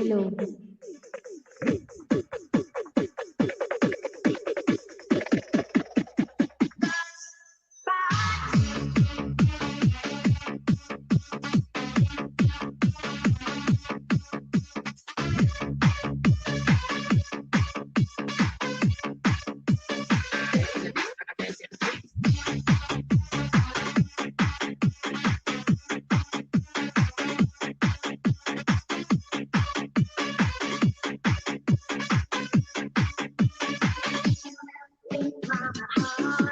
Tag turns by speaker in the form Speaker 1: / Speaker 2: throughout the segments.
Speaker 1: Hello.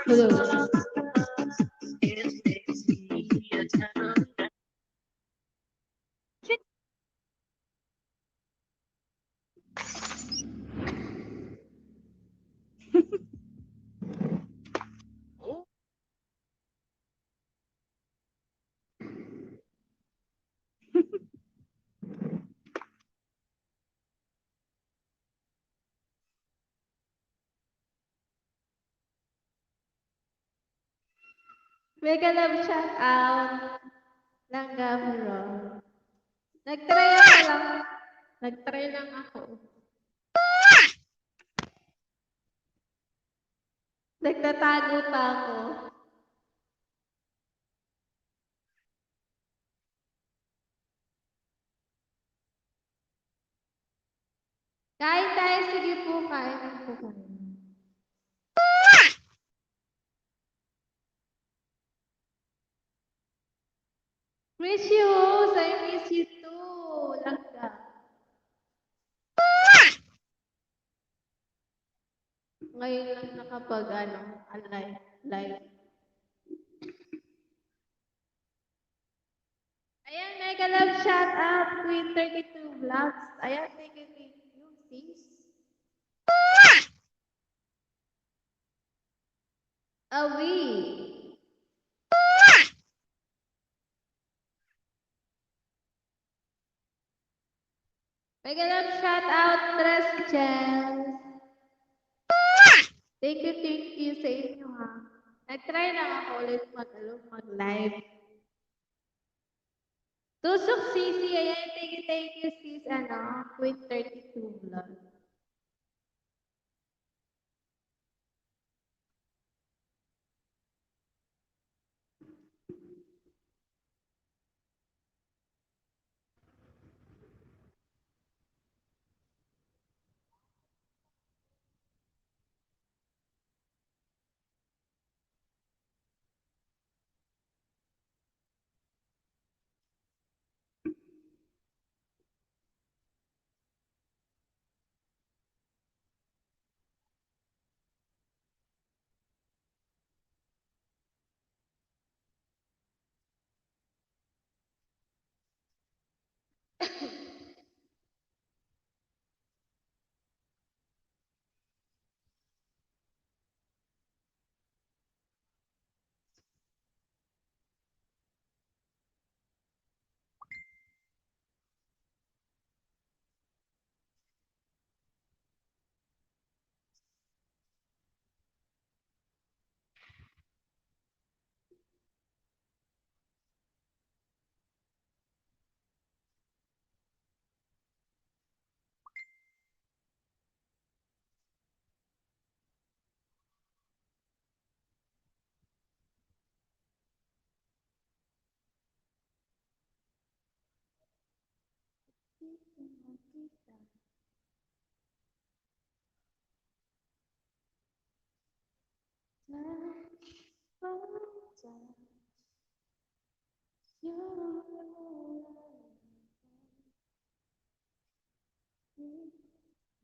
Speaker 1: Hello. Mega love shout out ng Gabro. Nag-try ako lang. Nag-try lang ako. Nagtatago pa ako. Kain tayo, sige po, kain po kayo. Miss you, I miss you too. Langga. Ngayon lang nakapag, live. Ayan, mega love shout out, Queen 32 Vlogs. Ayan, thank you, sis. Awi. Mega love shout out, Tres Chels. Thank you sa inyo ha. Nag-try lang ako ulit mag-live. Tusok Sisi, ayan, thank you sis, Queen 32 Vlog.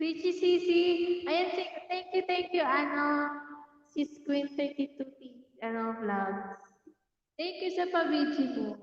Speaker 1: Richie Sisi, ayan, thank you, sis Queen 32 vlogs. Thank you sa pabidyo mo.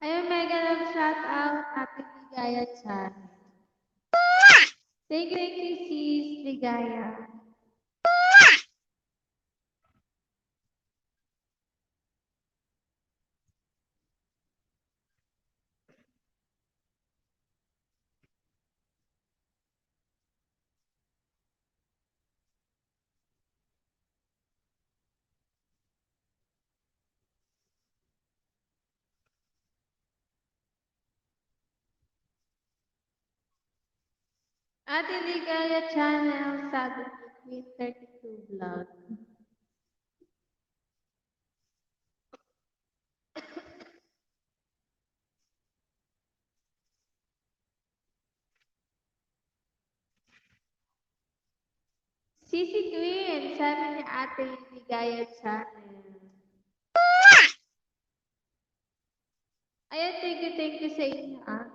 Speaker 1: Ayun, mega love shout out, Ate Ligaya Chan. Thank you, sis Ligaya. Ate Ligaya Channel, sabi ni Queen 32 Vlog. Sisi Queen, sabi ni Ate Ligaya Channel. Ayan, thank you sa inyo ah.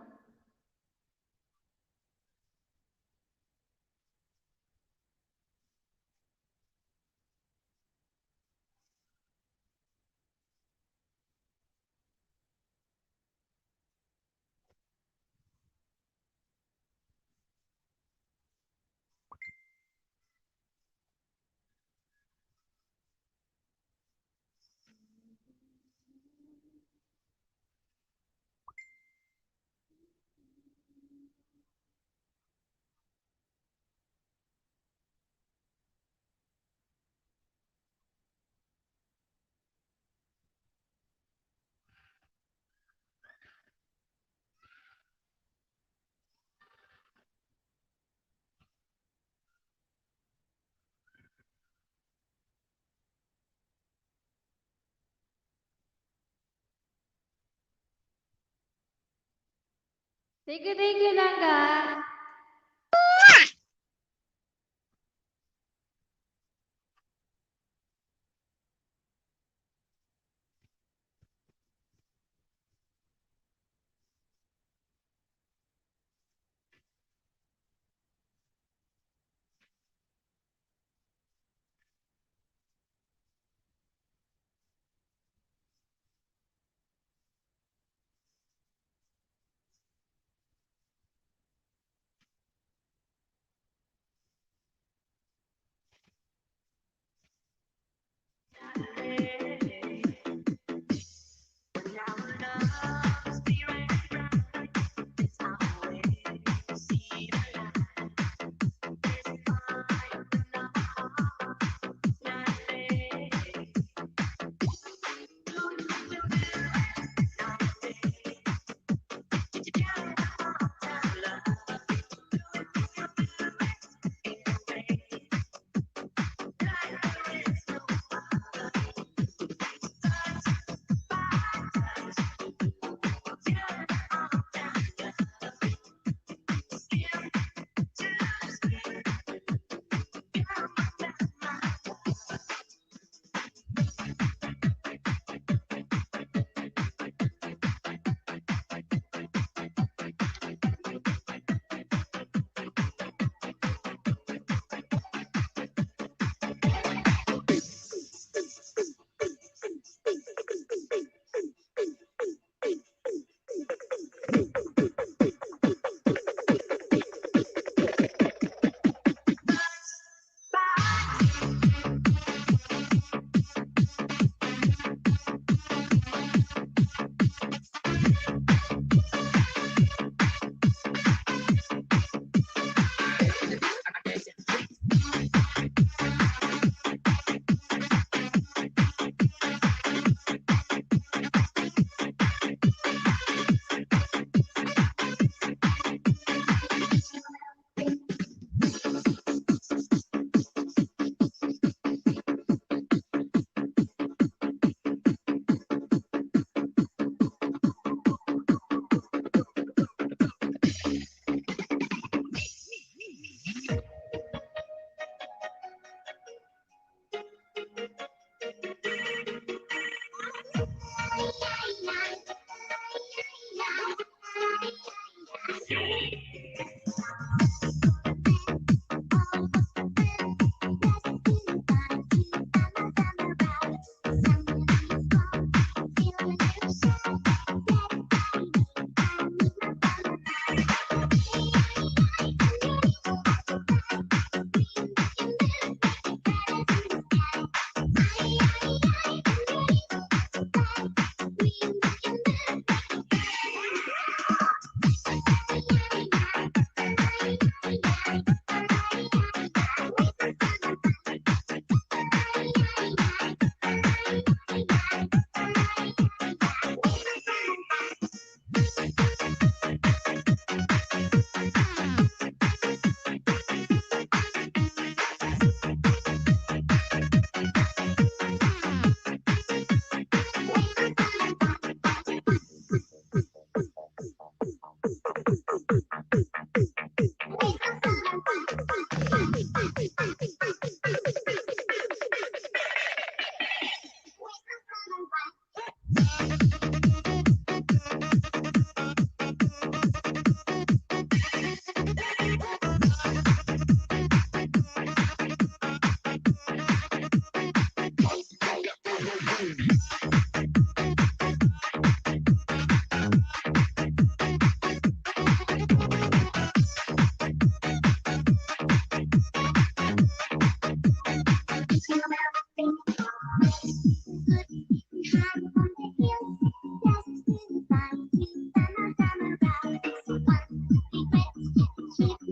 Speaker 1: Thank you langga.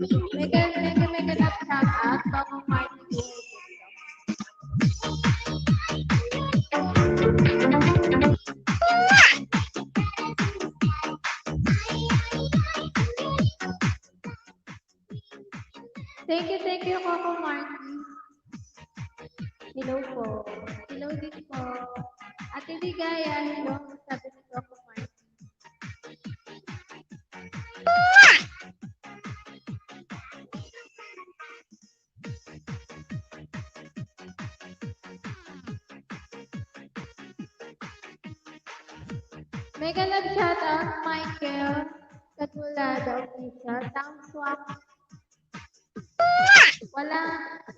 Speaker 1: Mega love shout out Coco Martin. Thank you, Coco Martin. Hello po. Hello din po. Ate Ligaya, hello. Sabi ni Coco Martin. Mega love shout out Michael Katulada official. Town swap.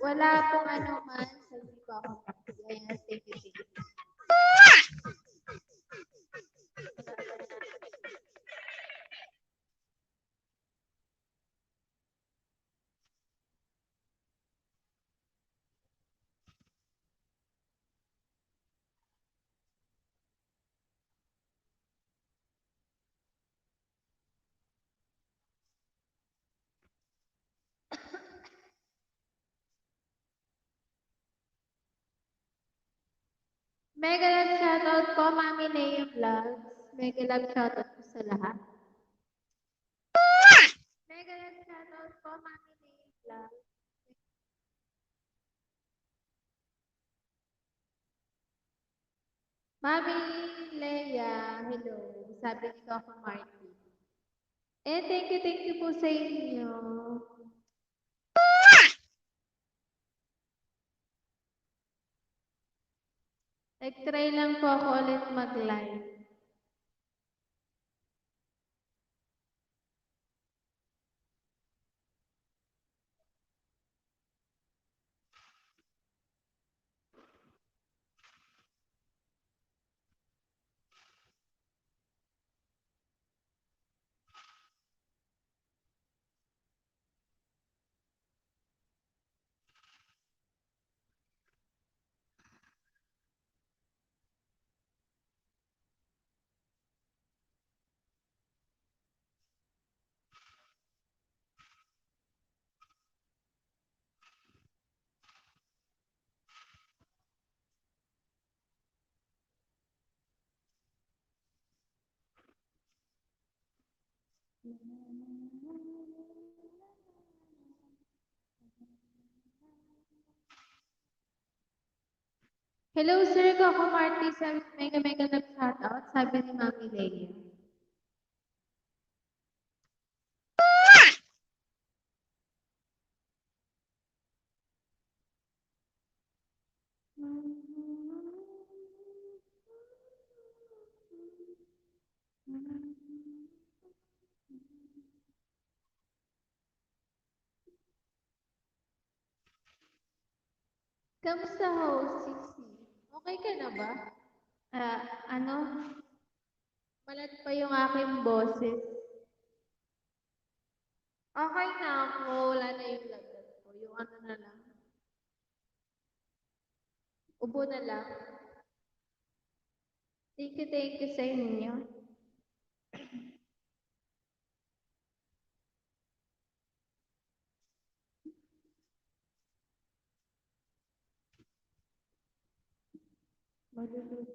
Speaker 1: Wala pong ano man. Sabi ko ako. Ayan, thank you. Mega love shoutout po, Mami Lea Vlogs. Mega love shoutout po sa lahat. Mega love shoutout po, Mami Lea Vlogs. Mami Lea, hello. Sabi ni Coco Martin. Thank you po sa inyo. Nag-try lang po ako ulit mag-live. Hello, sir. Coco Martin. Sabi mega love shoutout. Sabi ni Mami Lea. Kamusta ho, Sisi? Okay ka na ba? Ano? Malat pa yung aking boses. Okay na ako. Wala na yung lagnat ko. Yung ano na lang. Ubo na lang. Thank you sa inyo. Malulog.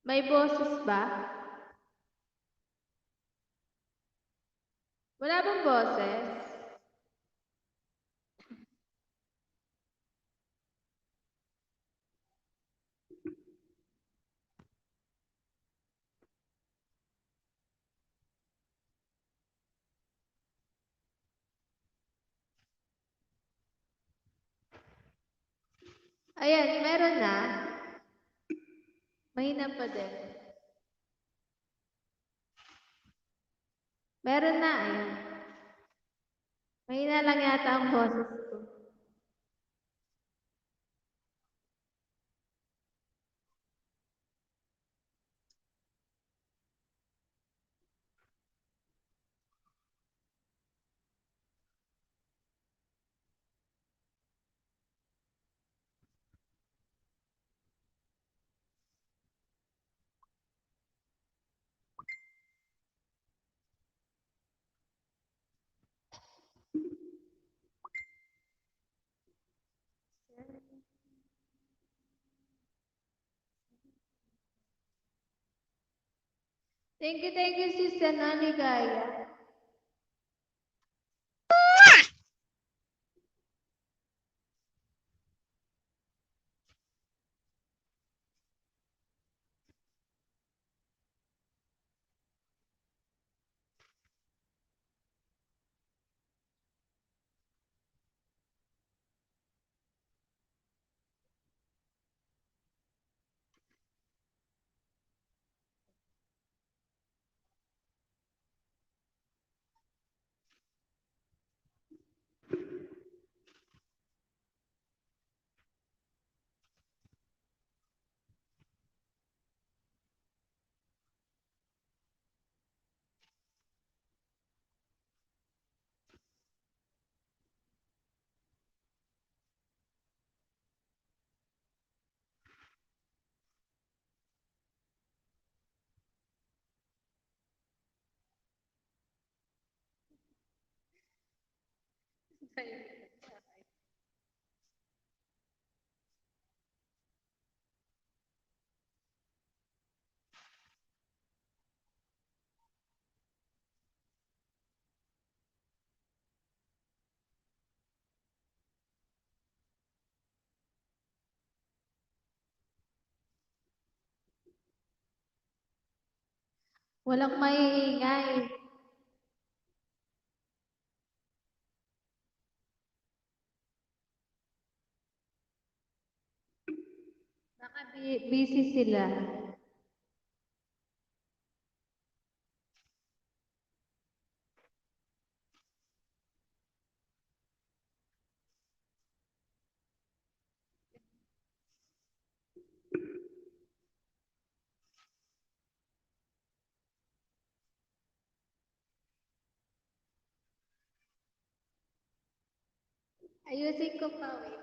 Speaker 1: May boses ba? Wala bang boses? Ayan, meron na. Mahina pa din. Meron na, ayan. Mahina lang yata ang boses ko. Thank you, Sister Nani Gaya. Walang maiingay. Baka busy sila. Ayusin ko pa, wait.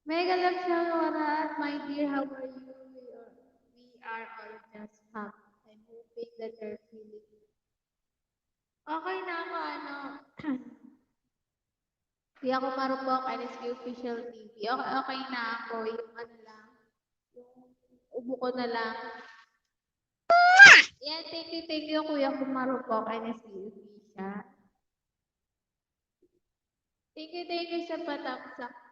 Speaker 1: Mega love Shawarat, my dear, how are you? We are all just happy. I'm hoping that you're feeling okay na ako, ano. Di ako marupok, NSQ Official TV. Okay, okay na ako. Yung ano lang, yung ubo ko na lang. Yan, thank you, kuya ko marupok, NSQ Official. Thank you sa patamsak.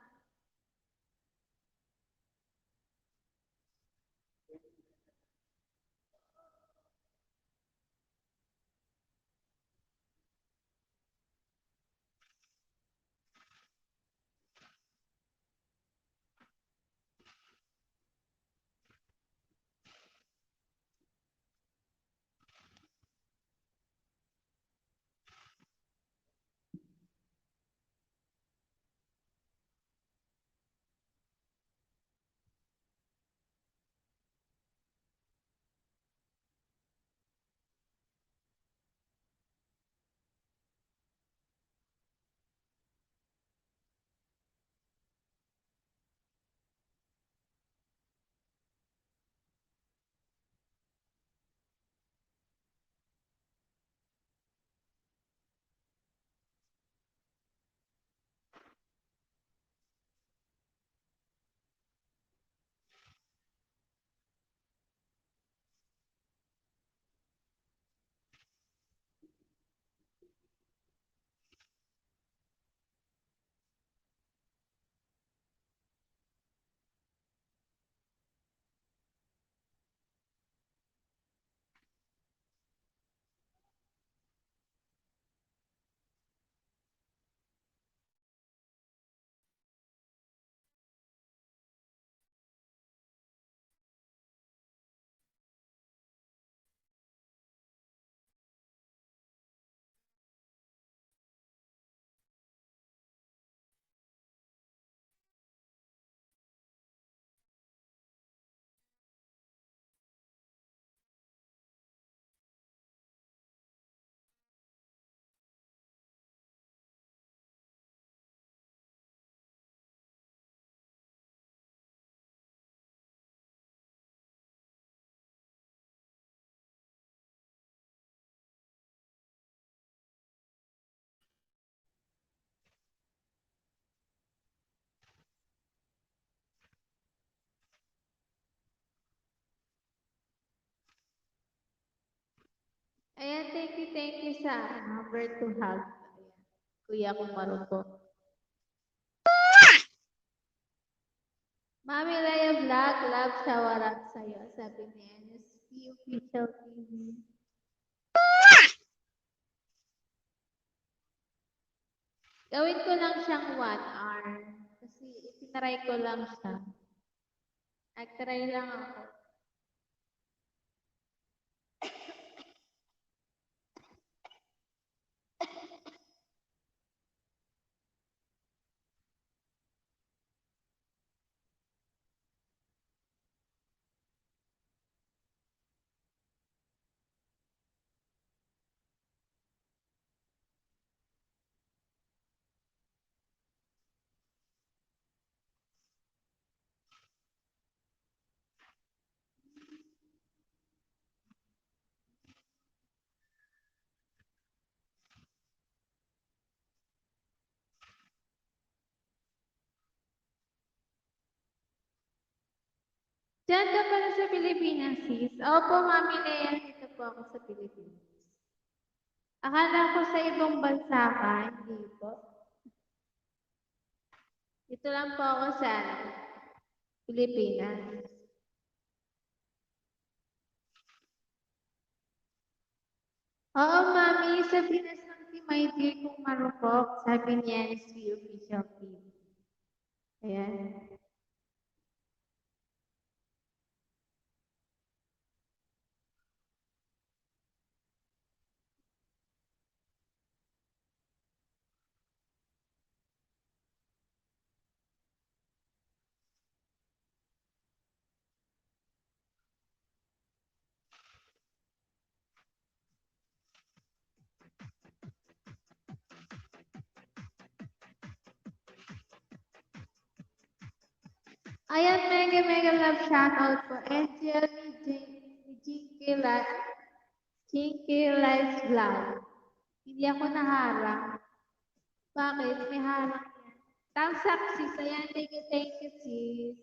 Speaker 1: Ayan, thank you sa number to hug. Ayan, kuya ko marupok. Mami Leia Vlog, love shawarat sa'yo, sabi ni NSP Official TV. Gawin ko lang siyang 1 hour. Kasi itinry ko lang siya. Nag-try lang ako. Diyan ka pala sa Pilipinas, sis. Opo, Mami Leia, dito po ako sa Pilipinas. Akala ko sa ibang bansa ka, hindi po. Dito lang po ako sa Pilipinas. Oo, Mami, sa Pinas lang si my dear kong marupok, sabi niya ni Sri Official TV. Ayan. Ayan, mega mega love shoutout po. Angel ni Jinky Lives Vlog. Hindi ako naharang. Bakit? May harang yan. Tamsak sis. Ayan, thank you sis.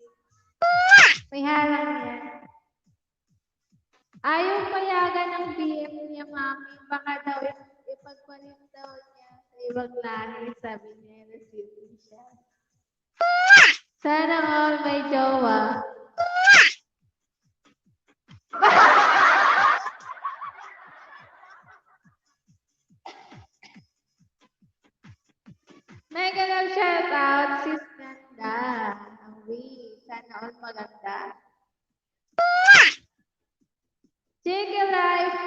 Speaker 1: May harang yan. Ayaw payagan ng BM niya, mami. Baka daw ipagpalit daw niya sa ibang lahi. Sabi niya, receiving siya. Sana all may jowa. Mega love shoutout, sis Nanda. Ang sana all maganda. Jingle Life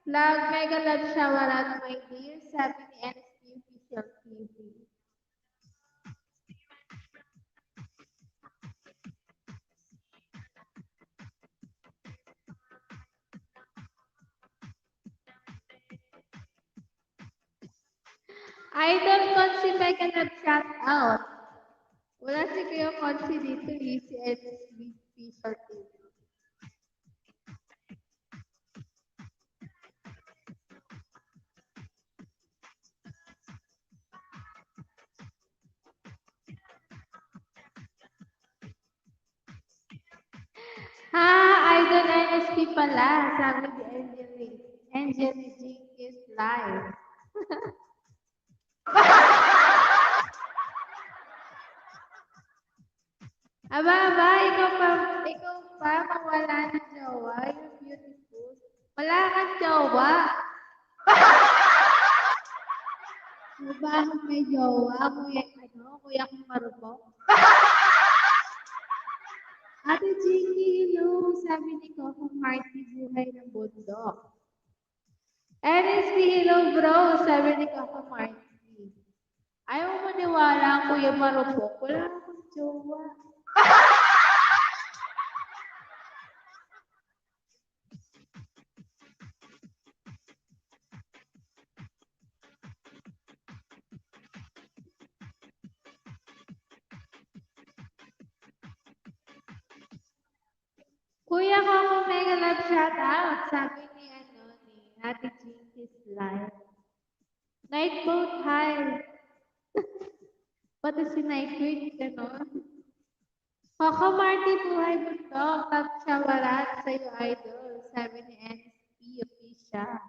Speaker 1: Vlog, mega love shoutout, my dear. Sabi ni NSP Official TV. Idol Consi mega love shoutout. Wala si Kuya Consi dito, si NSP Official TV. Ha, Idol NSP pala, sabi ni Angel ni Jinkies Live. Aba, ikaw pa, mawala ng jowa, you're beautiful. Wala kang jowa. Diba kung may jowa, kuya kong marupok? Ate Jinky, hello, sabi ni Coco Marty, buhay ng bundok. NSP, hello bro, sabi ni Coco Marty. Ayaw mo maniwala, kuya marupok, wala akong jowa. Kuya ko ako mega love shoutout, sabi ni Ate Jinky's Live. Night boat, hi. Pati si Nightwing, gano'n. Coco Marty, buhay bundok, top shawarat sa'yo, idol, sabi ni NSP Official.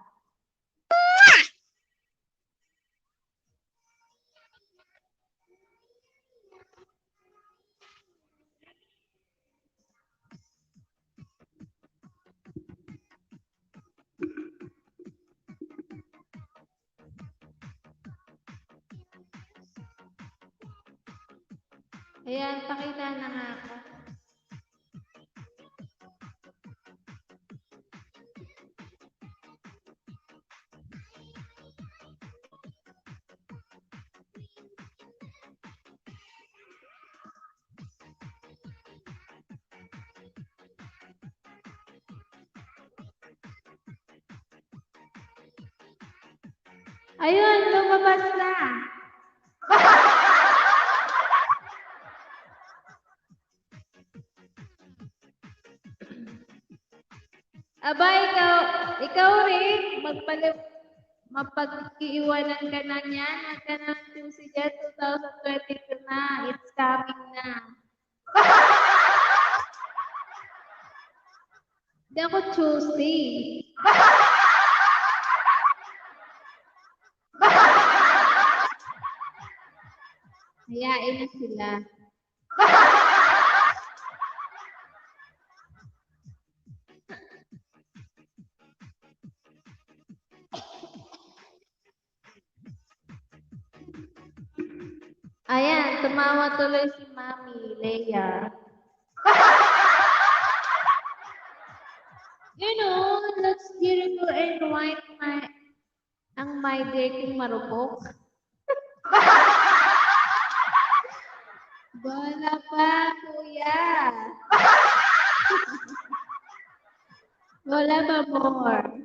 Speaker 1: Ayan, pakita na nga ako. Ayun, lumabas na. Aba, ikaw rin, mapag-iiwanan ka na niyan, wag ka na choosy dyan, 2022 na, it's coming na. Hindi ako choosy. Hayain na sila. Ayan, tumawa tuloy si Mami, Leia. You know, looks beautiful and white ang my dear kong marupok. Wala pa, kuya. Wala pa more.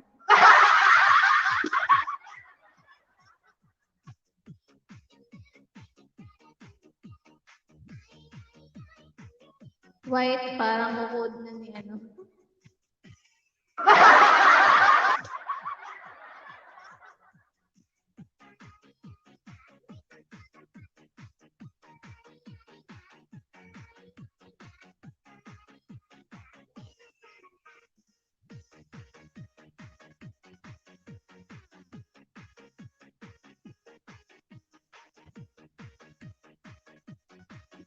Speaker 1: White, parang bukod na ni ano.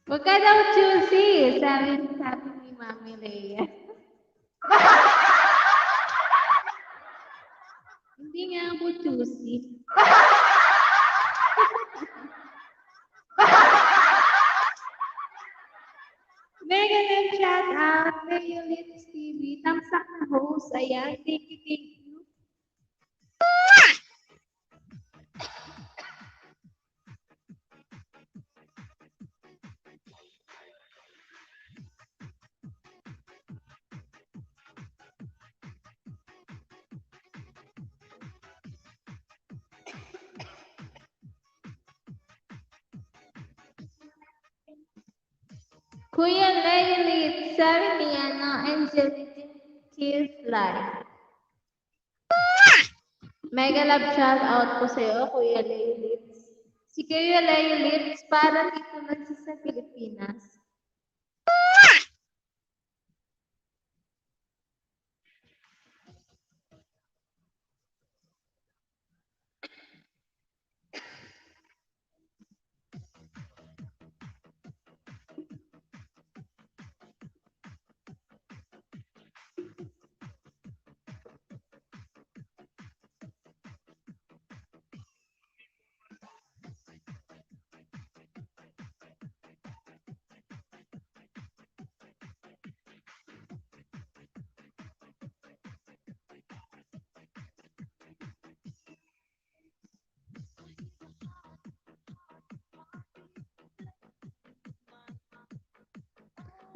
Speaker 1: Huwag ka daw choosy, sabi ni Mami Rhea. Hindi nga ako choosy. Mega name shout out, ulit TV, tamsak na host, ayan, thank you. Kuya Lelit, sabi ni Angelique Kiss Live. Mega love shout out po sa iyo, Kuya Lelit. Si Kuya Lelit, parang dito lang siya sa Pilipinas.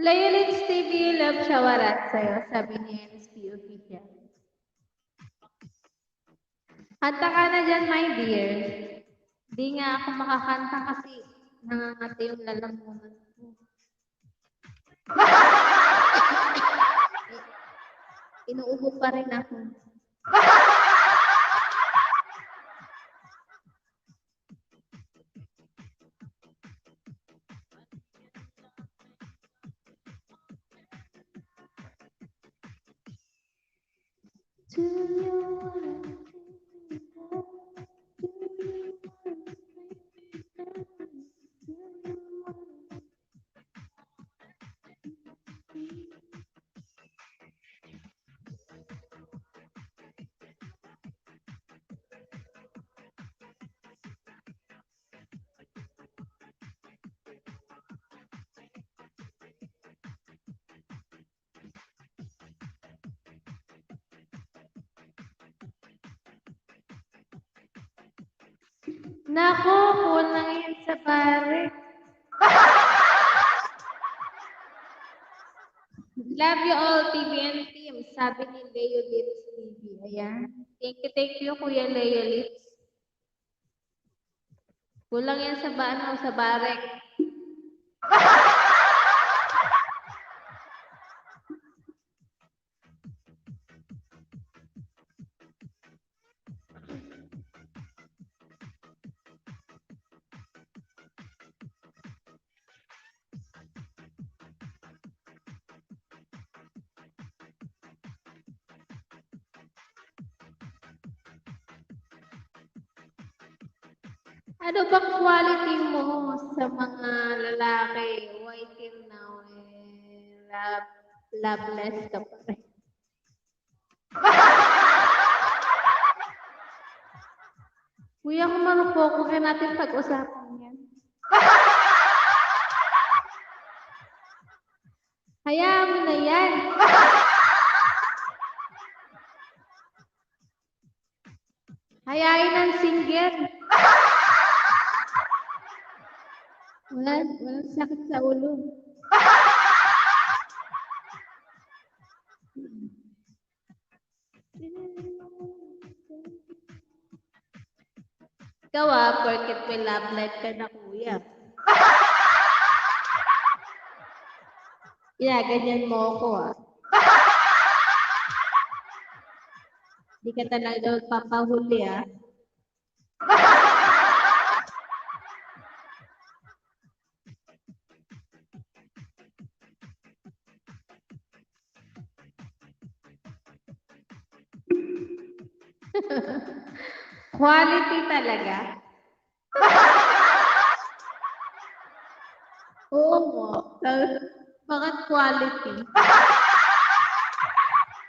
Speaker 1: Layulits TV, love shawarat sa'yo, sabi ni NSP Official. Kanta ka na dyan, my dear. Di nga ako makakanta kasi nangangati yung lalamunan ko. Inuubo pa rin ako. Nako, kulang yan sa pare. Love you all, TVN team. Sabi ni Leo Litz TV. Ayan. Thank you, Kuya Leo Litz. Kulang yan sa sa barek. Ano ba quality mo sa mga lalaki? Why till now, loveless ka pa rin? Kuya, kung marupok, huwag natin pag-usapan yan. Hayaan mo na yan. Hayain ang single. Walang sakit sa ulo. Ikaw porket may love life ka na, kuya. Ginaganyan mo ako ah. Di ka talaga papahuli ah. Quality talaga. Oo mo. Bakit quality?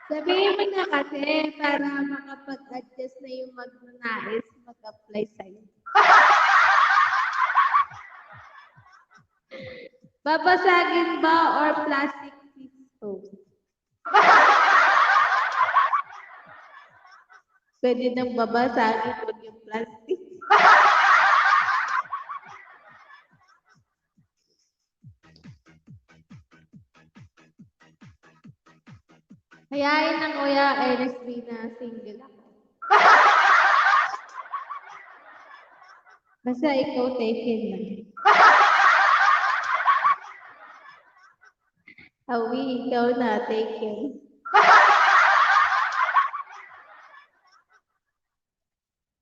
Speaker 1: Sabihin mo na kasi para makapag-adjust na yung magnanais mag-apply sa'yo. Babasagin ba or plastic stove? Pwede nang babasagin huwag yung plastic. Hayain ng Kuya RSB na single ako. Basta ikaw taken na. Hawi, ikaw na taken.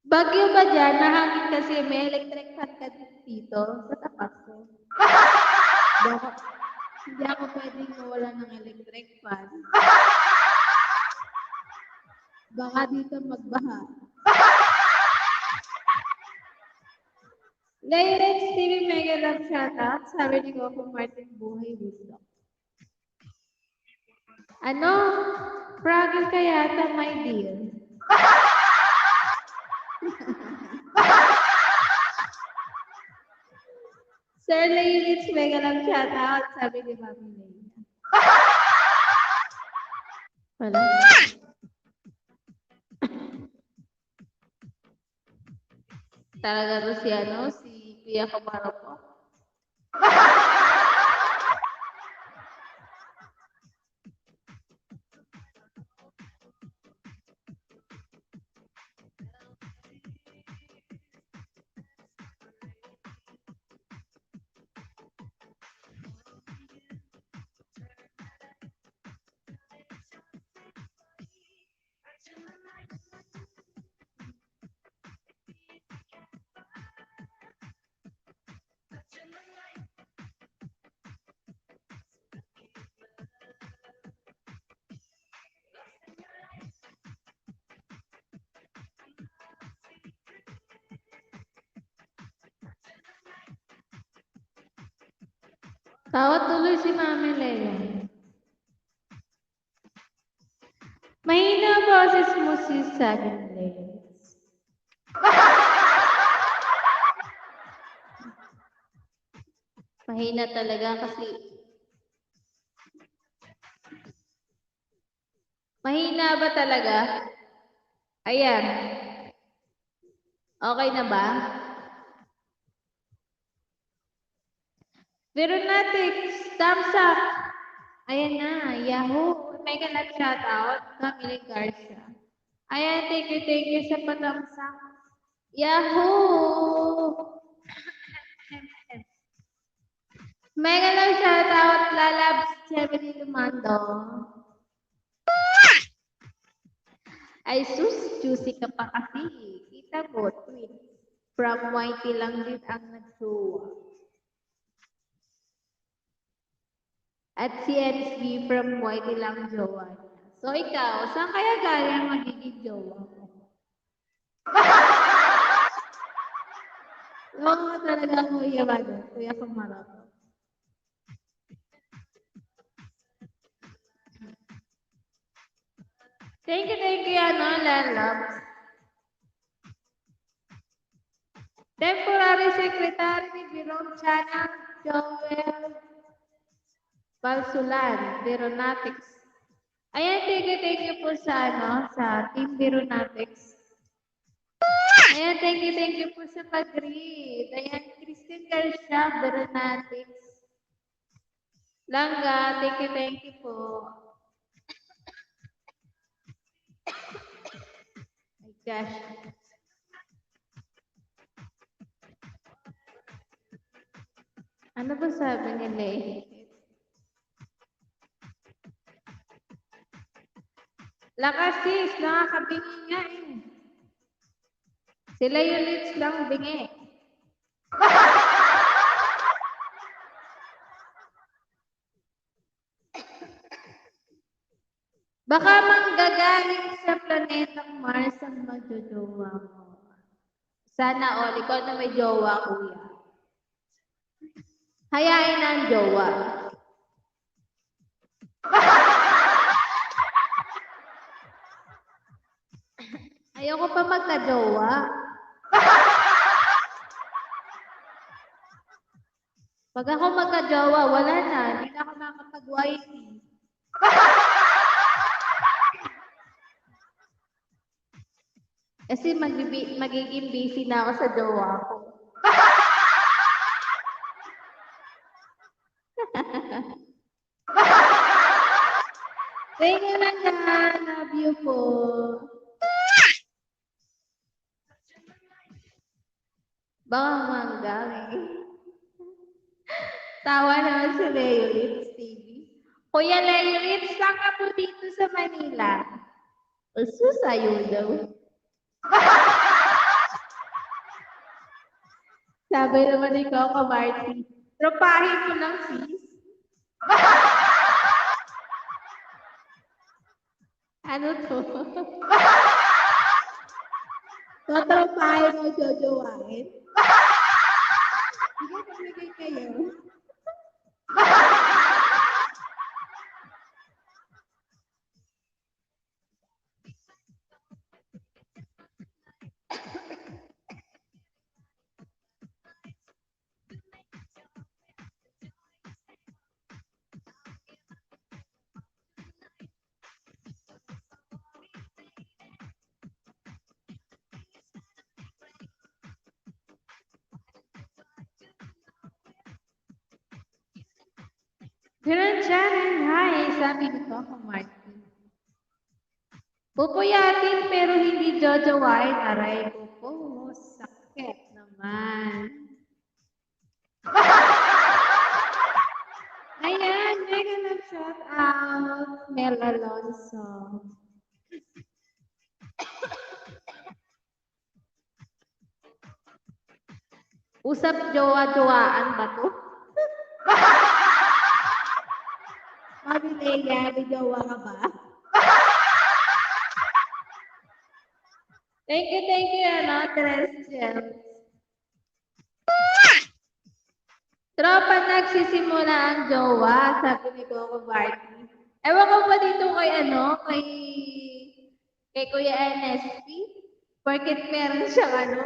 Speaker 1: Bagyo ba dyan? Nahangin kasi may electric fan ka dito sa tapat ko. Hindi ako pwedeng mawala ng electric fan. Baka dito magbaha. Lyrics TV Mega Love Shoutout. Sabi ni Coco Martin Buhay Gusto. Ano? Fragile ka yata, my dear. Sir Lyrics Mega Love Shoutout. Sabi ni Mami Leia. Wala. Talaga to si Kuya Kamaro po. Tawad tuloy si Mami Leia. Mahina ang boses mo si Sagin Leia. Mahina talaga kasi mahina ba talaga? Ayan. Okay na ba? Veronatics, thumbs up. Ayan na, Yahoo. Mega love shoutout. Camille Garcia. Ayan, thank you sa pa-thumbs up. Yahoo! Mega love shoutout. Lalabs, Chevy Lumando. Ay sus, juicy ka pa kasi. Kita mo, tweet. From Whitey lang din ang nag-show. At si NSB from Whitey lang jowa niya. So ikaw, saan kaya galing ang magiging jowa mo? Oo talaga Kuya Bago, Kuya Kamarap. Thank you, Lalabs. Temporary Secretary ni Birong Channel, Joel Balsulan, Veronatics. Ayan, thank you po sa Team Veronatics. Ayan, thank you po sa pag-read. Ayan, Christine Garcia, Veronatics. Langga, thank you po. My gosh. Ano ba sabi nila eh? Lakas sis, nakakabingi nga eh. Sila units lang bingi. Baka manggagaling sa planetang Mars ang magjojowa mo. Sana all, ikaw na may jowa, kuya. Hayain na ang jowa. Ayoko pa magka-jowa. Pag ako magka-jowa, wala na. Hindi na ako makapag-wifey. Kasi magiging busy na ako sa jowa ko. Thank you na dyan. Love you po. Baka manggaling. Tawa naman si Leo Litz TV. Kuya Leo Litz, saan ka po dito sa Manila? Usus, ayaw daw. Sabi naman ni Coco Marty, tropahin mo lang sis. Ano to? Tropahin mo jojowain? Sige, pamigay kayo. Ganun Sharon, hi, sabi ni Coco Marty. Pupuyatin pero hindi jojowain, aray ko po. Sakit naman. Ayan, mega nag-shout out, Mel Alonso. Usap jowa-jowaan ba to? Mami Leia, may jowa ka ba? Thank you, Tres Gems. Tropa nagsisimula ang jowa, sabi ni Coco Marty. Ewan ko pa dito kay Kuya NSP. Porket meron siyang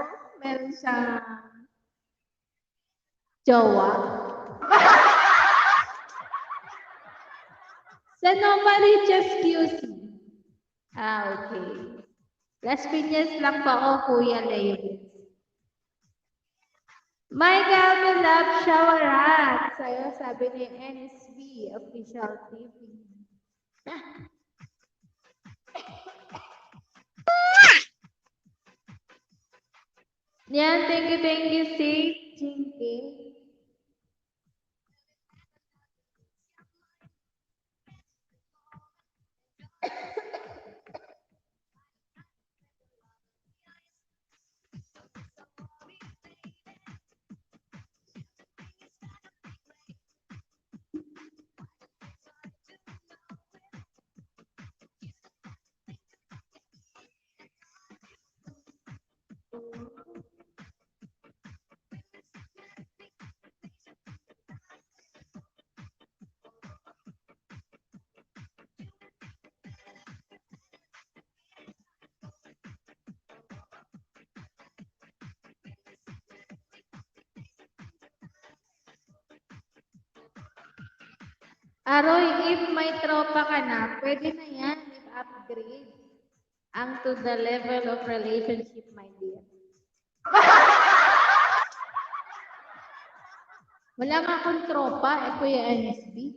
Speaker 1: jowa. Sa Novaliches QC. Okay. Las Piñas lang pa ako, Kuya Leo. Michael, we love Shawarat. Sa'yo, sabi ni NSB, official TV. Yan, thank you, Safe Jinky. Aroy, if may tropa ka na, pwede na yan, i-upgrade ang to the level of relationship, my dear. Wala nga akong tropa, Kuya NSB.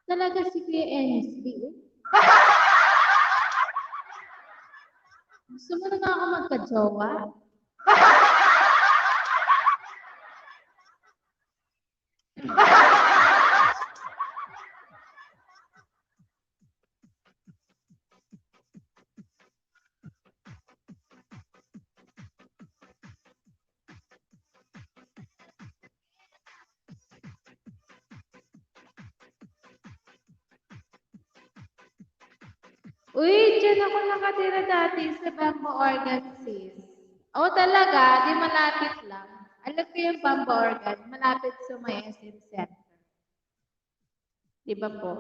Speaker 1: Talaga si Kuya NSB, eh. Gusto mo na nga ako magka-jowa? Uy, dyan ako nakatira dati sa Bamboo Organ, sis. Oo talaga, di malapit lang. Alam ko yung Bamboo Organ, malapit sa may SM Center. Di ba po?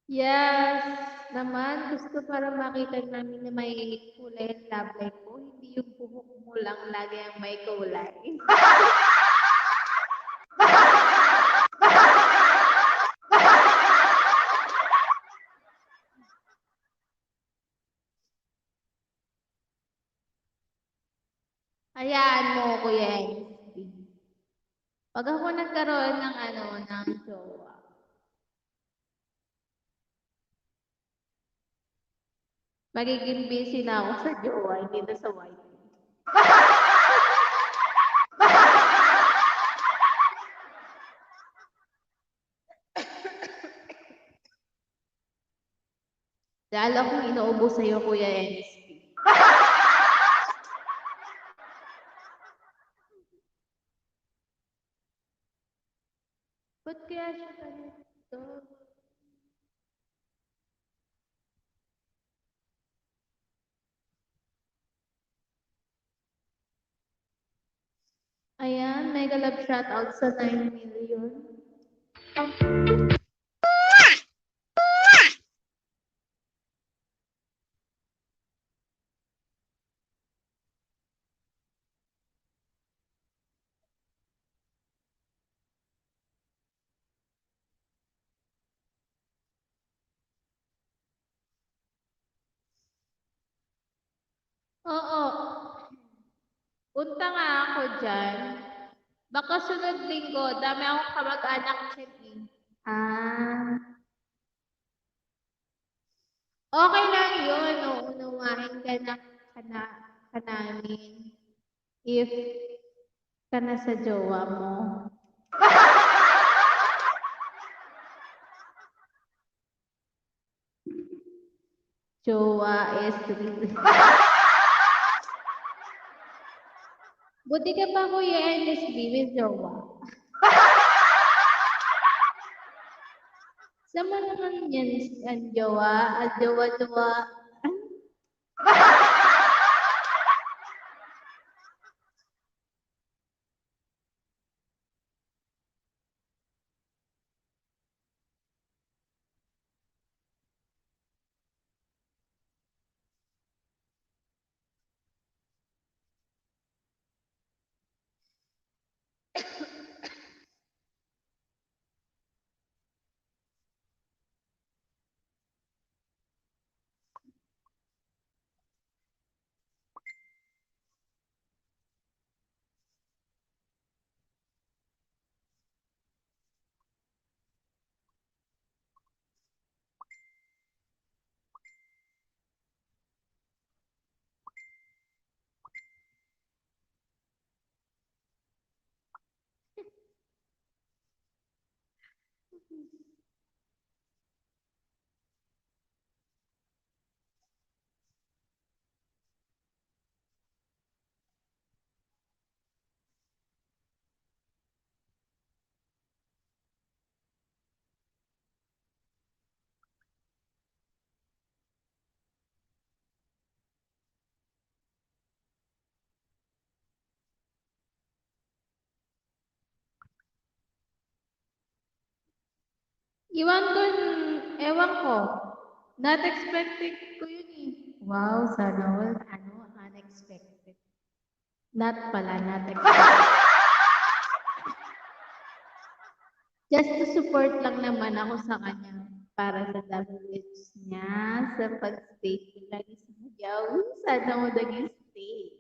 Speaker 1: Yes, naman. Gusto para makita namin na may kulay ang love life ko. Hindi yung buhok mo lang lagi ang may kulay. Hayaan mo, Kuya NSB. Pag ako nagkaroon ng ng jowa, magiging busy na ako sa jowa, hindi na sa wife. Dahil akong inuubo sa'yo, Kuya NSB. Ba't kaya siya ganito? Ayan, mega love shoutout sa 9 million. Oo. Punta nga ako dyan. Baka sunod linggo, dami akong kamag-anak check-in. Ah, okay lang yun. Uunawain ka namin if ka na sa jowa mo. Jowa is real. Buti ka pa, Kuya NSB with jowa. Sama naman yan, ang jowa, ang jowa-jowa. Ewan ko. Not expected ko yun eh. Wow, sana all, unexpected. Not pala, not expected. Just to support lang naman ako sa kanya. para sa WH niya sa pag-stay ko lagi sa Magyaru. Sana mo naging stay.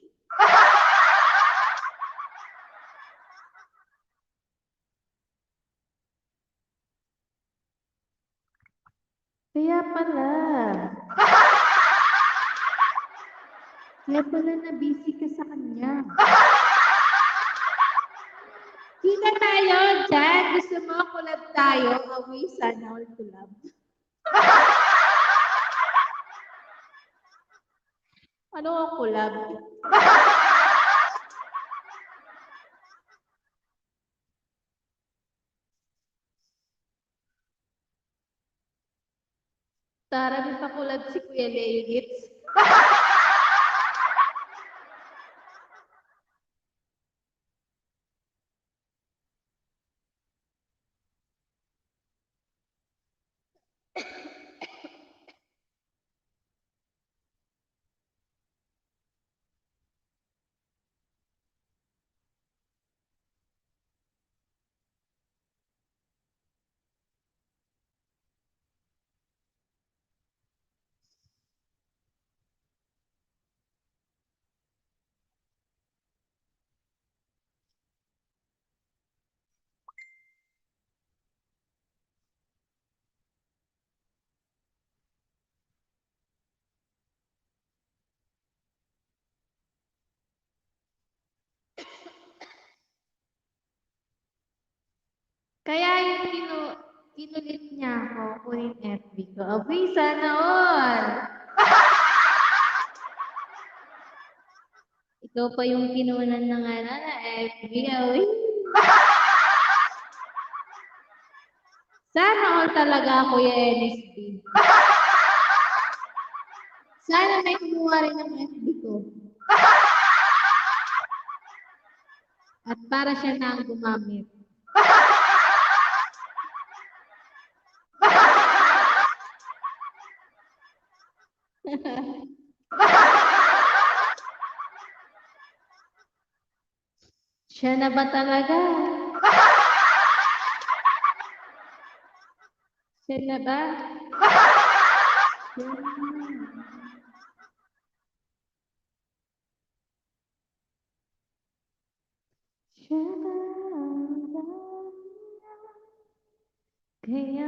Speaker 1: Kaya pala. Kaya pala na-busy ka sa kanya. Kita tayo dyan. Gusto mo collab tayo? Away sana all collab. Ano ang collab? Tara, may pakulab si Kuya Leo Gits. Kaya yung kinulit niya ako, kunin FB ko. Abay, sana all! Ikaw pa yung kinunan ng na FB. Away. Sana all talaga, Kuya NSB. Sana may kumuha rin ng FB ko. At para siya na ang gumamit. Siya na ba talaga? Siya na ba? Siya na ba? Kaya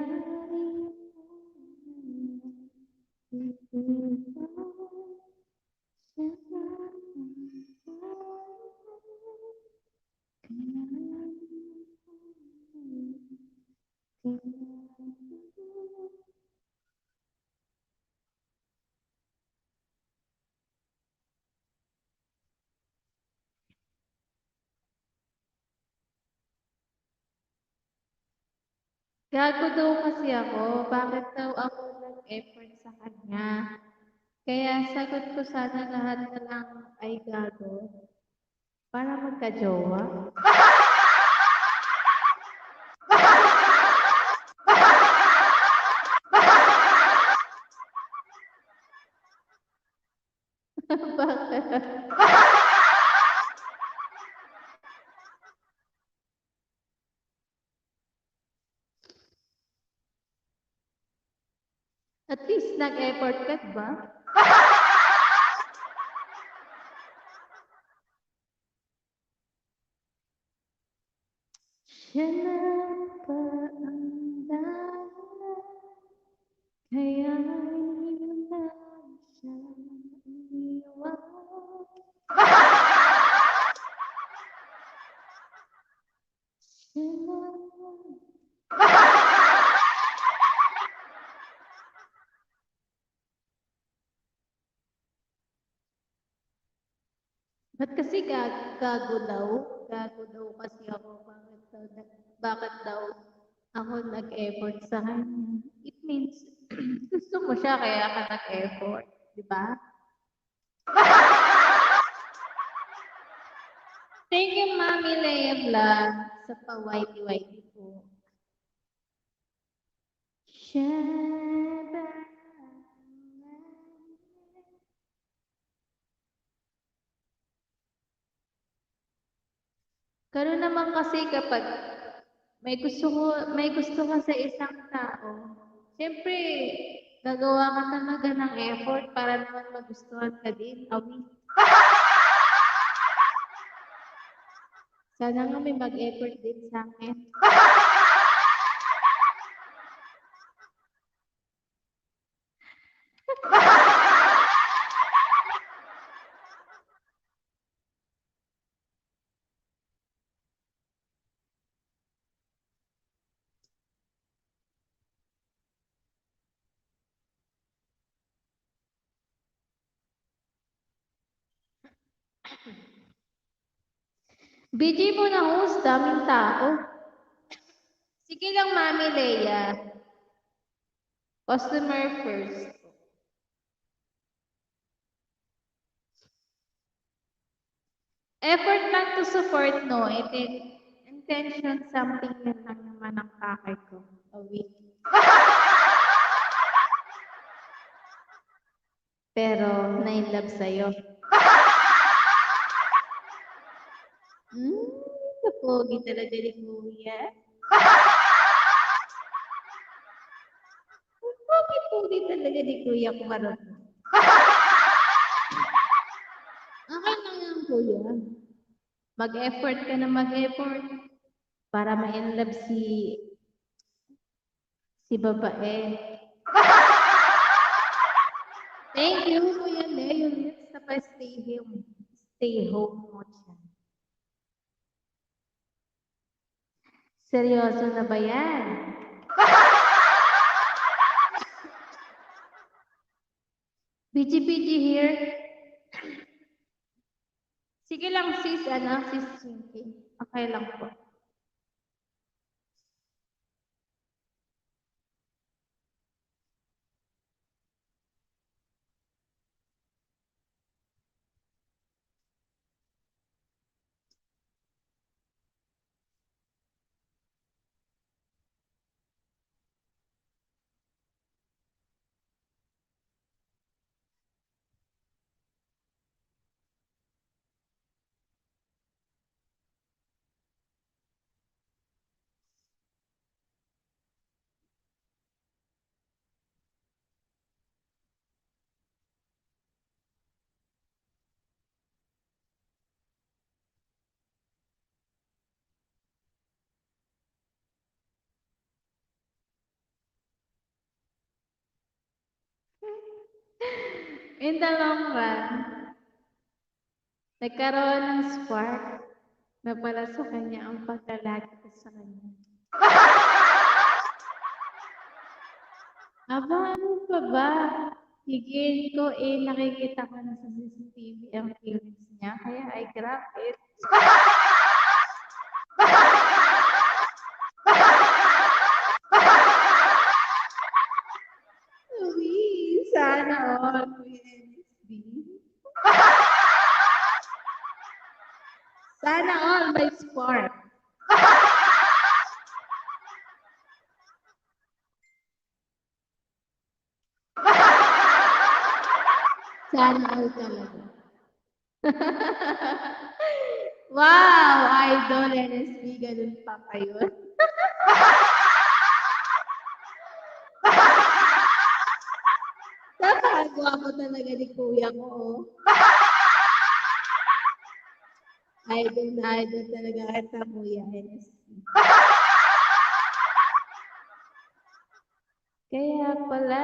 Speaker 1: gago daw kasi ako. Bakit daw ako nag-effort sa kanya? Kaya sagot ko sana lahat na lang ay gago. Para magka-jowa. Bakit? At least nag-effort ka ba? Siya na ba ang dahilan? Kaya hindi na siya iniwan. Siya na. Ba't kasi gago daw? Gago daw kasi ako. Bakit daw ako nag-effort sa kanya? It means, gusto mo siya kaya ka nag-effort. Di ba? Thank you, Mami Leia Vlog, sa pa-whitey-whitey po. Siya ba? Karoon naman kasi kapag may gusto ka sa isang tao, Siyempre, gagawa ka talaga ng effort para naman magustuhan ka din. Awi. Sana nga may mag-effort din sa akin. BG mo na host, daming tao. Sige lang, Mami Leia. Customer first. Effort lang to support, no? Intention something yun lang naman ang kakay ko. Awi. Pero, na-inlove sa'yo. Kapogi talaga ni Kuya. Pogi-pogi talaga ni Kuya Kumarot. Okay lang yan, Kuya. Mag-effort ka na mag-effort para ma-inlove si babae. Thank you, Kuya Leo. Let's na stay home mo siya. Seryoso na ba yan? BG here. Sige lang sis Chinky. Okay lang po. In the long run, nagkaroon ng spark na para sa kanya ang paglalagi ko sa kanya. Aba, ano pa ba? Higil ko nakikita ko na sa CCTV ang feelings niya, kaya I grab it. Uy, sana all, Sana all may spark. Sana all talaga. Wow, idol NSP, ganun pa kayo. Napakagwapo talaga ni kuya ko. Idol na idol talaga kita, kuya NSP. Kaya pala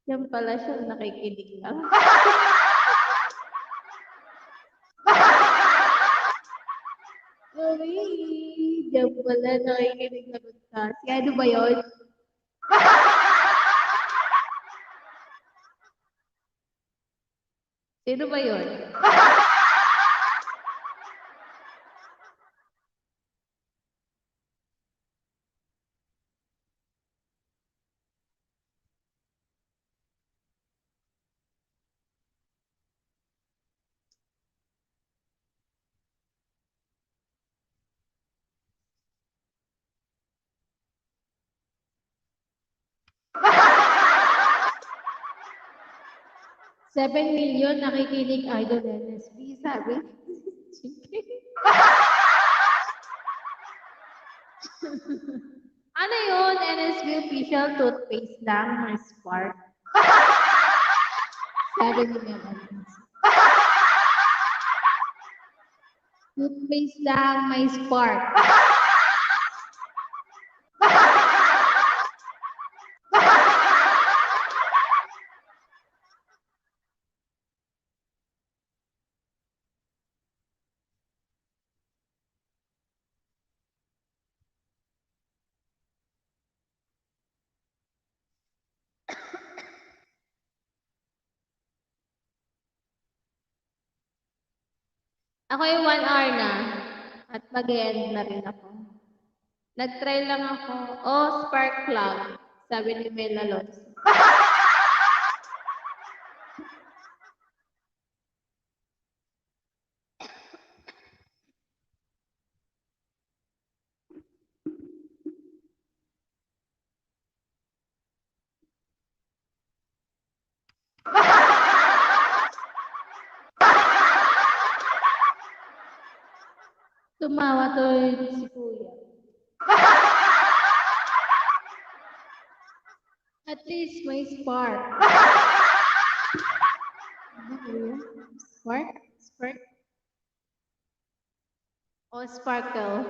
Speaker 1: Yan pala siya, nakikinig lang. Uy, diyan pala nakikinig lang ka. Si ano ba yun? Sino ba yun? $7 million nakikinig idol NSP, sabi. official toothpaste lang, may spark. Sabi ni Melanie. Toothpaste lang, may spark. Ako yung 1 hour na at mag-end na rin ako. Nag-try lang ako. Oh, spark plug. Sabi ni Mel Alonso. Tumawa tuloy si Kuya. At least may spark. Ano Kuya? Spark? Spark? O sparkle?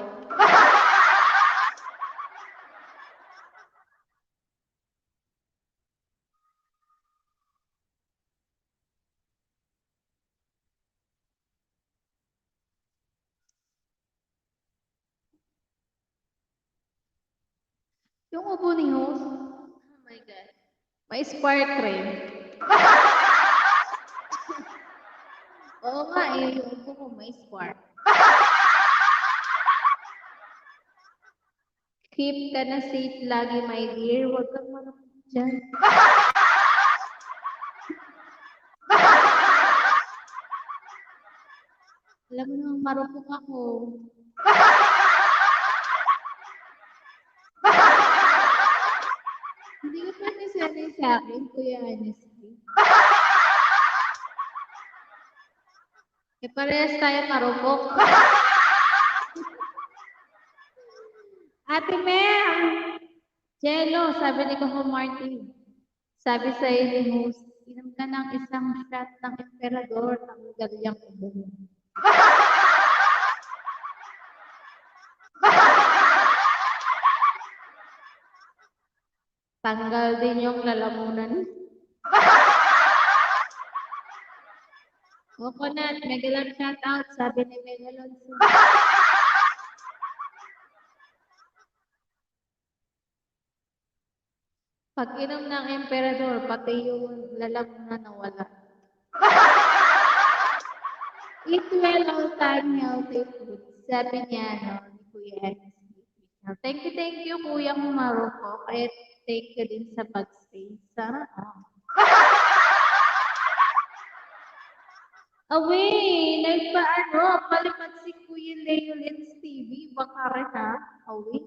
Speaker 1: Yung upo ni host? Oh my God. May spark rin. Oo nga eh, yung upo ko may spark. Keep ka na safe lagi, my dear. Huwag kang manapit dyan. Alam mo naman, marupok ako. Hindi ka pa nasanay sa akin, Kuya Honestly. Parehas tayo marupok. Ate Mel! Jello, sabi ni Coco Martin. Sabi sa ni host, inom ka ng isang shot ng emperador, tanggal yung ubo mo. Tanggal din yung lalamunan. Coconut, mega lang shout out, sabi ni Mega Alonso. Pag inom ng emperador, pati yung lalamunan nawala. Eat well all time, healthy food. Sabi niya, no, ni Kuya Honestly. Thank you, Kuya Marupok. At thank you din sa pag-stay. Sana, Away! Palipad si Kuya Leo Lens TV. Baka rin ha? Away.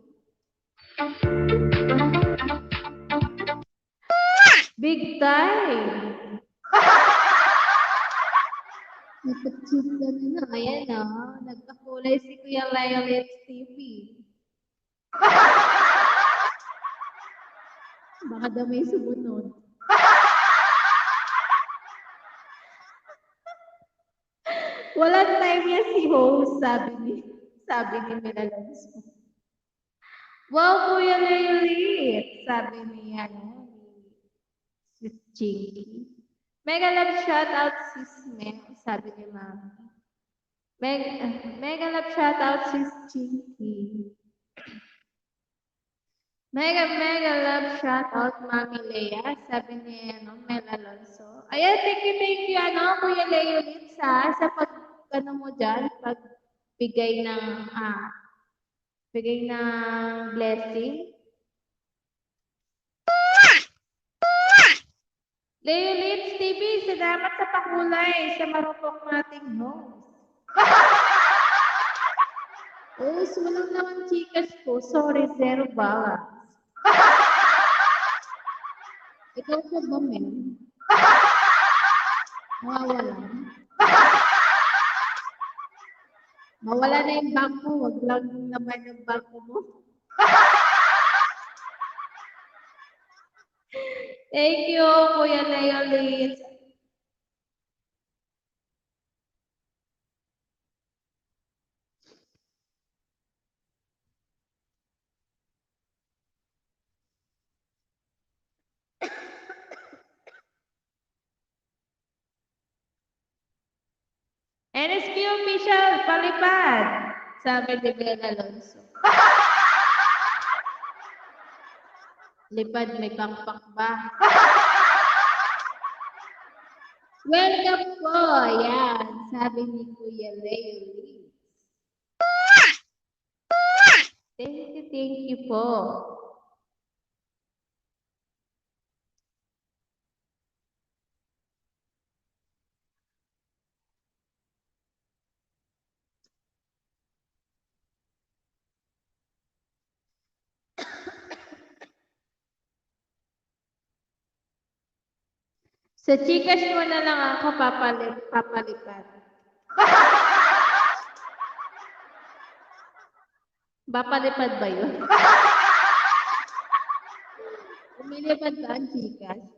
Speaker 1: Big time! Napag-cheat ka na. Ayan o. Nagkakulay si Kuya Leo Lens TV. Baka daw may sumunod. Walang time niya si host, sabi ni Mel Alonso. Wow, Kuya Leolit, sabi ni Sis Chinky. Mega love shout out Sis Mel, sabi ni Mami. Mega love shout out Sis Chinky. Mega love shout out Mami Lea, sabi ni Mel Alonso. Ayan, thank you Kuya Leolit sa pag mo dyan, pagbigay ng blessing. Leolits TV, salamat sa pakulay sa marupok nating host. Host, walang naman chikas ko. Sorry, zero balance. Ikaw ka ba, men? Mawawalan. Mawala na yung bag mo, wag lang naman yung bag mo. Thank you, Kuya Leolis. NSP official, palipad. Sabi ni Ben Alonso. Lipad, may pakpak ba? Welcome po. Yan. Sabi ni Kuya Leolis. Thank you po. Sa Gcash mo na lang ako papalipat. Papalipad ba yun? Umilipad ba ang Gcash?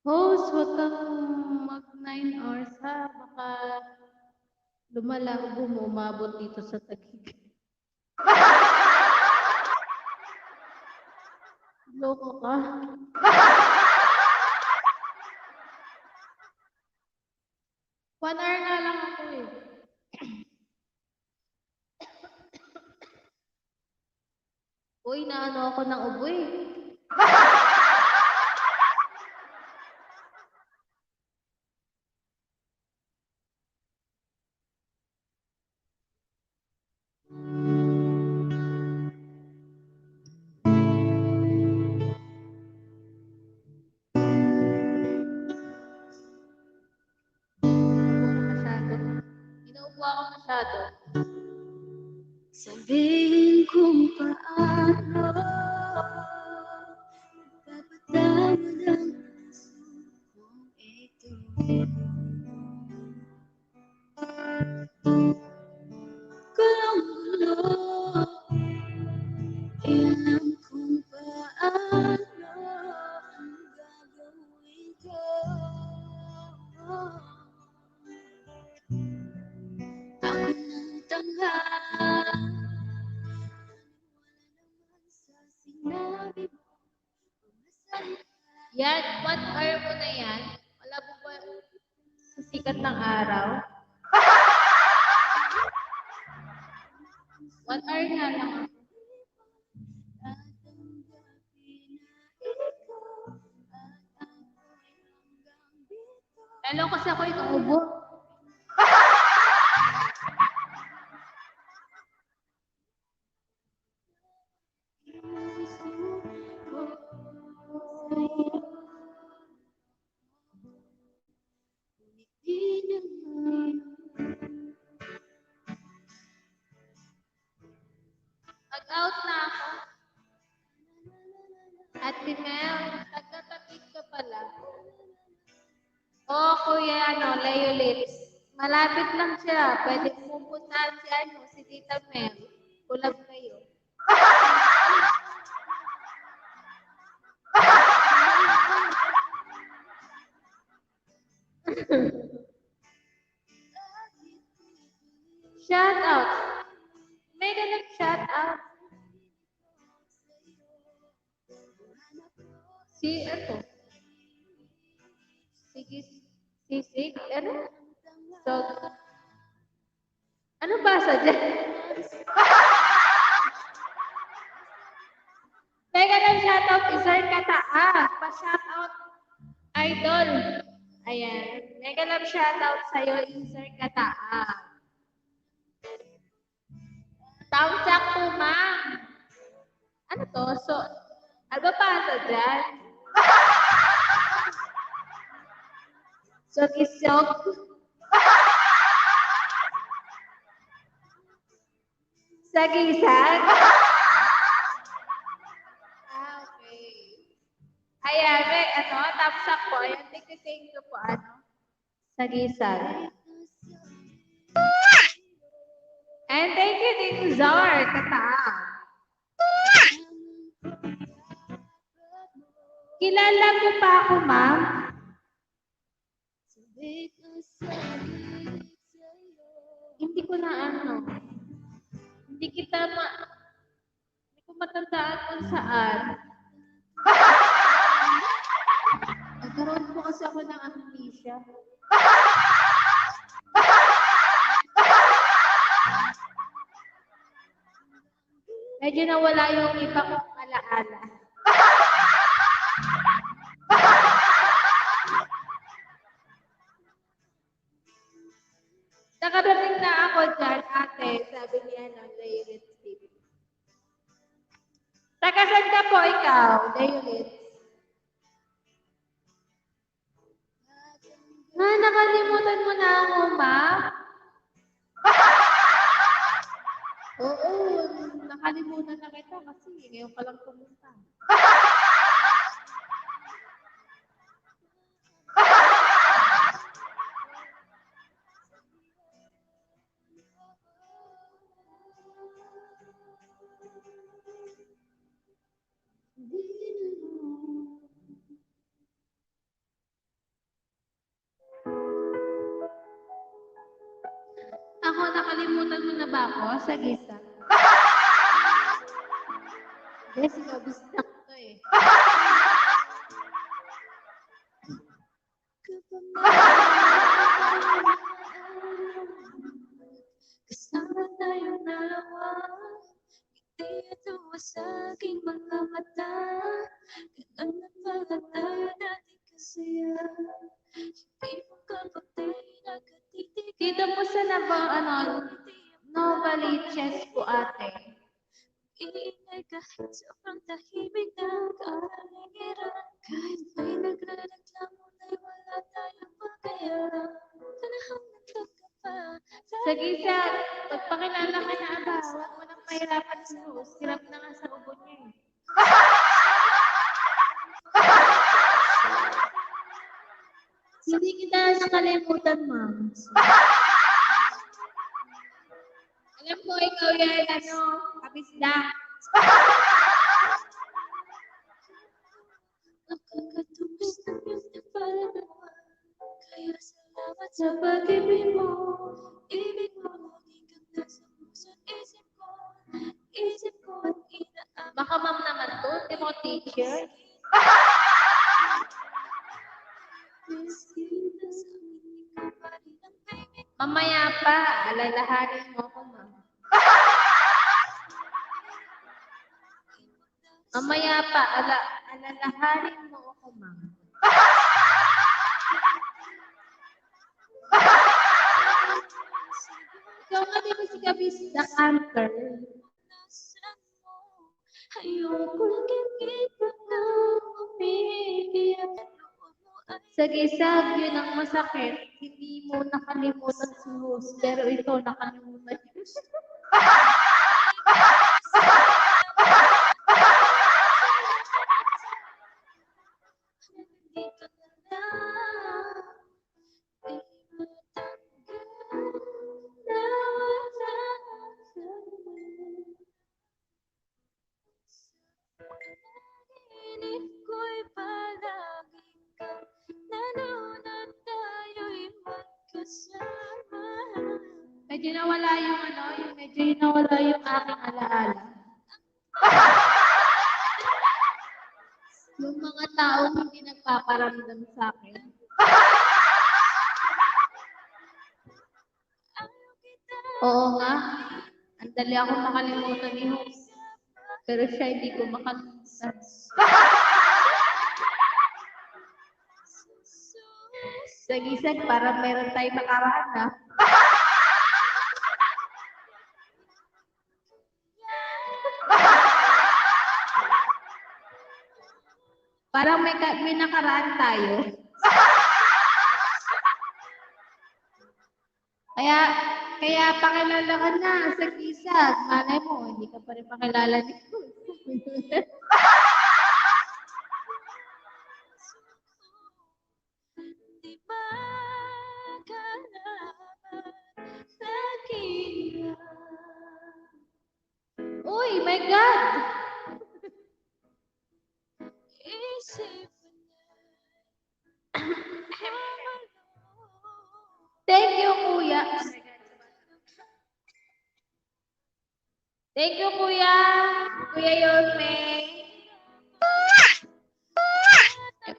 Speaker 1: Host, huwag kang mag 9 hours ha. Baka lumalago mo, umabot dito sa Taguig. Loko ka. One hour nga lang ako eh. Uy, naano ako ng ubo eh. Inuubo ako masyado.
Speaker 2: Sabihin kung paano magpapatawad ang puso kong ito. Gulo-gulo, alam kung paano ang gagawin ko. Ako ng tangha,
Speaker 1: Yan, 1 hour mo na yan. Wala po ba sa sikat ng araw? 1 hour nga lang ako. Lalo kasi ako inuubo. Mag-out na ako. Ate Mel, taga-Taguig ka pala. Oo, Kuya, Leo Lips. Malapit lang siya. Pwede pupuntahan si Tita Mel. Kulab kayo. Shout out. May nag-shout Ano? Sisig? Ano? So, ano basa dyan? Teka lang, shoutout, Sir Kataa. Pa-shoutout, idol. Ayan. Mega love shoutout sa'yo, Sir Kataa. Tamsak po, ma'am. Ano to? So, ano ba ito dyan? Sogisok. Sagisag. Okay. Ayan, may tamsak po. Ayan, thank you po, Sagisag. And thank you din, Zar Kataa. Kilala mo pa ako, ma'am? Hindi ko na hindi ko matandaan kung saan. Nagkaroon po kasi ako ng amnesia. Medyo nawala yung iba kong alaala. Nakarating na ako dyan, ate, sabi niya ng Layrit TV. Tagasan ka po ikaw, Layrit. Nakalimutan mo na ako, ma'am? Oo, nakalimutan na kita kasi ngayon ka lang pumunta. Ako, nakalimutan mo na ba ako sa gisa? Jessica, bistak to eh.
Speaker 2: Kasama tayong dalawa, hindi ito sa aking mga mata. Ganun na pala tayo dati kasaya. Hindi mo kapatay nagkatitig.
Speaker 1: Dito po sa Novaliches po, ate.
Speaker 2: Iingay kahit sobrang tahimik ng kapaligiran. Kahit may nagrereklamo na'y wala tayong pagkaya. Panahon ng pa.
Speaker 1: Sa gisa, pagpakilala ka na ba, huwag mo nang mahirapan si Rose. Hirap na nga sa ubo niya eh. Hindi kita nakalimutan, ma'am. Alam ko, ikaw yan, kabisda.
Speaker 2: Nakakatumas ng iyong nagpalalawa. Kaya salamat sa pag-ibig mo. Ibig mo, hanggang nasa puso't isip ko. Isip ko at inaabot.
Speaker 1: Baka ma'am naman to, hindi mo teacher. Mamaya pa, alalahanin mo ako, ma'am. Mamaya pa, alalahanin mo ako, ma'am. Ikaw nga din si Gabis, the canter.
Speaker 2: Ayoko nakikita na umiiyak.
Speaker 1: Sa gisag, yun ang masakit. Hindi mo nakalimutan si Rose, pero ito nakalimutan niyo. Medyo nawala yung aking alaala. Yung mga taong hindi nagpaparamdam sa akin. Oo nga. Ang dali ako makalimutan ni host. Pero siya hindi ko makalimutan. Sagisag, parang meron tayong nakaraan na. Parang may nakaraan tayo. Kaya pakilala ka na sa gisag. Malay mo, hindi ka pa rin pakilala ni
Speaker 2: Di magalaman sa kanya.
Speaker 1: Uy, my God!
Speaker 2: Isip
Speaker 1: Thank you, kuya. Thank you, kuya. Kuya Yorme.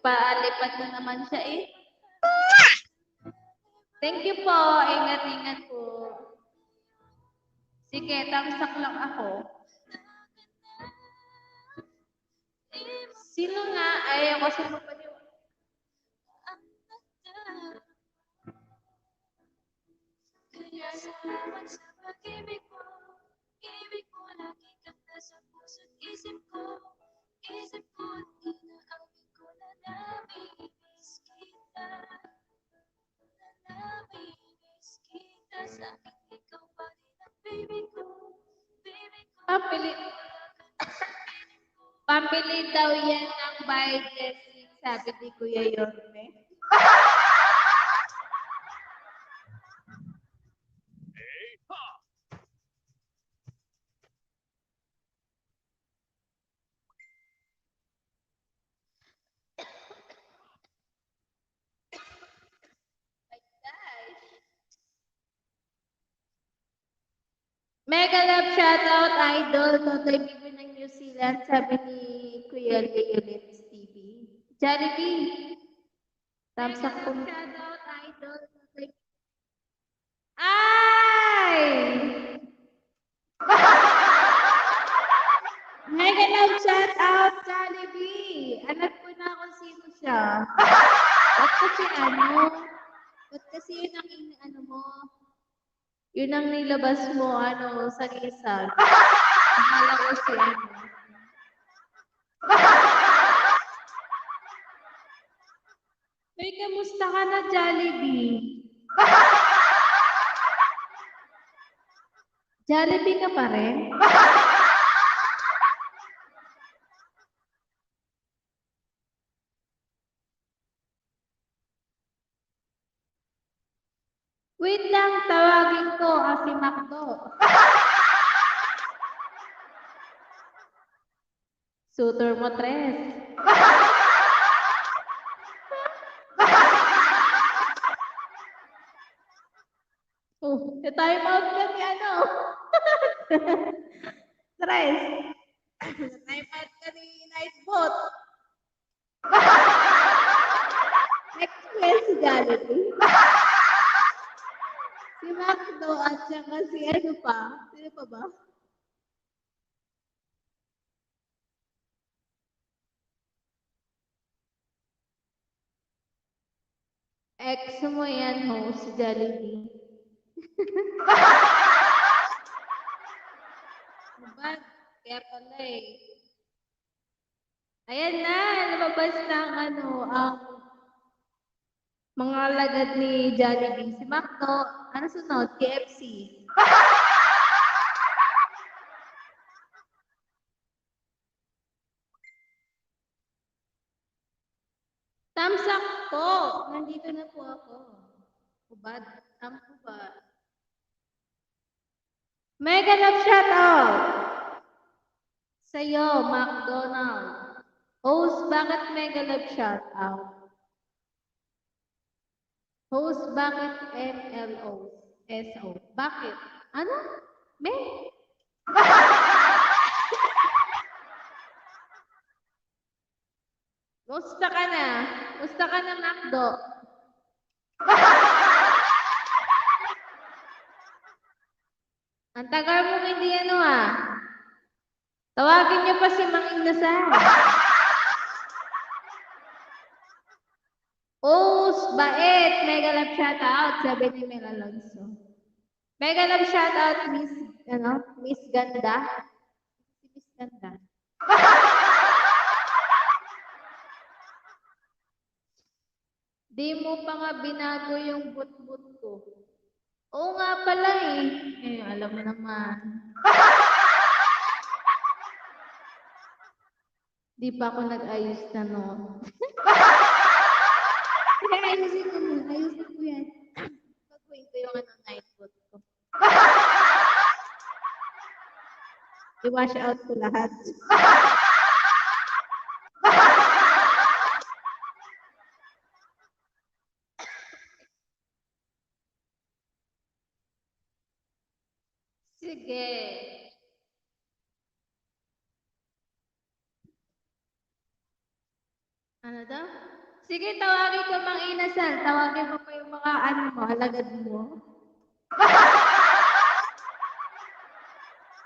Speaker 1: Paalipad na naman siya eh. Thank you po. Ingat-ingat po. Sige, tamsak lang ako. Sino nga? Ayaw kasi mapaniwala.
Speaker 2: Kaya salamat sa pag-ibig mo. Ibig mo lagi ka nasa puso't isip ko. Isip ko at inaamin ko na namimiss kita. Na namimiss kita. Sa akin ikaw pa rin ang baby ko. Baby ko.
Speaker 1: Pambili daw yan ng bahay dressing, sabi ni Kuya Yorme. Mega love shoutout, idol, Totoy Bibi ng New Zealand, sabi ni Kuya Ulit TV. Jollibee. Thumbs up po. Shoutout, idol, Totoy Bibi. Ay! Mega love shoutout, Jollibee. Alam ko na kung sino siya. Ba't kasi ba't kasi yun ang mo, yun ang nilabas mo, sa gisag. Akala ko si Hey, kamusta ka na, Jollibee? Jollibee ka pa rin? Wait lang, tawagin ko si Macdo. Sutor mo, Tres. Time out ka ni Tres. Time out ka ni Nightbot. Next question si Jollibee. Si Macdo at saka si pa? Sino pa ba? Ex mo yan, host, si Jollibee. Diba? Kaya pala eh. Ayan na, lumabas na ang mga lagad ni Jollibee. Si Macdo, ano sunod? KFC. Thumbs up po. Nandito na po ako. Hubad. Tampo ba? Mega love shoutout. Sa'yo, McDonald. Host, bakit mega love shoutout? Host, bakit MLO? SO? Bakit? Ano? May? Musta ka na? Musta ka na, Macdo? Ang tagal mo hindi Tawagin niyo pa si Mang Inasal. Bait. Mega love shoutout, sabi ni Mel Alonso. Mega love shoutout, Miss Ganda. Si Miss Ganda. Di mo pa nga binago yung but-but ko. Oo nga pala eh. Alam mo naman. Di pa ako nag-ayos na noon. Ayusin ko yan. Pagkuhin ko yung night boot ko. I-wash out ko lahat. Sige. Ano daw? Sige, tawagin ko Mang Inasal. Tawagin mo pa yung mga alagad mo.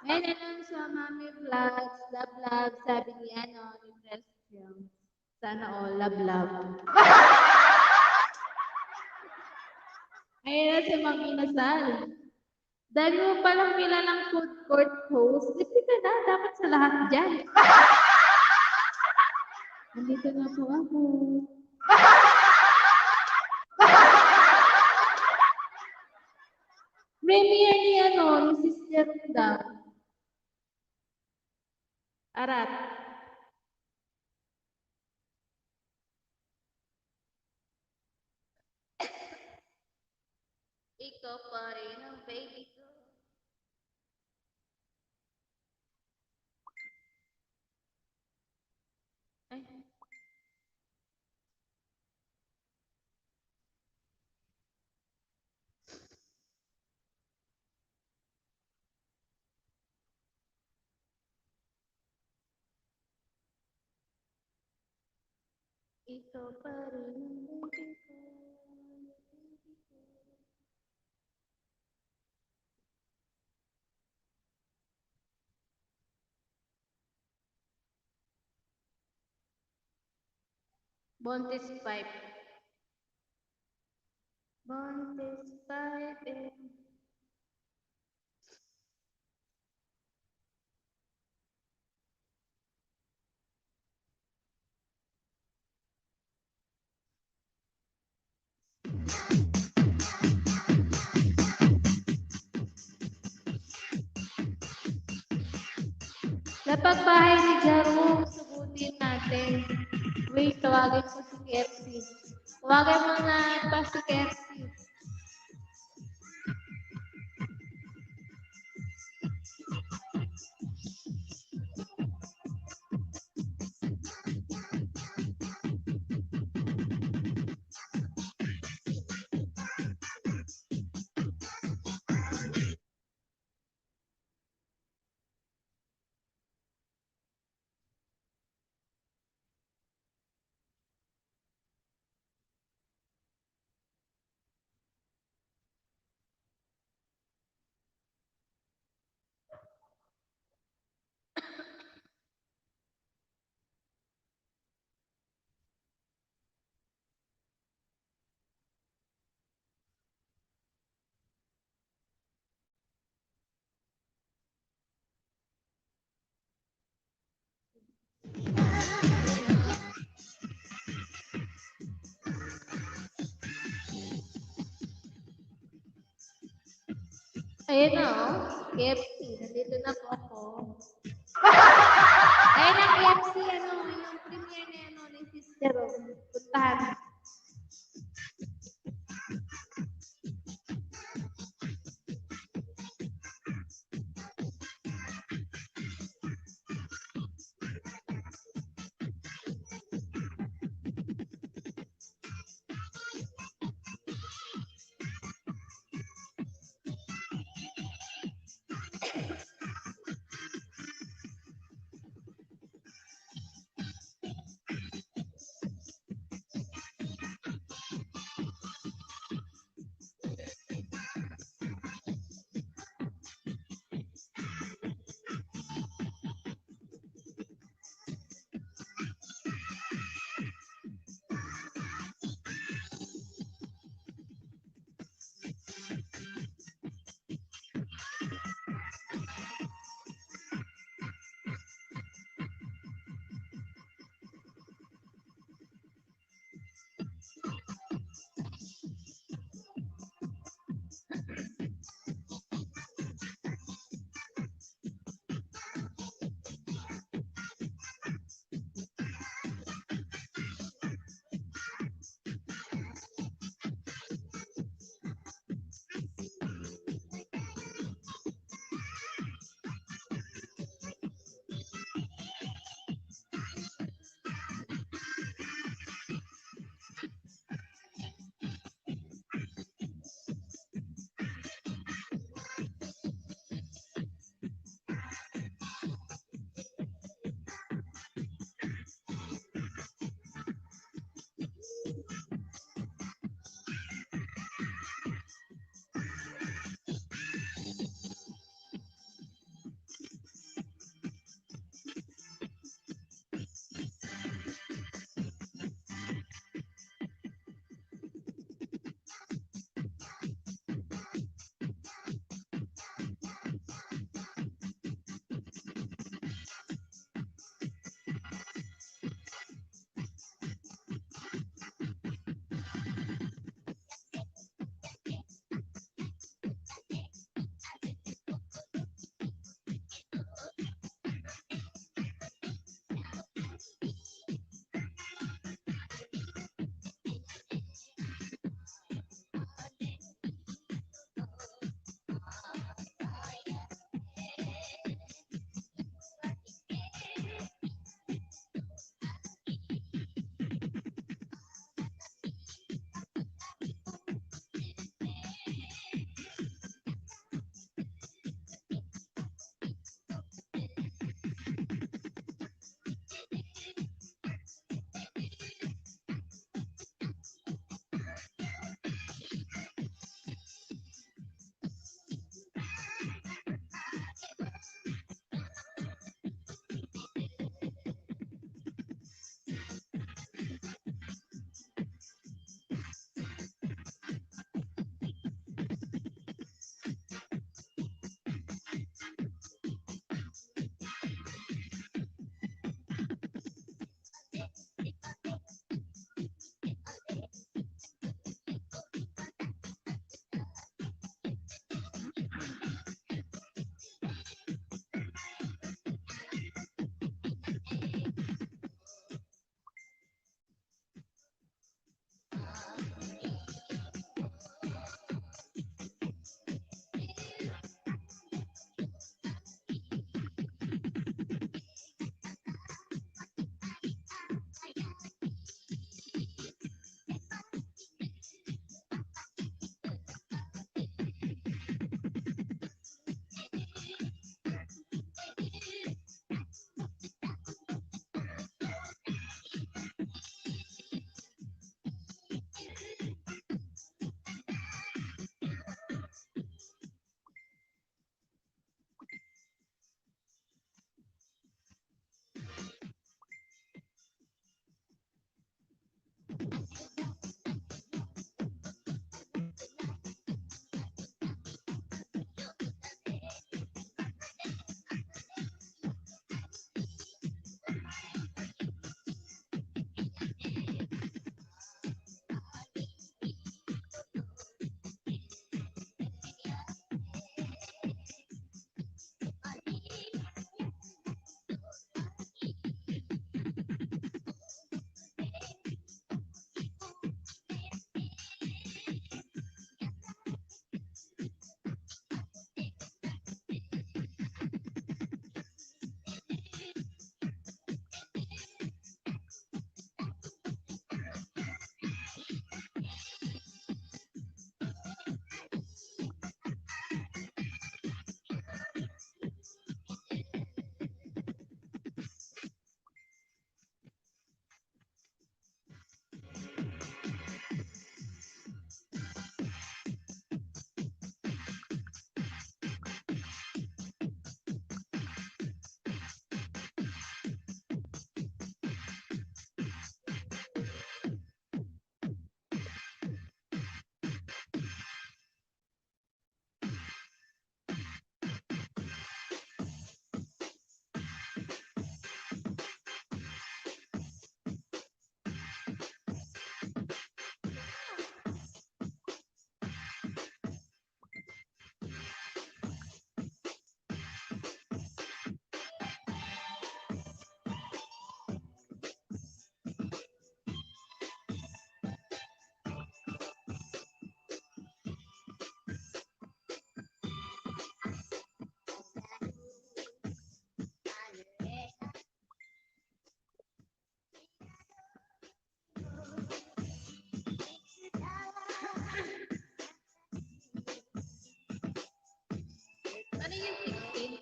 Speaker 1: Ngayon sa Mami Vlogs, love, sabi ni ni Preston. Sana all, love. Ayun na si Mang Inasal. Dahil mo palang kilalang food court host, libre ka na, dapat sa lahat dyan. Nandito na po ako. Premiere ni ni Sister daw. Arat. Ikaw pa rin ang baby ko. Ay. Ikaw pa rin ang baby ko. Bontes pipe. Bontes pipe. Kapag bahay ni Jaro, sagutin natin. Wait, tawagin ko si KFC. Tawagin mo na pa si KFC. Ayun na, KFC. Nandito na po ako. Ayun na, KFC, yung premiere ni Sister. Puntahan. Ano yung 16?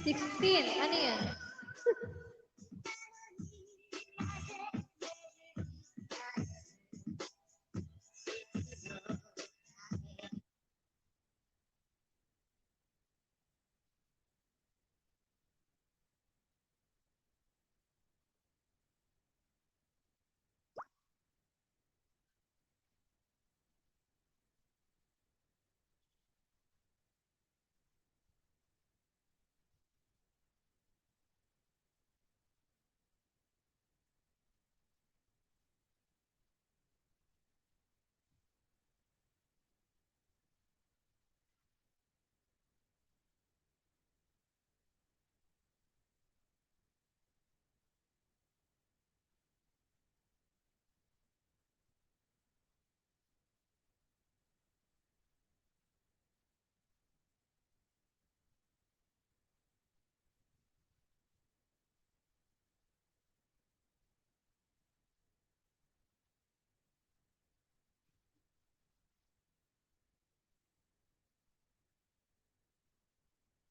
Speaker 1: 16. Ano yan?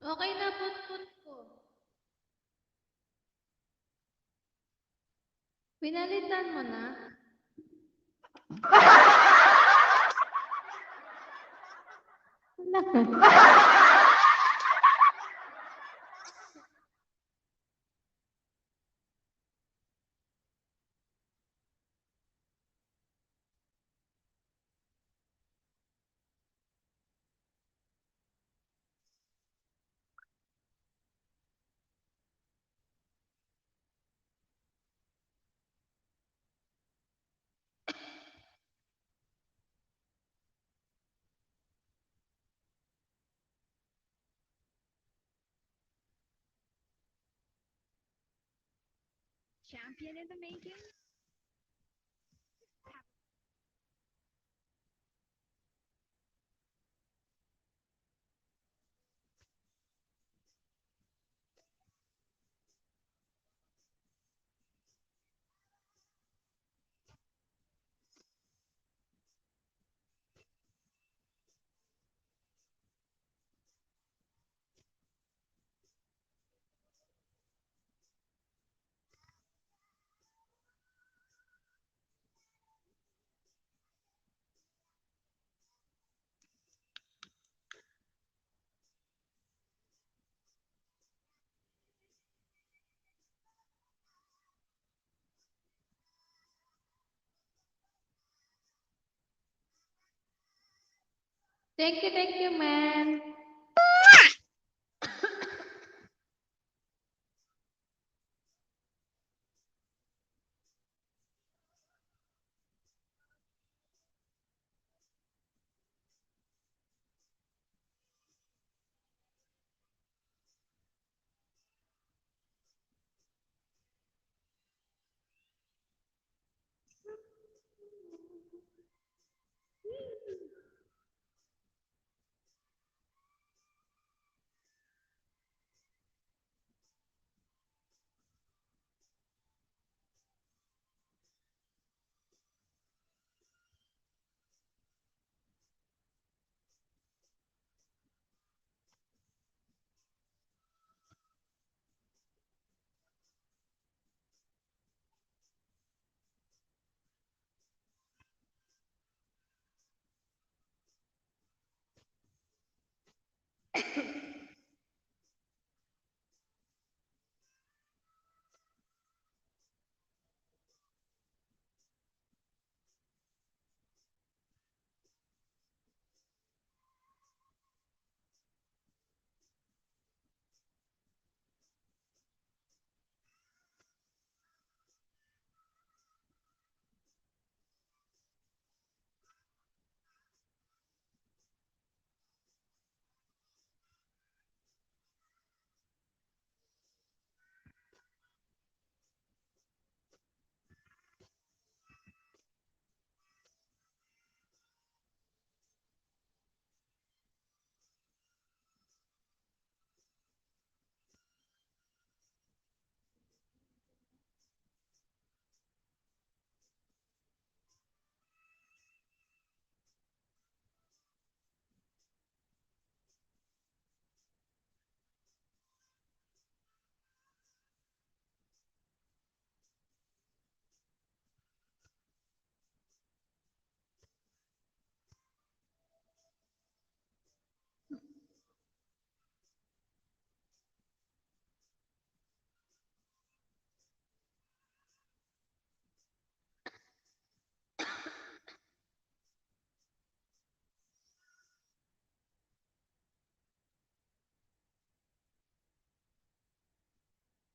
Speaker 1: Okay na, put ko. Pinalitan mo na?
Speaker 2: Champion in the making.
Speaker 1: Thank you, man.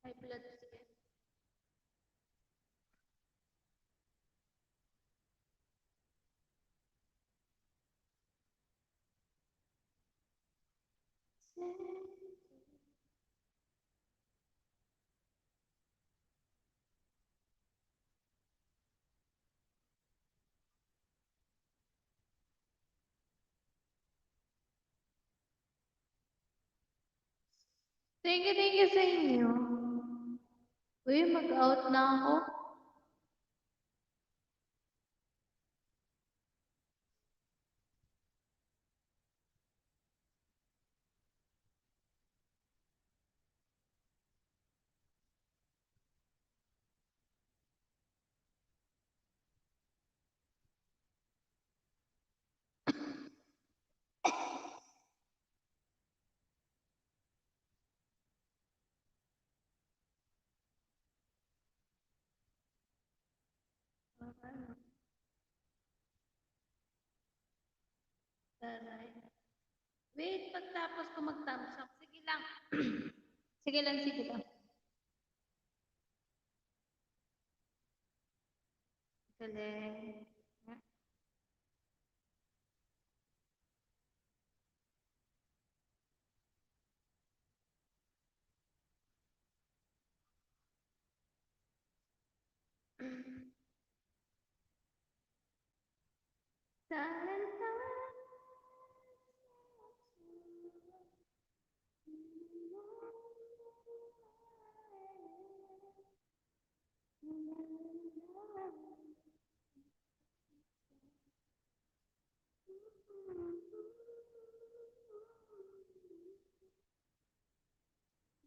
Speaker 1: High blood, sige. Thank you sa inyo. Uy, mag-out na ako. Taray. Wait, pagtapos ko mag-thumbs up. Sige lang. Sige lang, sige lang. Galing.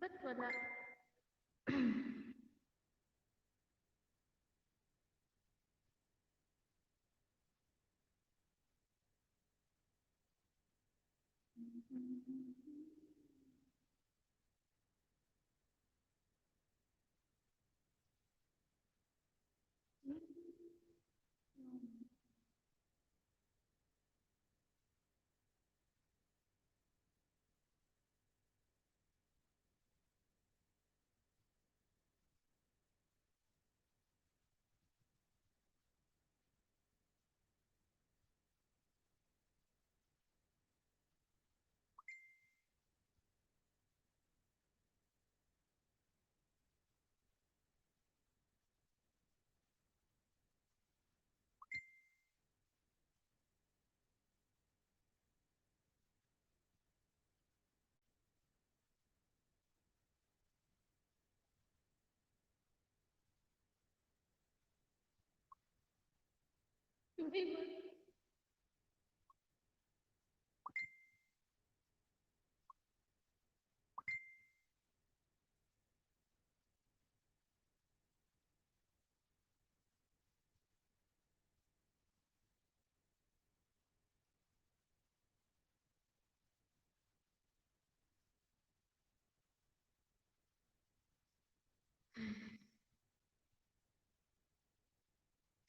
Speaker 1: Ba't wala?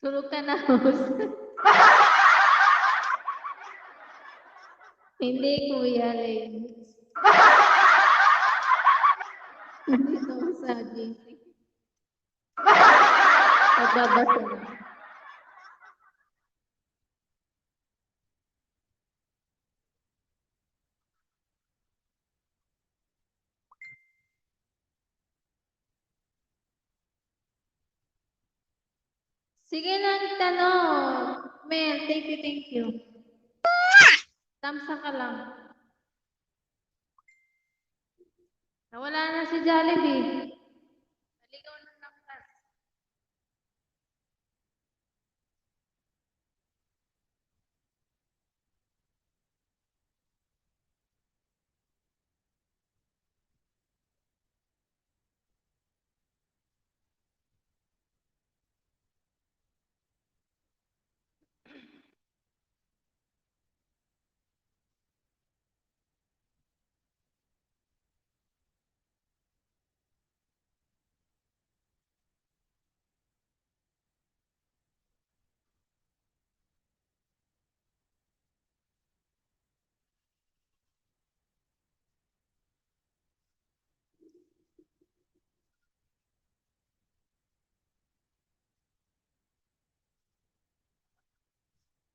Speaker 1: Tulog ka na, host. Hindi, Kuya Lenz. Nandito ako sa JC. Pagbabasa na. Sige lang, tanong. Mel, thank you, thank you. Tamsa ka lang. Nawala na si Jollibee. Naligaw na ng class.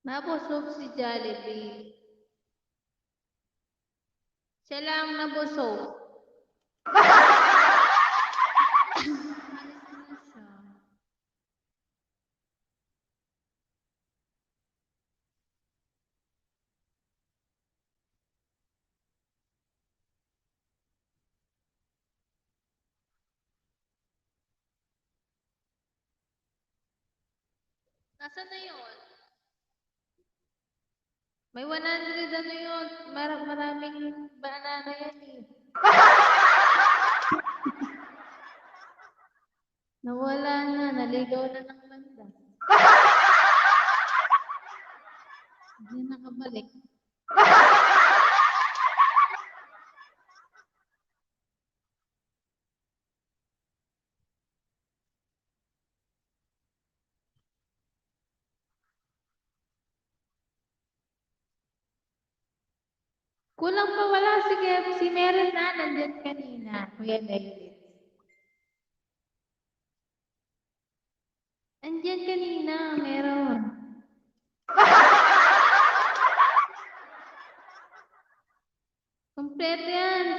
Speaker 1: Nabusog si Jollibee. Siya lang nabusog. Alis na siya. Nasaan na yun? May 100 ano yun? Maraming banana yan eh. Nawala na, naligaw na ng banda. Hindi nakabalik. Kulang pa wala si Meron na, nandyan kanina. Kuya David. Andyan kanina, meron. Kompleto yan.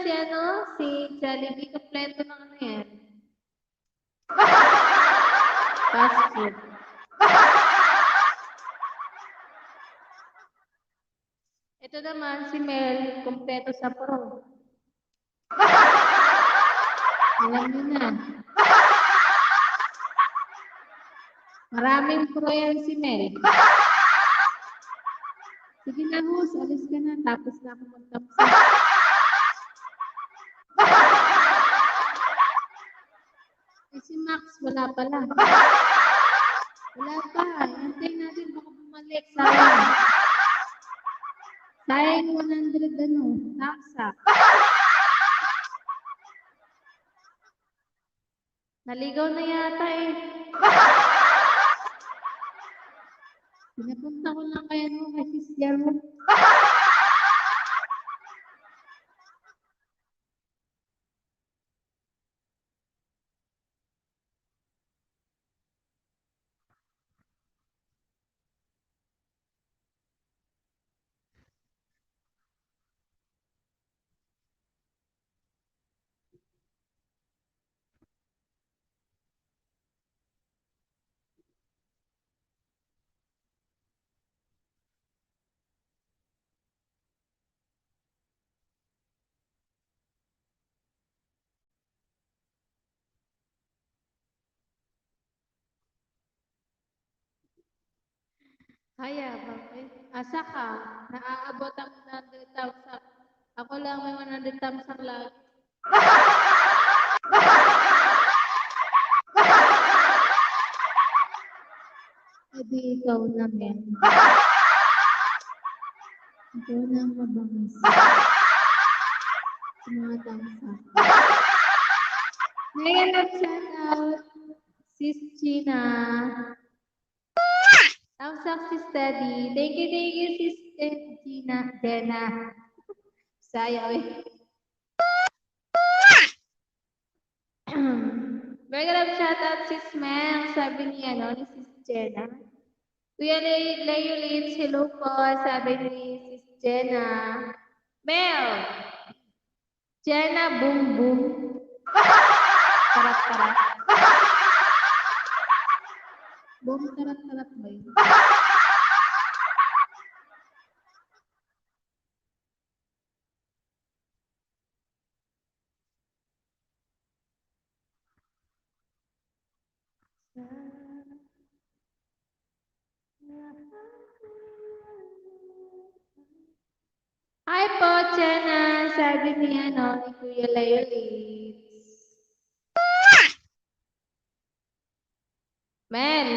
Speaker 1: Si Jollibee, kompleto ng ano yan. Fast food. Ito naman, si Mel, kompleto sa pro. Alam niyo na. Maraming pro yan si Mel. Sige na, Hus, alis ka na. Tapos na ako magtapos. Si Max, wala pala. Wala pa. Antay natin baka bumalik. Sayang. Sayang 100 ano. Taksa. Naligaw na yata eh. Pinapunta ko lang kaya no kay Sis Jaro. Kaya, bakit? Asa ka? Naaabot ang 100 tamsak. Ako lang may 100 tamsak lang. Edi ikaw na, men. Ikaw na ang mabangis. Sa mga tamsak. Ngayon ang shout out. Sis Gina. Tamsak si Steady. Thank you, Sis Gina. Dena. Saya, eh. Mega love shoutout Sis Mel. Sabi ni Sis Jenna. Kuya Layulits, hello po. Sabi ni Sis Jenna. Mel. Jenna, boom boom. Tarat. Boom, tarat ba yun? Hi po, Jenna. Sabi ni Kuya Layulits. Mel,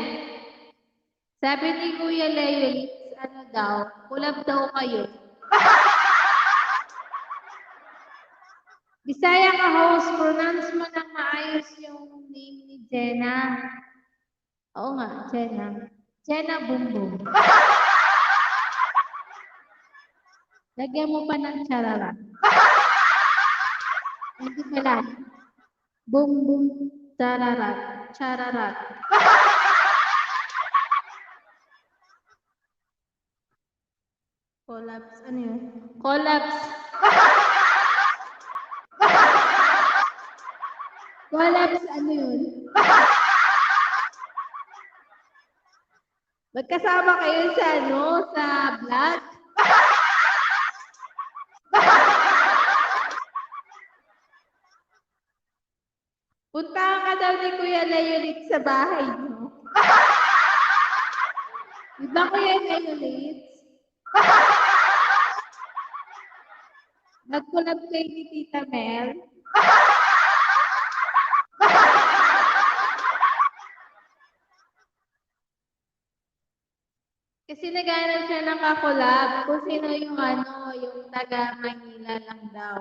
Speaker 1: sabi ni Kuya Layulits, kulab daw kayo. Bisaya ka host, pronounce mo ng maayos yung name ni Jenna. Oo nga, Jenna. Jenna Bumbum. Lagyan mo pa ng charara. Hindi pala. Bumbum, chararat. Chararat. Collapse. Ano yun? Collapse. Collapse. Ano yun? Magkasama kayo sa ano? Sa vlog? Puntahan ka daw ni Kuya Leolit sa bahay niyo. Di ba Kuya Leolit? Nag-collab kayo ni Tita Mel? Kasi naghanap siya ng kakolab kung sino yung ano, yung taga Manila lang daw.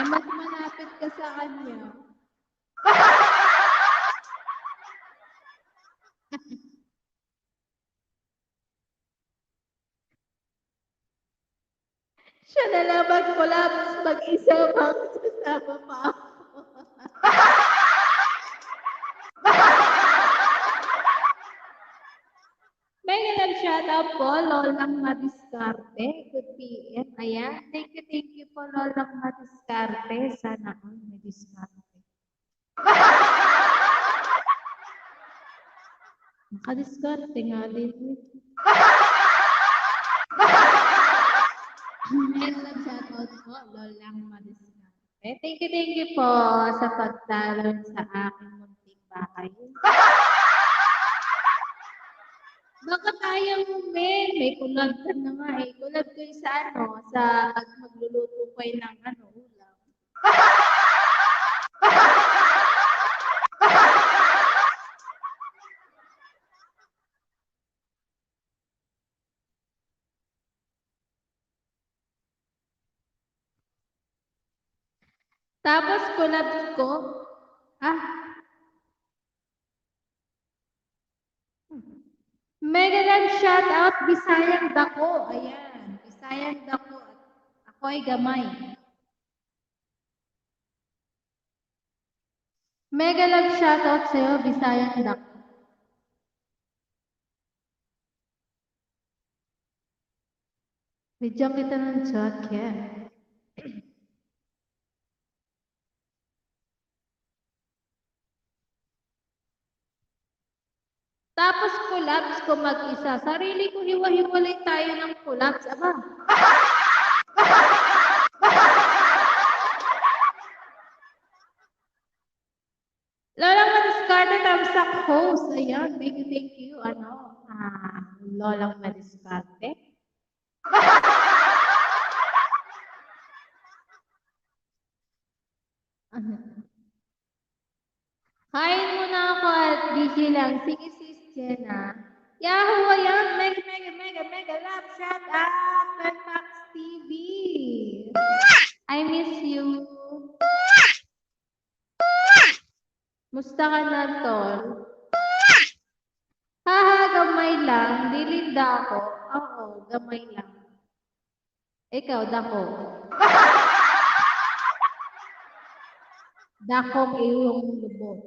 Speaker 1: Eh, mas malapit ka sa kanya. Siya na lang mag-collab, mag-isa magsasama pa ako. May ganap shoutout po, Lolang Madiskarte. Good PM. Ayan. Thank you po, Lolang Madiskarte. Sana all may diskarte. Nakadiskarte nga din. May ganap shoutout po, Lolang Madiskarte. Thank you po sa pagtalon sa aking munting bahay. Bakit ayaw mo, men? May kulab ka na nga eh. Kulab kayo sa ano, sa pag magluluto kayo ng ano, ulam. Tapos kulab ko, mega lang shout out Bisayang Dako. Ayan, Bisayang Dako. Ako ay gamay. Mega lang shout out sa'yo, Bisayang Dako. Bigyan kita ng chat, yeah. Tapos collabs ko mag-isa. Sarili ko hiwa-hiwalay tayo ng collabs. Aba. Lolang Madiskarte, thumbs up host. Ayan, thank you. Ano, Lolang Madiskarte. Kain muna ako at busy lang. Sige sis Jenna. Yahoo! Ayan, mega love shout out Max TV. I miss you. Musta ka na, Tol? Haha, gamay lang. Dilinda ako. Oo, gamay lang. Ikaw, dako. Dakong iyong lubot.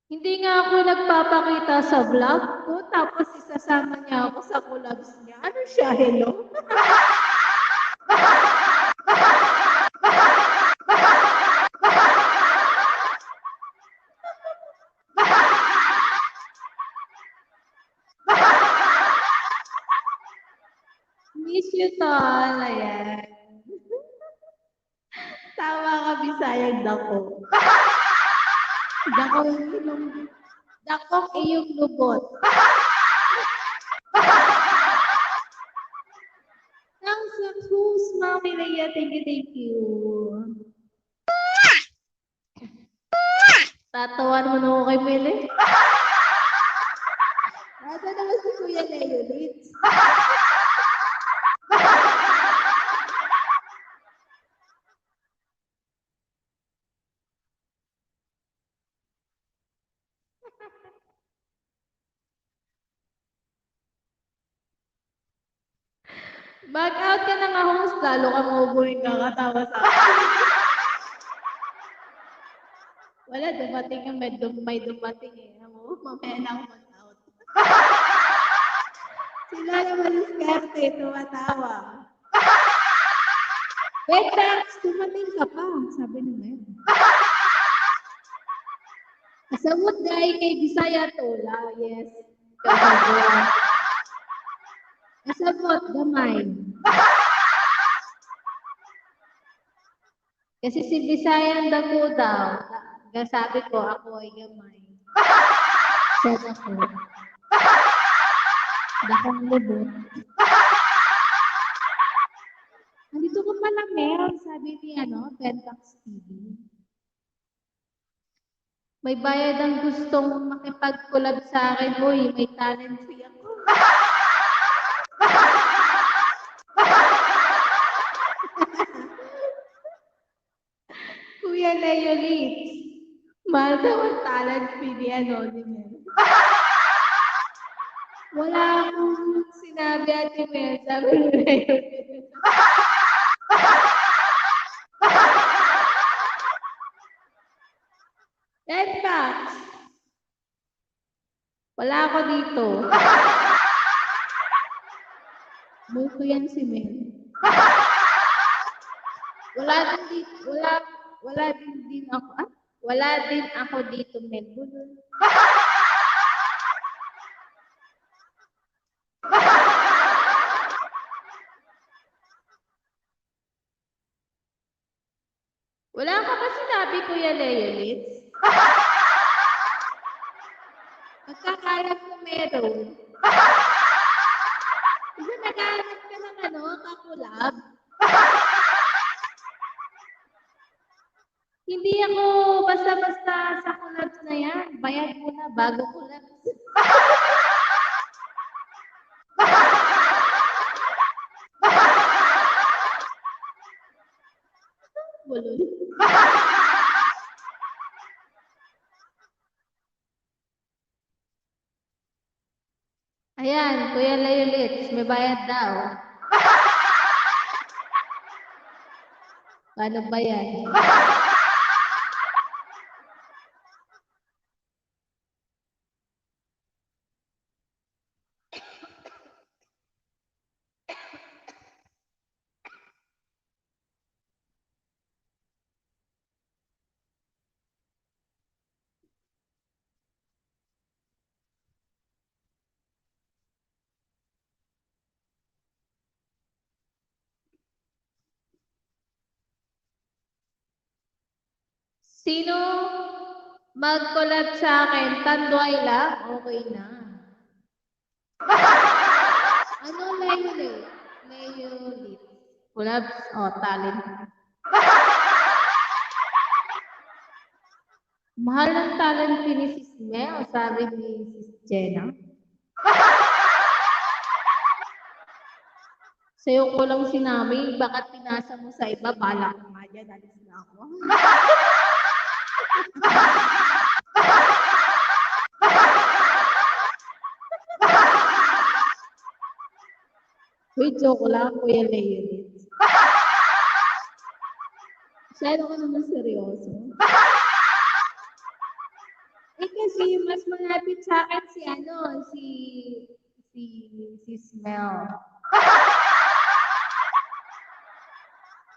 Speaker 1: Hindi nga ako nagpapakita sa vlog ko, tapos isasama niya ako sa collabs niya. Ano siya, hello? Miss you, Tol. Ayan. Tawa ka, Bisayang Dako. Dakong iyong lubot. Thanks sa host, Mami Leia. Thank you. Tatawan mo na ako kay Mele. Nasa naman si Kuya Leolit. Back out ka na nga, host. Lalo ka mabubuhin kakatawa sa akin. Wala, dumating yung may dumating eh. Mamaya na ako mag-out. Sila naman yung skerte, tumatawa. Wait, Dax, dumating ka pa. Sabi ni Mel. Kasamot dahil kay Bisaya Tola. Yes. Kasamot. Kasamot, gamay. Kasi si Bisayang dako daw. Sabi ko, ako ay gamay. Sabi ako. Dakong lubot. Nandito ko pala, Mel. Sabi ni, Pentax TV. May bayad ang gustong makipag-collab sa akin. Uy, may talent fee ako. Kuya Leolit, mahal daw ang talent fee ni Anonymous. Wala akong sinabi at email. Sabi ni Leolit. Ten bucks. Wala ako dito. Multo yan si Mel. Wala din ako dito, Mel. Wala ka ba sinabi, Kuya Leolitz? Pagkakalat mo meron. Kasi naghahanap ka ng kakulab. Hindi ako basta-basta sa collabs na yan. Bayad mo na bago collabs. Bulol. Ayan, Kuya Leolitz, may bayad daw. Paano ba yan? Sino mag-collab sa akin? Tanduay lang? Okay na. Ano Leolit? Leolit. Collabs? Talent. Mahal ng talent ni Sis Mel, sabi ni Sis Jenna. Sa'yo ko lang sinabi, bakit pinasa mo sa iba, bala ko nga dyan, alis na ako. Wait, joke lang, Kuya Leolit. Masyado ka naman seryoso. Kasi mas malapit sa akin si Smell.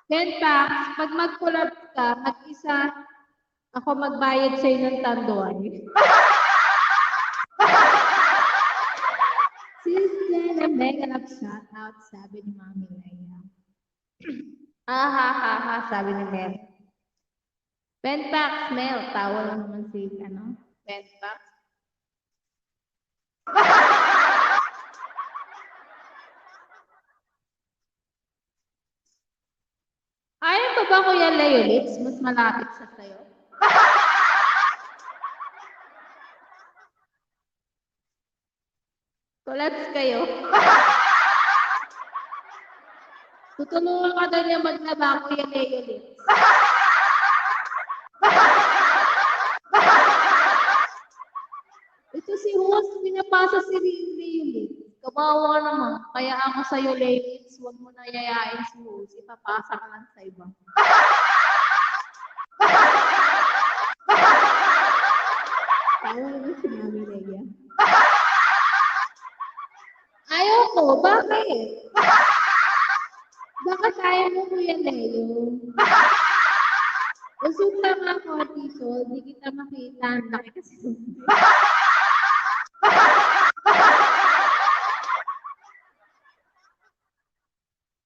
Speaker 1: Then pag mag-collab ka, mag-isa, ako magbayad sa'yo ng tanduan. Sis Jenna, mega love shout out, sabi ni Mami Leia. Sabi ni Mel. Pentax, Mel, tawa lang naman si, Pentax. Ayaw ko ba, Kuya Leolitz? Mas malapit sa sayo. Collabs kayo. Tutulungan ka daw niya maglaba, Kuya Leolitz. Ito si host, pinapasa si Leolitz. Kawawa naman. Kaya ako sa'yo, ladies, huwag mo na yayain si host. Ipapasa ka lang sa iba. Tawa naman si Mami Leia. Ayoko, bakit? Bakit ayaw mo, Kuya Leo? Usog lang ako, Tito. Di kita makita. Ang laki kasi.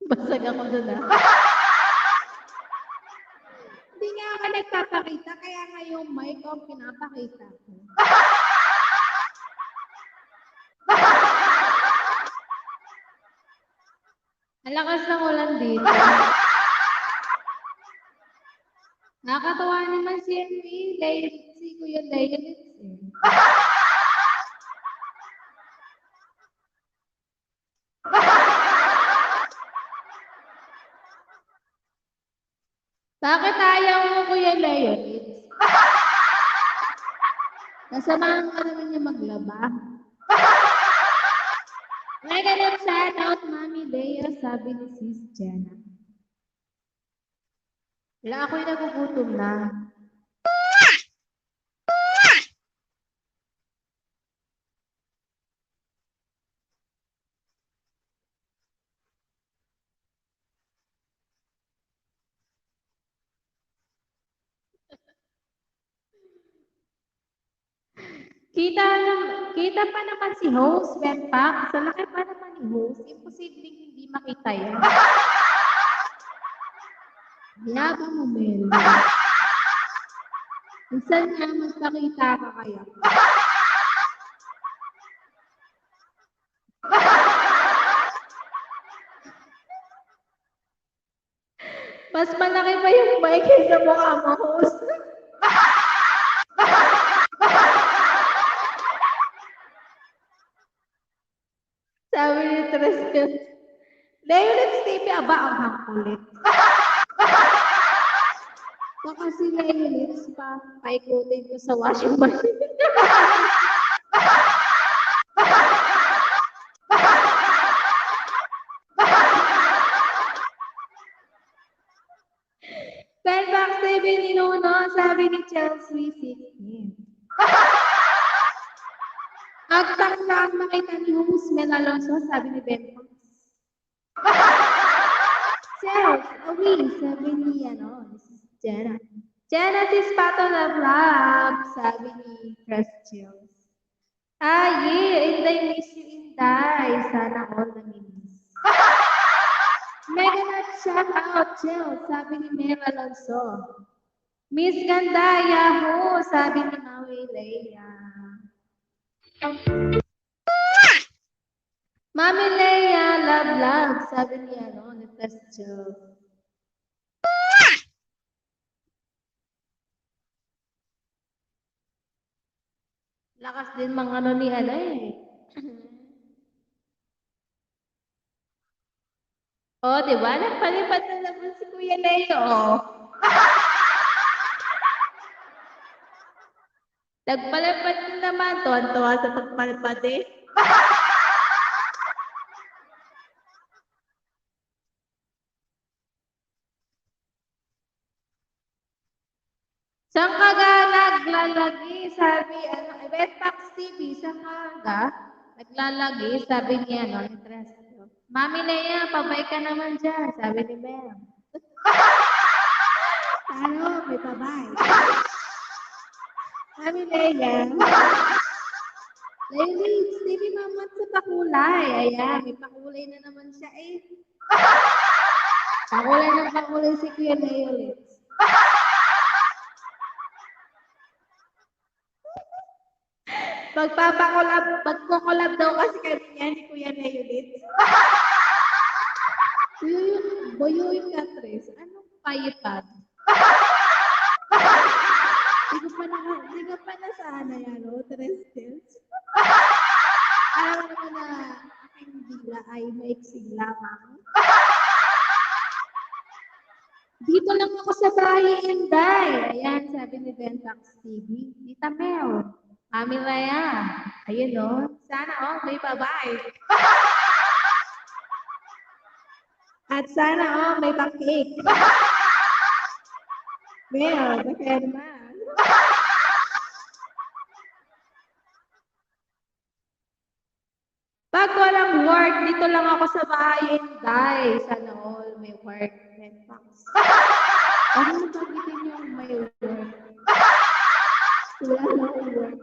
Speaker 1: Basag ako doon, ah. Hindi nga ako nagpapakita, kaya nga yung mic ko pinapakita ko. Ang lakas ng ulan dito. Nakakatawa naman si Kuya Leonid. Bakit ayaw mo, Kuya Leonid? Nasamahan ka naman niya maglaba. May ganun shout out, Mami Lea, sabi ni Sis Jenna. Wala ako'y nagugutom na. Kita pa naman si host, Webpack. Sa laki pa naman ni host, imposibleng hindi makita yan. Yabang mo, Mel. Minsan nga magpakita ka kaya. Mas malaki pa yung mic kaysa mukha mo, host. Sabi ni Tristan, Leonet's TV, aba ang hangkulit. Baka si Leonet's pa, paikutin ko sa washing machine. Fanbox 7 inuno, sabi ni Chelsea 16. Agtak na ang makita ni Husmel Alonso, sabi ni Benfox. Chels, away, sabi ni Jenna. Genesis Pato Love Love, sabi ni Chris Chels. Inday, miss you, Inday. Sana all na miss. Mega Nut shout out, Chels, sabi ni Mel Alonso. Miss Ganda, Yahoo, sabi ni Maui Leia. Mami Leia, love, sabi ni ni Chris Chels. Lakas din mga ni Oh, di ba? Nagpalipad na naman si Kuya Leo. Nagpalipad na naman. Tuwan-tuwa sa pagpalipad eh. Saan ka ga naglalagi? Sabi, Betpax TV, saan ka ga naglalagi? Sabi niya, ni Tresio. Mami Lea, pabay ka naman dyan, sabi ni Mel. Ano, may pabay. Mami Lea. Ladies, TV mamat sa pakulay. Ayan, may pakulay na naman siya eh. Pakulay si Kuya Lea ulit. Magkukulab daw kasi kami niya ni Kuya Leonid. Boyoy Catres, anong payipad? Hindi ka pa nasana yan, Trestel. Alam mo naman na aking dila ay maiksig lamang. Dito lang ako sa bahay, Inday. Ayan, sabi ni Benfax TV. Tita Mel. Amin na yan. Ayun, no? Sana, may babae. At sana, may pa-cake. Mel, pakerma. Pag walang work, dito lang ako sa bahay, Inday. Sana all may work. Ano na pagitin yung may work? Wala na akong work.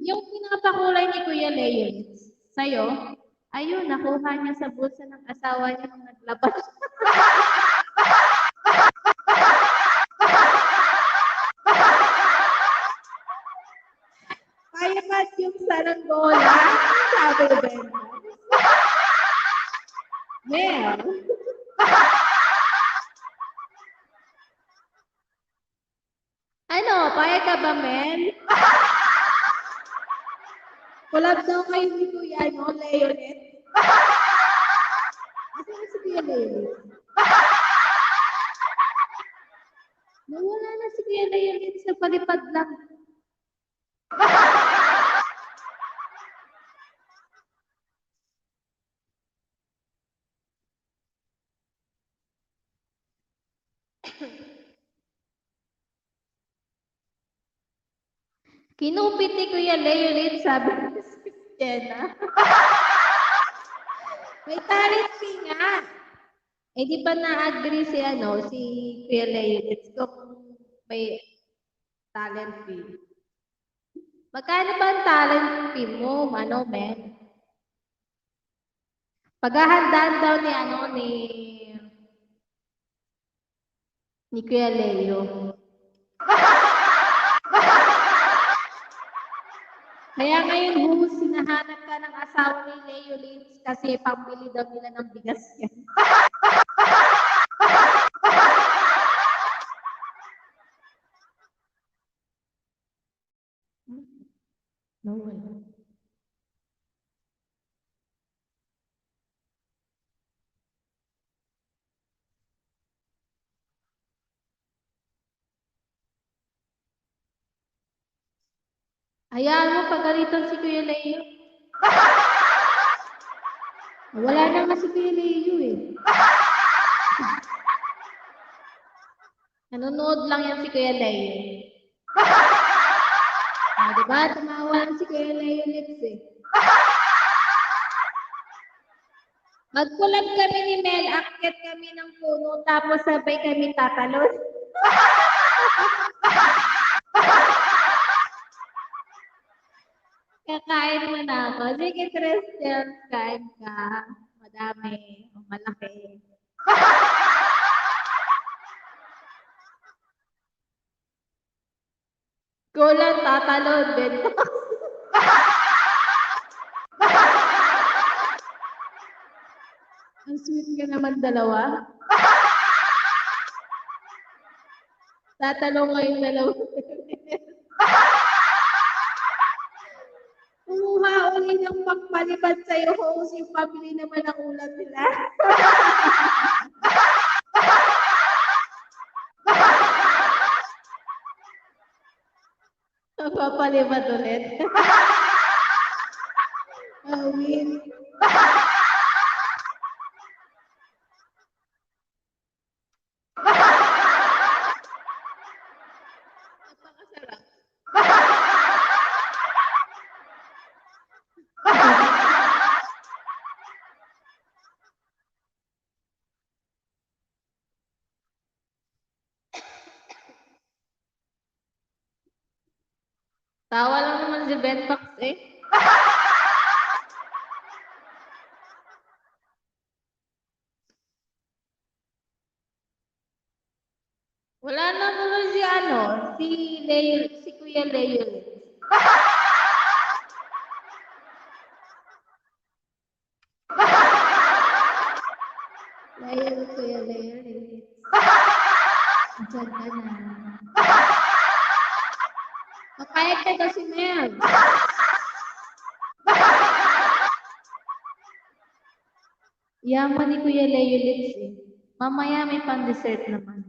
Speaker 1: Yung pinapakulay ni Kuya Leo, sa'yo, ayun, nakuha niya sa bulsa ng asawa niya nung naglabas. Payamat yung saranggola, sabi Ben. Mel. Ano, payag ka ba, Mel? Kulab daw kayo ni Kuya, Leonet. Asan si Kuya Leonet? Nawala na si Kuya Leonet sa palipad lang. Kinupit ni Kuya Leonet, sabi ni Jenna. May talent fee nga. Eh, di pa na-agree si, si Kuya Leonet kung may talent fee. Magkano ba ang talent fee mo, Men? Paghahandaan daw ni Kuya Leo. Kaya ngayon, sinahanap ka ng asawa ni Leo Lins kasi pambili daw nila ng bigas yan. No way. Hayaan mo pagalitan si Kuya Leo. Wala naman si Kuya Leo eh. Nanonood lang yan si Kuya Leo. Diba? Tumawa lang si Kuya Leo Lips eh. Magkulab kami ni Mel, akit kami ng puno, tapos sabay kami tatalon. Kakain mo na ako. Sige, Christian, kain ka. Madami, malaki. Kulang, tatalon din. Ang sweet ka naman dalawa. Tatalong ngayong dalawa. Kumuha uli ng pagpalipad sa'yo, host, yung pabili naman ang ulam nila. Papalipad ulit. Awin. Napakasarap. Tawa lang naman si Benpax eh. Wala na naman si Kuya Leo. Kuya Leo. Asan ka na? Papayag ka daw si Mel. Yaman ni Kuya Leo Lips eh. Mamaya may pan-dessert naman.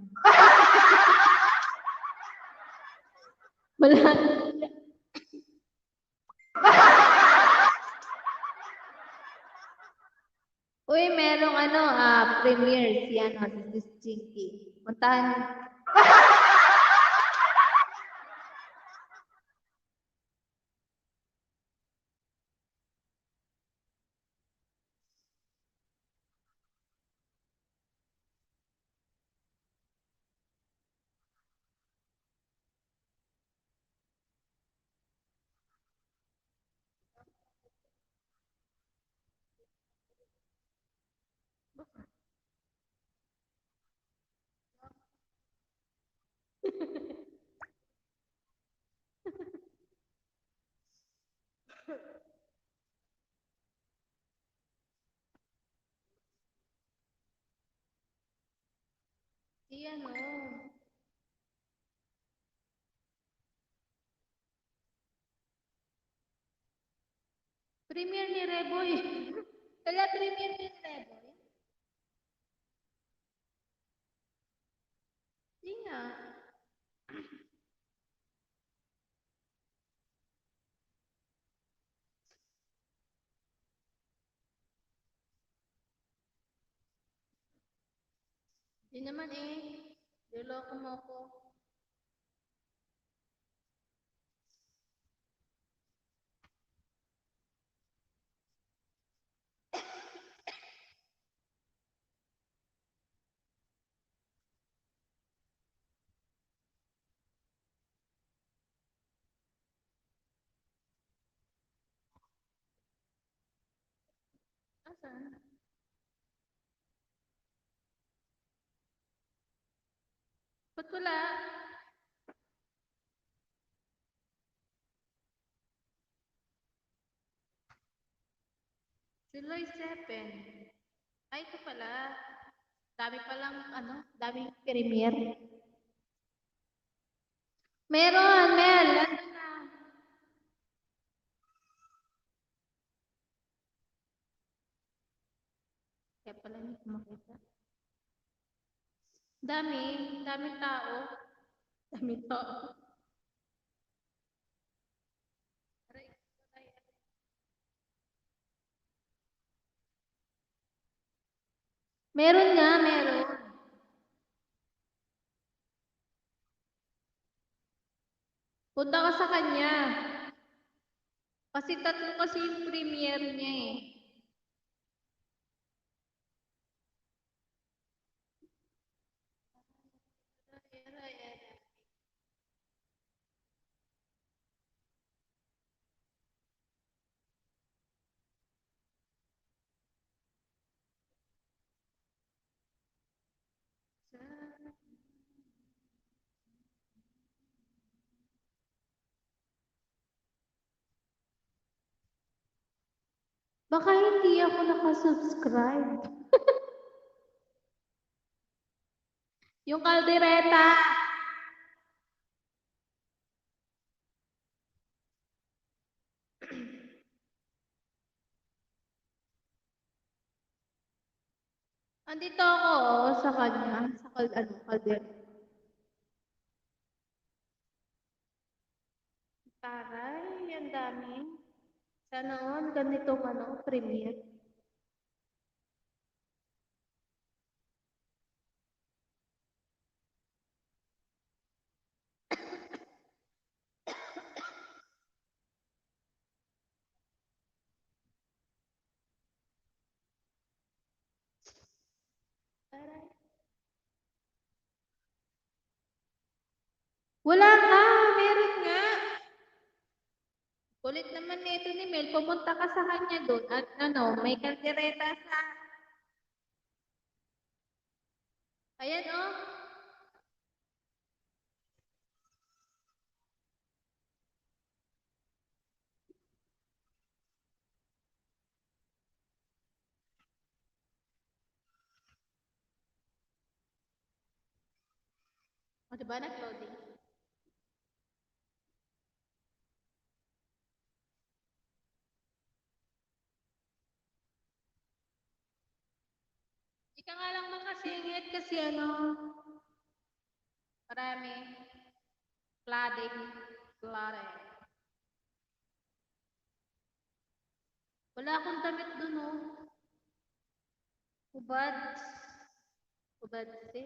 Speaker 1: merong premiere si Chinky. Puntahan. Premiere ni Reboy. Kaya premiere ni Reboy. Hindi nga. Hindi naman Niloko mo ko. Asan? Ba't wala? July 7. Ay, ito pala. Dami palang, daming premiere. Meron, Mel. Nandun na. Kaya pala hindi ko makita. Dami tao. Dami tao. Aray, aray, aray. Meron nga, meron. Punta ka sa kanya. Kasi tatlo kasi yung premiere niya Aray, aray, aray. Baka hindi ako nakasubscribe. Yung kaldereta. Andito ako sa kanya. Sa kaldereta. Taray, ang dami. Sana all ganitong premiere. Taray. Wala nga, meron nga. Kulit naman nito ni Mel, pumunta ka sa kanya doon at may kaldereta sa... Ayan O, diba nag-loading? Hindi ka nga lang makasingit kasi marami. Flooding. Wala akong damit doon Hubad. Hubad si.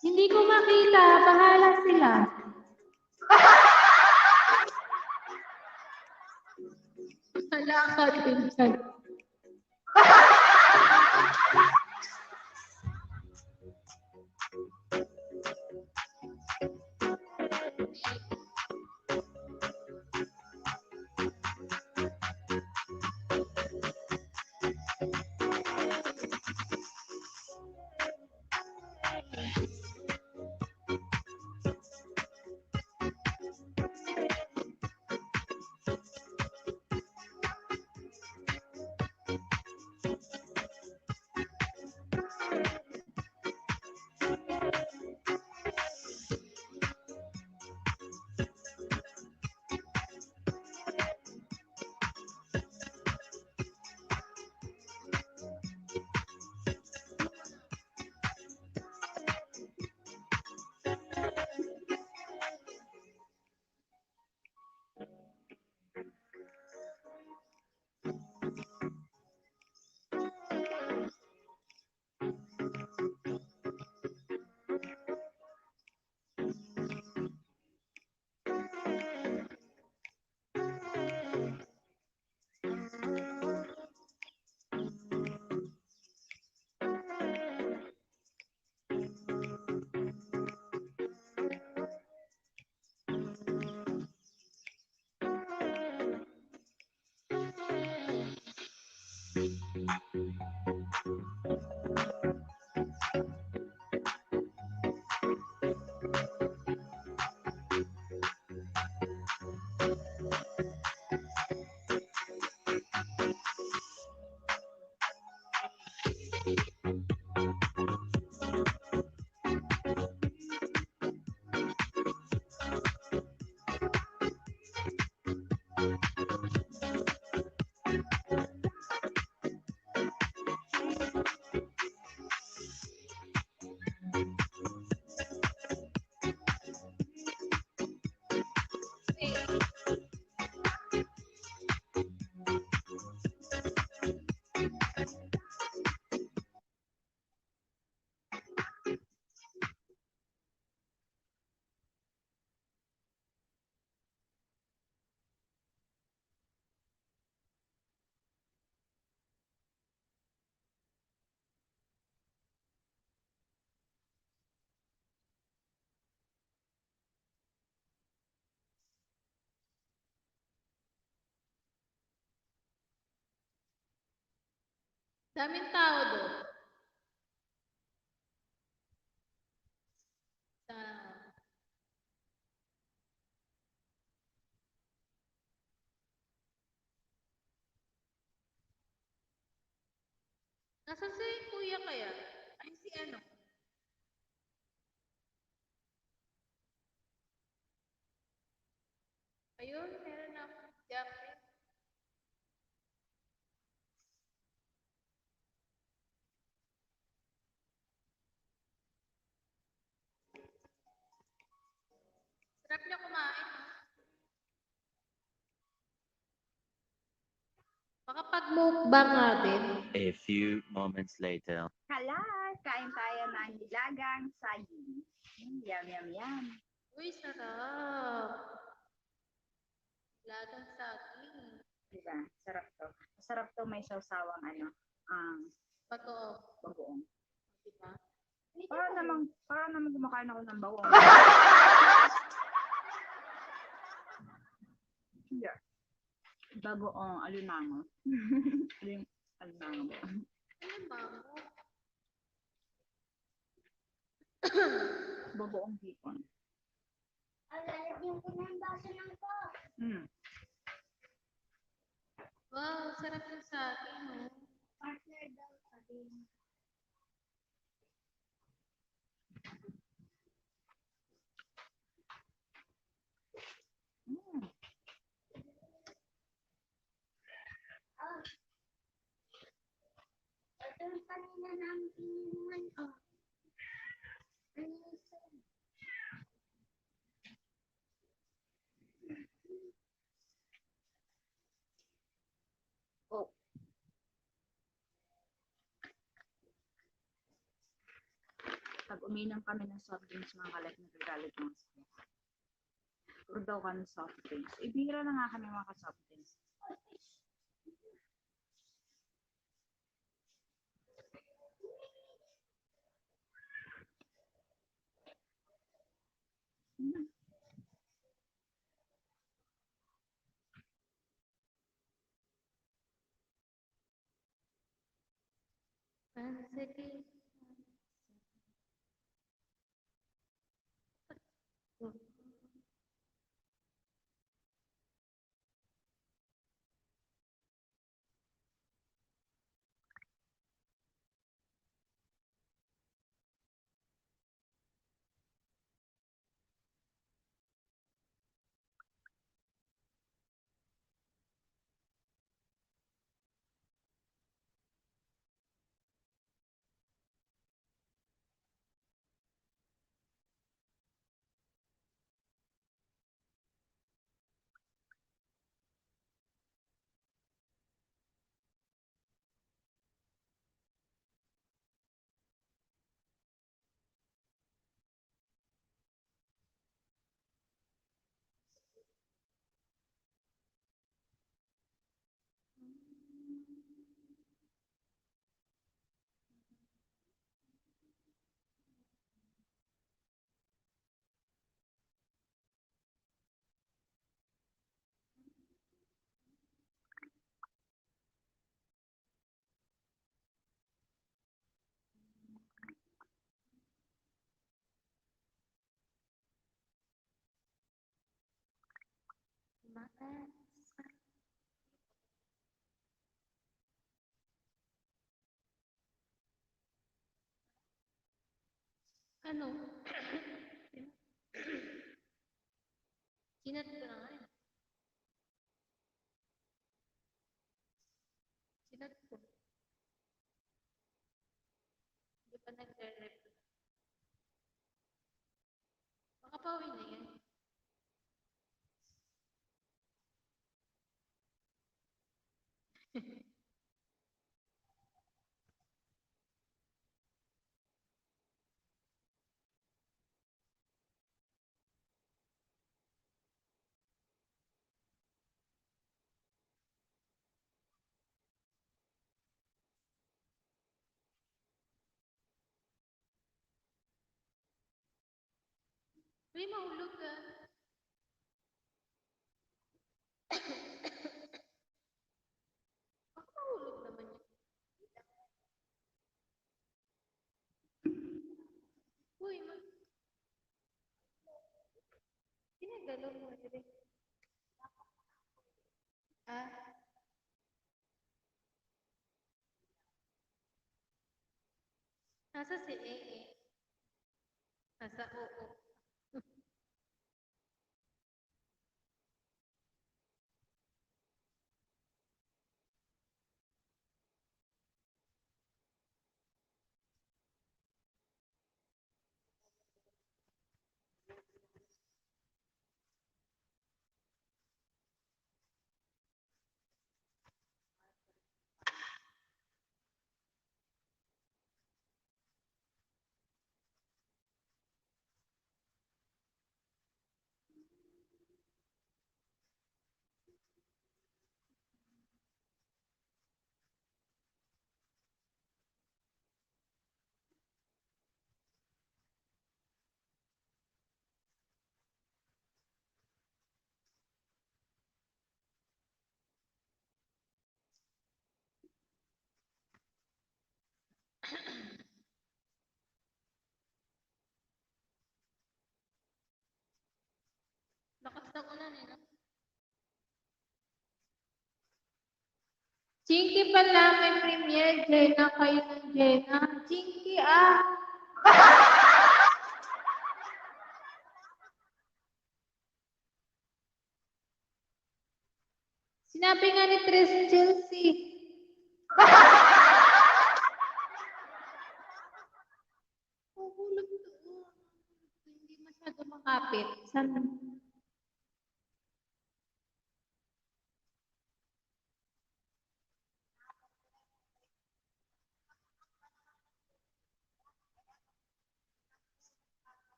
Speaker 1: Hindi ko makita. Bahala sila. Wala ka din dyan. Daming tao doon. Sa... Nasaan si kuya kaya? Ay, si ano? Ayun, meron na akong jacket. Sarap niya kumain, no? Makapag-mukbang natin.
Speaker 3: A few moments later.
Speaker 4: Hala, kain tayo ng nilagang saging. Yum, yum, yum.
Speaker 1: Uy, sarap. Lagang saging.
Speaker 4: Diba? Sarap to. Sarap to, may sawsawang
Speaker 1: Bago.
Speaker 4: bagoong.
Speaker 1: Diba?
Speaker 4: Para namang kumakain ako ng bagoong. Yeah. Bagoong alimango. Alimango.
Speaker 1: Ano ba mo?
Speaker 4: Bagoong hipon.
Speaker 2: Alalagyan ko na yung baso ng ko.
Speaker 1: Wow, sarap ng saging, no?
Speaker 2: Partner daw sabi. Ito yung kanina namin ininuman.
Speaker 4: uminom kami ng soft drinks mga kalat, nagagalit yung asawa ko. Puro daw kami soft drinks. Bihira na nga kami mga soft drinks.
Speaker 1: Once again. Ano? Kinat ko na nga eh. Kinat ko. Hindi pa nagre-reply. Baka pauwi na yan. May mahulog ka. Baka mahulog naman yun. Uy, ginagalaw mo rin. Ah? Nasa si eh. Nasa oo. Lakas ng ulan eh, no? Chinky pala, may premiere. Jenna, kayo ng Jenna. Chinky, ah! Sinabi nga ni Tres Chelsea. Huhulog doon. Hindi masyado makapit. Saan?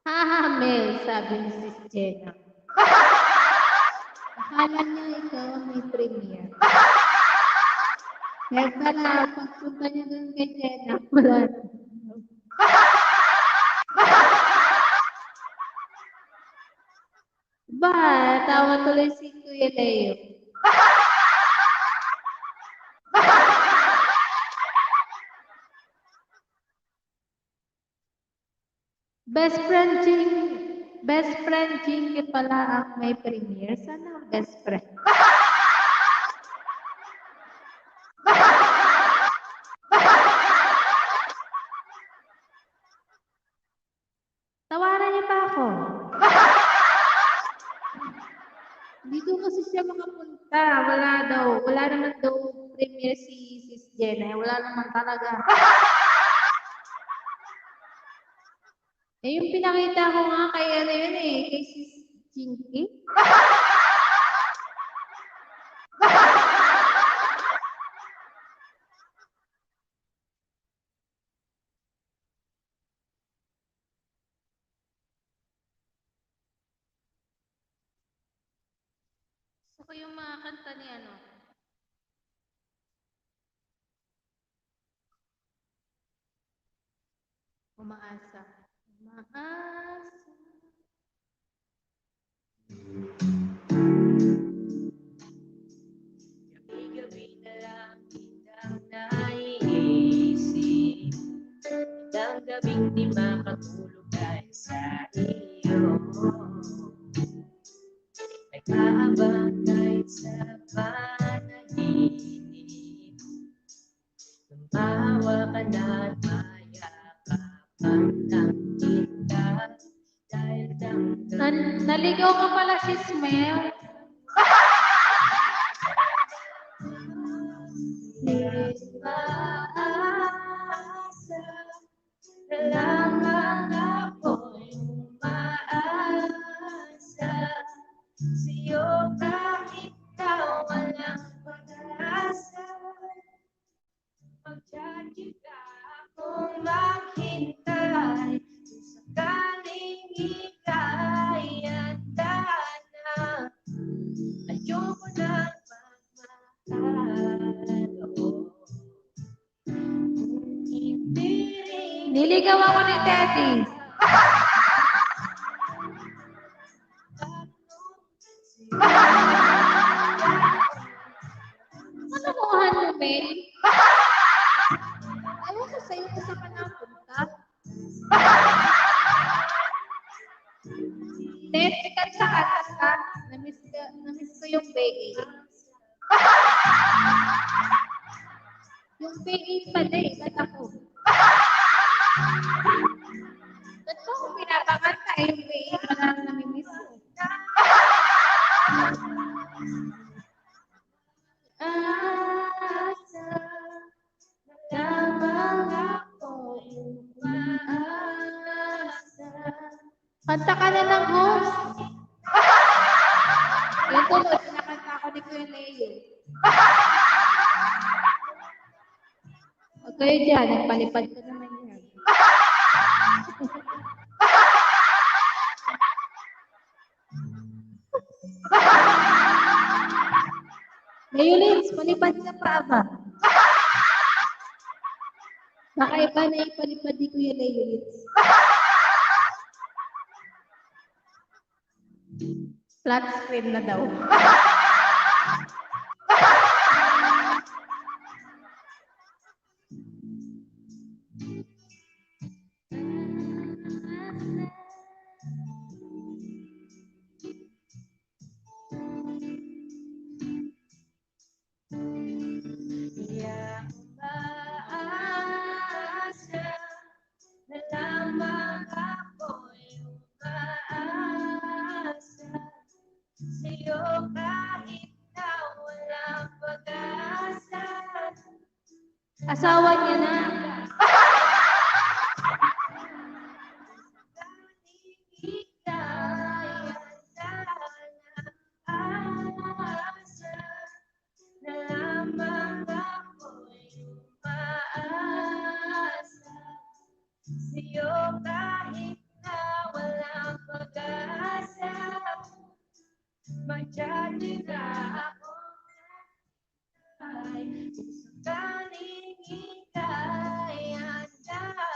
Speaker 1: Hahamel, sabi ni Sis Jenna. Akala niya ikaw ang may premier. Kaya pala, pagpunta niya dun kay Jenna, wala na. Ba, tawa tuloy si Kuya Leo. Best friend Jinky pala ang may premier. Sana ang best friend. Tawaran niyo pa ako. Dito kasi siya makapunta. Wala daw. Wala naman daw premier si Sis Jenna. Wala naman talaga. Eh, yung pinakita ko nga kay ano yun eh, kay Sis Jinky. Gusto ko yung mga kanta ni ano. Umaasa. Umaasa.
Speaker 2: Gabi-gabi na lang kitang naiisip. Isang gabing di makatulog dahil sa iyo. Nag-aabang kahit sa panaginip. Tumawa ka na at mayakapan lang kita. Dahil
Speaker 1: Naligaw ka pala si Smell.
Speaker 2: umaasa na lamang ako'y umaasa sa'yo kahit na walang pag-asa. Magtsatsaga akong maghintay kung sakaling ika'y handa na. Ayoko nang magmahal. Hindi rin
Speaker 1: Niligaw ako ni Teddy. Ano kuhan mo, Ben? Ayaw ko sa'yo kung saan ka napunta. Ted, sikat sa kanta ka. Namiss ko yung baby. Yung baby pala eh, ba't ako? Ba't ko kung pinapakanta eh, yung baby pala ang namimiss ko?
Speaker 2: asa na lamang ako'y umaasa.
Speaker 1: Kanta ka na ng host. Yung tuloy, pinakanta ako ni Kuya Leo. Huwag kayo dyan, nagpalipad ko naman yan. Mayulins, palipad ka pa ba? Baka iba na ipalipad ni Kuya Layulins. Flat screen na daw.
Speaker 2: Kaya umaasa na lamang ako'y umaasa sa'yo kahit na walang pag-asa.
Speaker 1: Asawa niya na.
Speaker 2: Magdadya na ako ay sakaling ika'y handa na.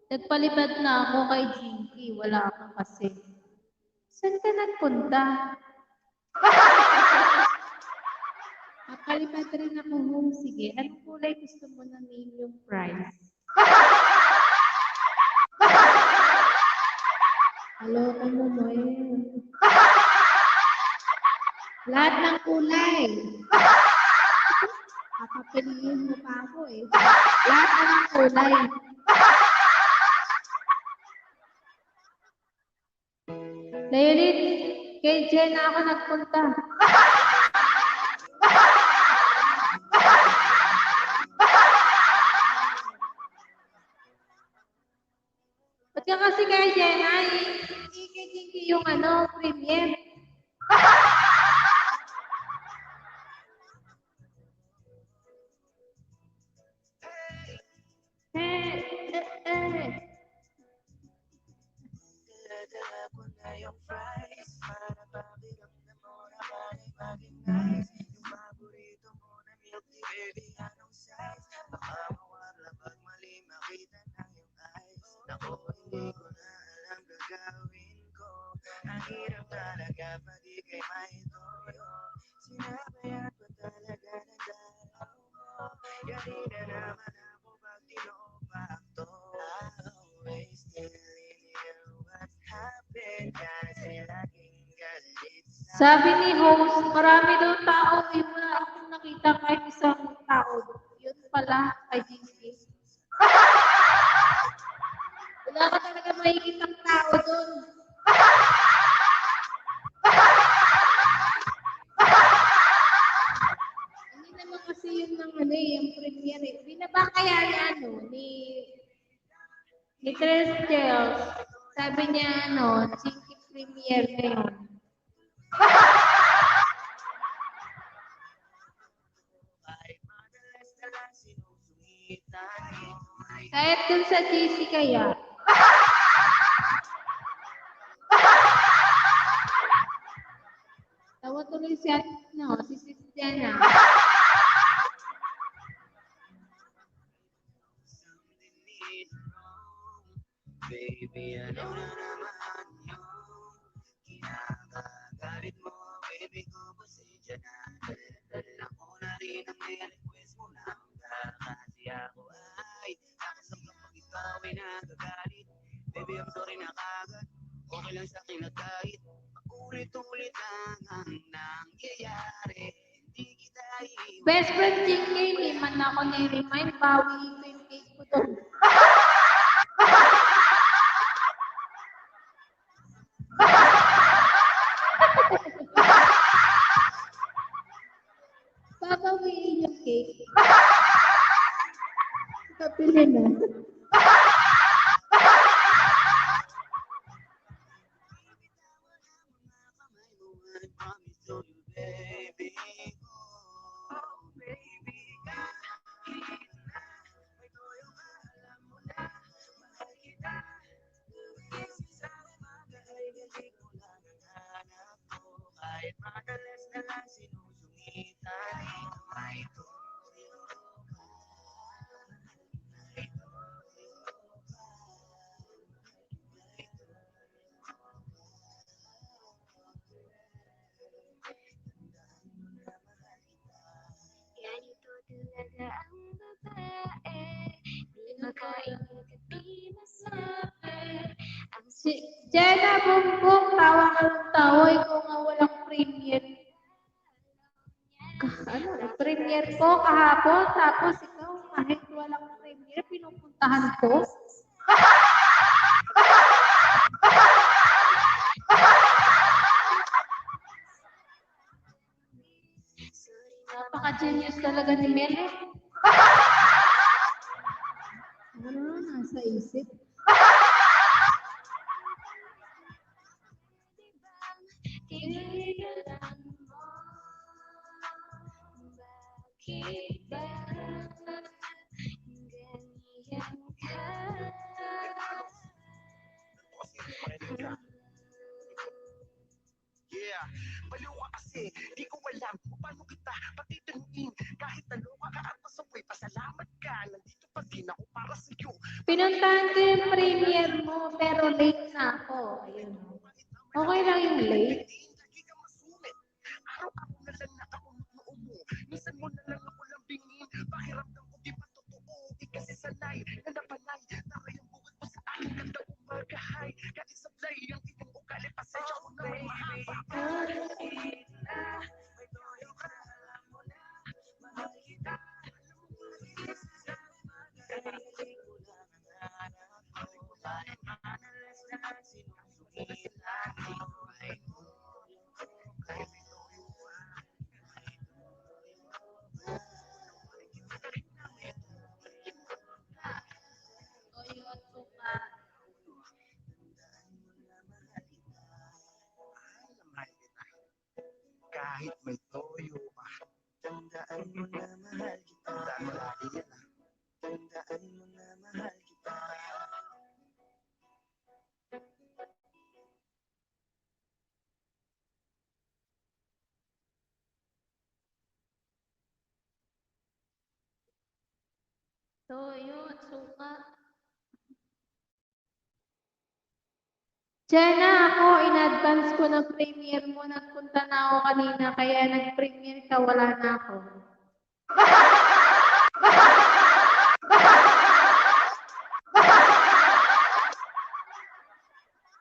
Speaker 1: Nagpalipad na ako kay Jinky. Wala ka kasi. Saan ka nagpunta? Napalipad rin ako home. Sige, anong kulay gusto mo na name yung price? Aloko mo mo eh. Lahat ng kulay. Papapiliin mo pa ako eh. Lahat ng kulay. Layulit, kay Jenna ako nagpunta. Ba't ka kasi kay Jenna, ikikiki yung premium.
Speaker 2: Dala ko na yung fries para pakiramdam mo na maging nice. Yung paborito mo na milk tea, baby, anong size? Baka mawala pag mali makita ng iyong eyes. Naku, hindi ko na alam gagawin ko. Ang hirap talaga pag ika'y may toyo. Sinabayan ko talaga ng dalaw mo. Yari na naman ako pag tinopak to. I always tell what happened kasi laging galit sa
Speaker 1: Sabi ni host, marami daw tao, wala akong nakita kahit isang tao. Yun pala, kay Jinky. Wala ka talaga makikitang tao doon. Hindi naman kasi yun ng yung premiere eh. Binaba kaya ni Tres Gels. Sabi niya Jinky premiere ngayon.
Speaker 2: kahit madalas na lang sinusungitan ito ay
Speaker 1: Kahit dun sa GC kaya. Tawa tuloy siya, si Sis Diana.
Speaker 2: something is wrong. Baby, ano na naman yung kinakagalit mo? Baby ko, pasensya na. Dala ko na rin ang request mo lang kasi ako ay nakasam kapag ikaw ay nagagalit. Baby, I'm sorry na kagad. Okay lang sa akin na kahit ulit-ulit lang ang nangyayari. Hindi kita iiwan.
Speaker 1: Best friend Jinky, hindi man ako na-remind, bawiin ko yung cake ko doon. Babawiin yung cake. Kapili na.
Speaker 2: Kahit madalas na lang sinusungitan ito ay tuyo ka. Ganito talaga ang babae, di makaingat at di masabi.
Speaker 1: Si Jenna Bumbong, tawa ka ng tawa, ikaw nga walang premiere. Premiere ko kahapon, tapos ikaw kahit walang premiere, pinupuntahan ko. Napaka-genius talaga ni Mel. Ano na nasa isip?
Speaker 5: Di ko alam kung paano kita patitanungin. Kahit ano ka kaapasaway, pasalamat ka. Nandito pa din ako para sa'yo.
Speaker 1: Pinuntahan ko yung premiere mo, pero late na ako. Ayun. Okay lang yung late.
Speaker 5: Lagi ka masungit. Araw-araw na lang na ako noo mo. Minsan mo na lang ako lambingin. Pakiramdam ko di ba totoo? Di kasi sanay na napanay. Tara yung buhay mo sa akin ganda umagahay. Kahit sablay ang inyong ugali. Pasensya ko na may mahaba. Kahit may toyo pa, tandaan mo na mahal kita. Tandaan mo lagi yan ah. Tandaan mo na mahal kita.
Speaker 1: So, yun, suka. Jenna, ako, in-advance ko na premiere mo. Nagpunta na ako kanina, kaya nag-premiere ka, wala na ako.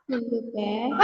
Speaker 1: Lulupet.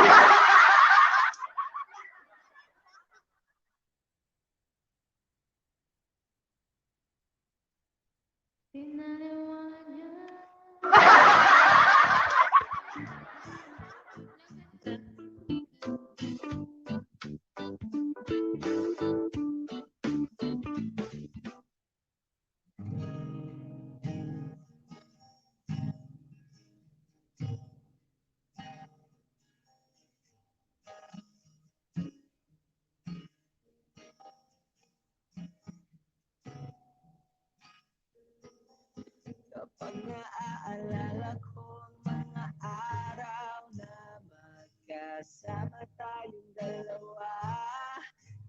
Speaker 5: Kapag naaalala ko ang mga araw na magkasama tayong dalawa,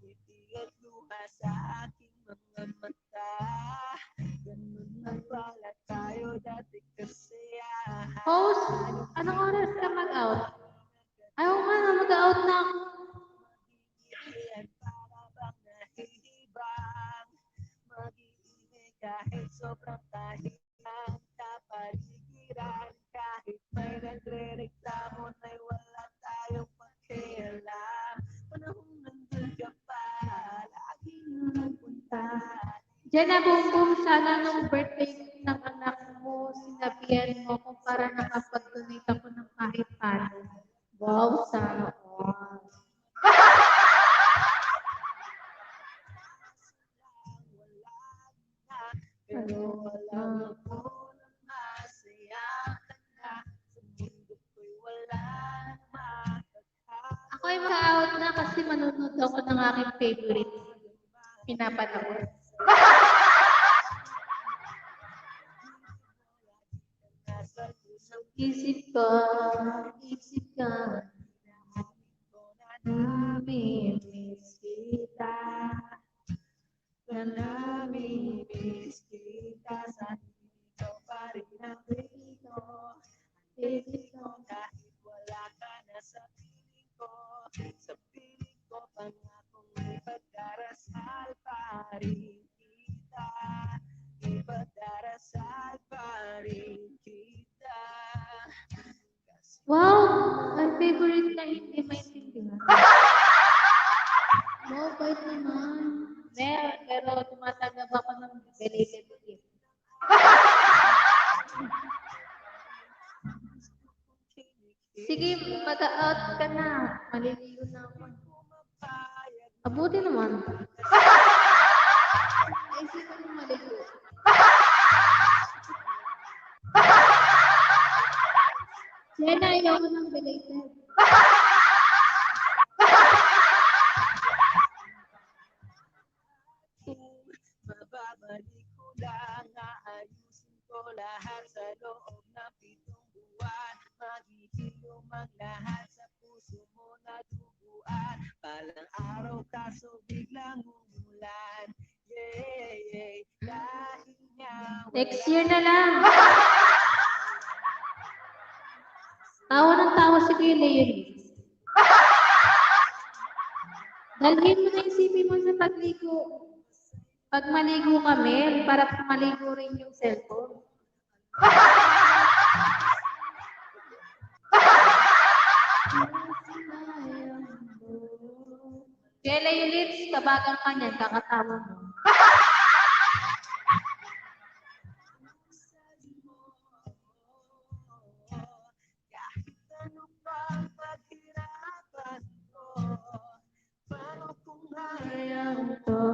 Speaker 5: ngiti at luha sa aking mga mata. Ganun na pala tayo dati kasi
Speaker 1: Host, anong oras ka mag-out? Ayaw nga na, mag-out na ako.
Speaker 5: Magiging para bang nahihibang, mag-iingay kahit sobrang tahimik. Kapaligiran kahit may nagre-reklamo na'y wala tayong pakialam. Panahon nandun ka pa, lagi na nagpunta.
Speaker 1: Jenna, boom, sana nung birthday ng anak mo, sinabihan mo kung para nakapag-donate ako ng kahit paano. Wow, sana all.
Speaker 5: Pero alam mo na masaya ka na. Sa mundo ko'y wala nang makakasama.
Speaker 1: Ako'y mag-out na kasi manunod ako ng aking favorite. Pinapanood. Isip ka, namimiss kita.
Speaker 5: Namimiss kita sa dito pa rin ang dito. Isip ko kahit wala ka na sa piling ko. Sa piling ko pangakong ipagdarasal pa rin kita. Ipagdarasal pa rin kita.
Speaker 1: Wow, ang favorite na hindi maintindihan. No, bait naman. Meron, pero tumatanggap ako ng belated gift. Sige, mag-out ka na. Maliligo na ako. Abuti naman. Naisip ko yung maligo. Jenna, ayoko ng belated.
Speaker 5: Mababalik ko lang, aayusin ko lahat sa loob ng 7 buwan. Maghihilom ang lahat sa puso mo na duguan. Palang araw ka
Speaker 1: Next year na lang. Tawa ng tawa si Kuya Leonis. Dalhin mo na yung CV mo sa pagligo. Pag maligo kami, para maligo rin yung cellphone. Kaya Leonis, kabagang ka niyan, kakatawa mo.
Speaker 5: Kahit ano pa paghirapan ko, paano kung hayaan to?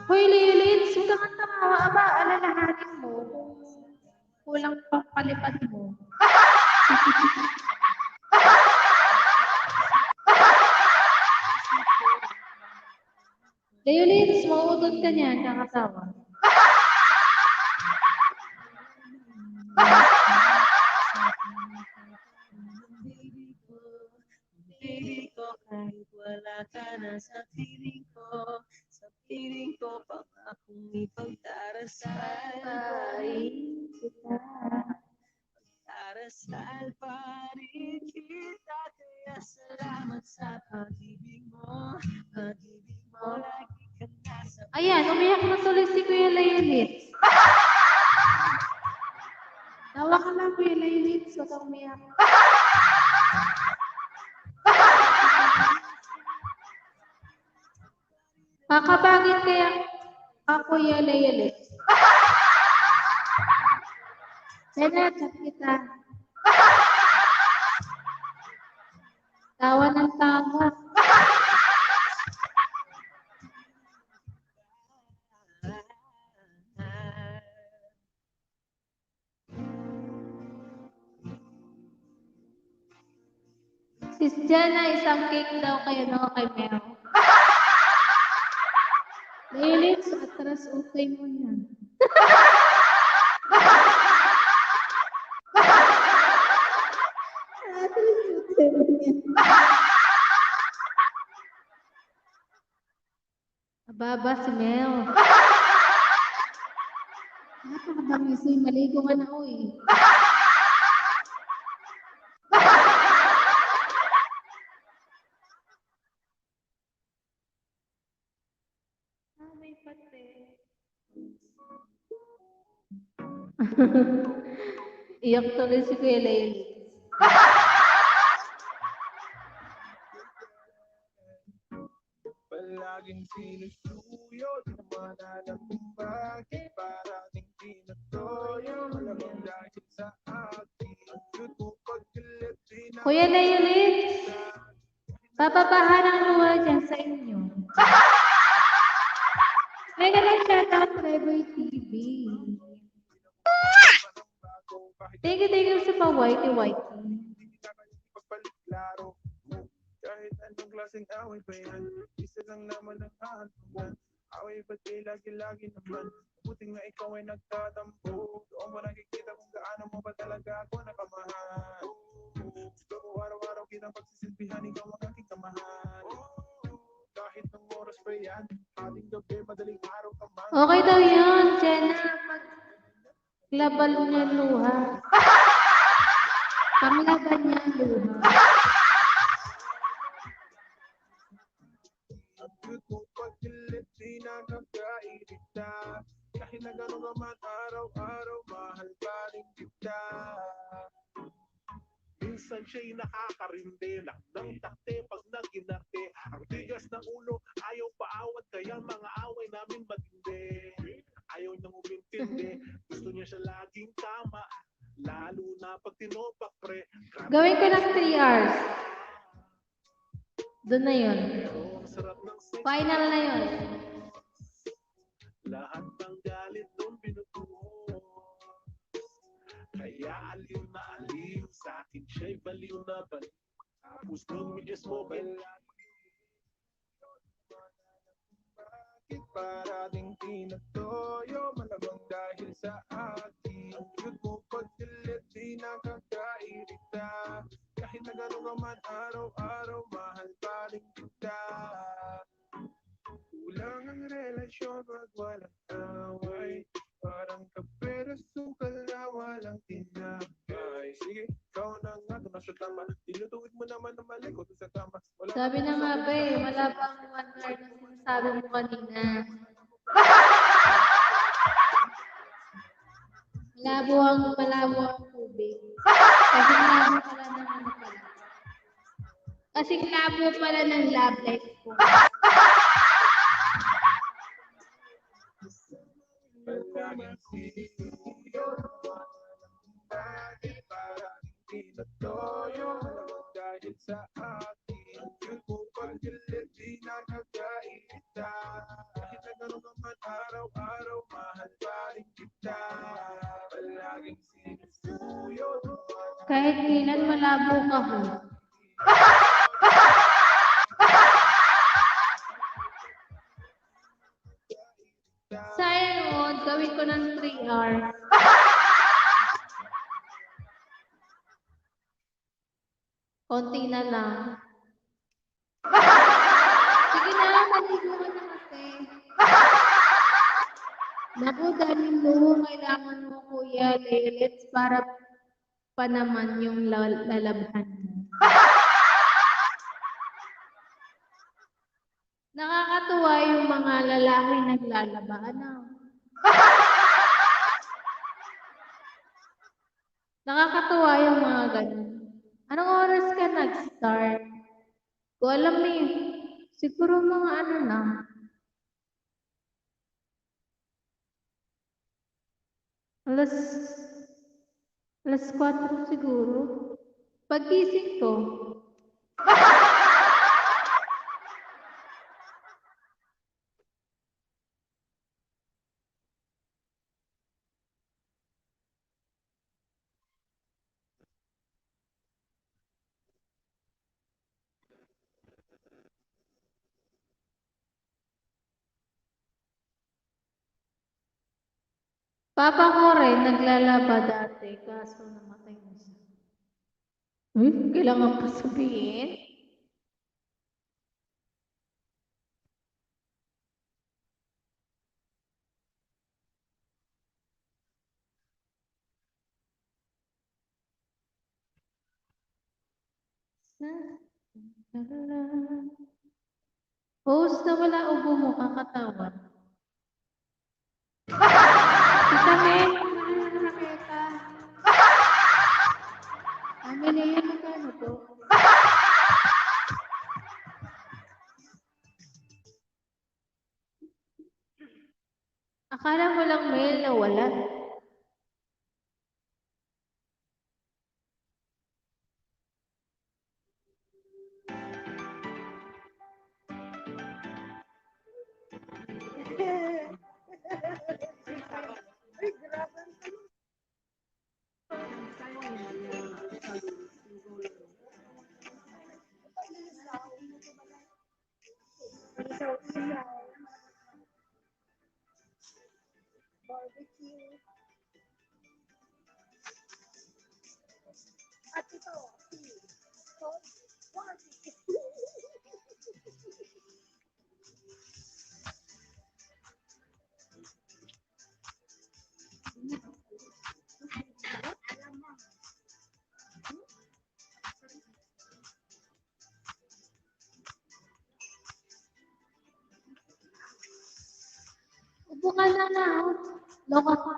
Speaker 1: Hoy, Leonis, huwag kang tawa. Aba, alalahanin mo kung kulang pang palipad mo. Leonis, mauudod ka niyan, kakatawa.
Speaker 5: Baby ko, kahit wala ka na sa piling ko, pangakong ipagdarasal pa rin kita. Darasal pa rin kita, kaya salamat sa pag-ibig mo, lagi ka nasa
Speaker 1: Ayan, umiyak na tuloy si Kuya Leonis. Tawa ka lang, Kuya Leonis. Huwag kang umiyak. Kakabagin kaya ka, Kuya Leonis. Senat, chat kita. Tawa ng tawa. Sis Jana, isang cake daw kayo no, kay Mel. Leonis, atras okay mo yan. Ababa si Mel. Napakabangis yung maligo ka na, uy. May pate. Iyak tuloy si Kuya Leonis.
Speaker 5: Palaging sinusuyo, di naman alam kung bakit. Parating tinatoyo, malamang dahil sa akin. Tutupag ulit,
Speaker 1: Kuya Leonis, papabaha ng luha dyan sa inyo. May ganang shoutout Trevor TV. Thank you sa pa-whitey-whitey.
Speaker 5: pagpaliklaro. Kahit anong klaseng away pa yan, isa lang naman ang hahantungan. Away ba't kayo lagi-lagi naman? Buti nga ikaw ay nagtatampo. Doon mo nakikita kung gaano mo ba talaga ako nakamahal. Gusto ko araw-araw kitang pagsisilbihan, ikaw ang aking kamahal. Kahit ng oras pa yan, ating gabi, madaling araw ka man.
Speaker 1: Okay daw yun, Jenna. Paglabal niya luha. Panglaban niya luha.
Speaker 5: Ang cute mo pagkilit, di nakakairita. Kahit na gano'n naman araw-araw, mahal pa rin kita. Minsan siya'y nakakarindi, ng takte pag naginarte. Ang tigas ng ulo, ayaw paawat, kaya mga away namin matindi. Ayaw niyang umintindi, gusto niya siya laging tama. Lalo na pag tinopak pre.
Speaker 1: Gawin ko ng 3 hours. Doon na yun.
Speaker 5: Ang sarap ng sex.
Speaker 1: Final na yun.
Speaker 5: Lahat ng galit doon binutuo. Kaya aliw na aliw, sa akin siya'y baliw na baliw. Tapos nung medyas mo, bakit parating tinatoyo? Malamang dahil sa akin. Ang cute mo pagkilit, di nakakairita. Kahit na gano'n ka man araw-araw, mahal pa rin kita. sa tama. Tinutuwid mo naman na mali ko sa tama. Wala
Speaker 1: Sabi na
Speaker 5: namang
Speaker 1: nga
Speaker 5: masakit
Speaker 1: ba
Speaker 5: sa
Speaker 1: eh,
Speaker 5: akin.
Speaker 1: malabang one word na sinasabi mo kanina. Malabo ang tubig. Kasing labo pala ng ano pala. Kasing labo pala ng love life ko.
Speaker 5: Palaging sinuyo, bakit parang hindi na toyo? Malamang dahil sa akin, yun mo pagkilit, di nakakaita. Kahit na gano'n naman araw-araw, mahal pa rin kita. Palaging sinusuyo,
Speaker 1: Kahit kailan malabo ka ho. Sayang noon, gawin ko ng 3 hours. Konti na lang. Sige na, maligo ka na kasi. Naku, daming luho kailangan mo, Kuya Lelets, para pa naman yung lalabhan mo. Nakakatuwa yung mga lalaki naglalaba. Ano? Nakakatuwa yung mga ganun. Anong oras ka nag-start? Ko alam eh. Siguro mga ano na. Alas 4 siguro. Pag-gising ko. Papa ko rin naglalaba dati, kaso namatay na siya. Kailangan pa sabihin? Host na wala ubo mo, kakatawan. Tita Mel, mahal na nakita. Amin na yun, magkano to? Akala mo lang mail na wala. Upo ka na na. Loka ka.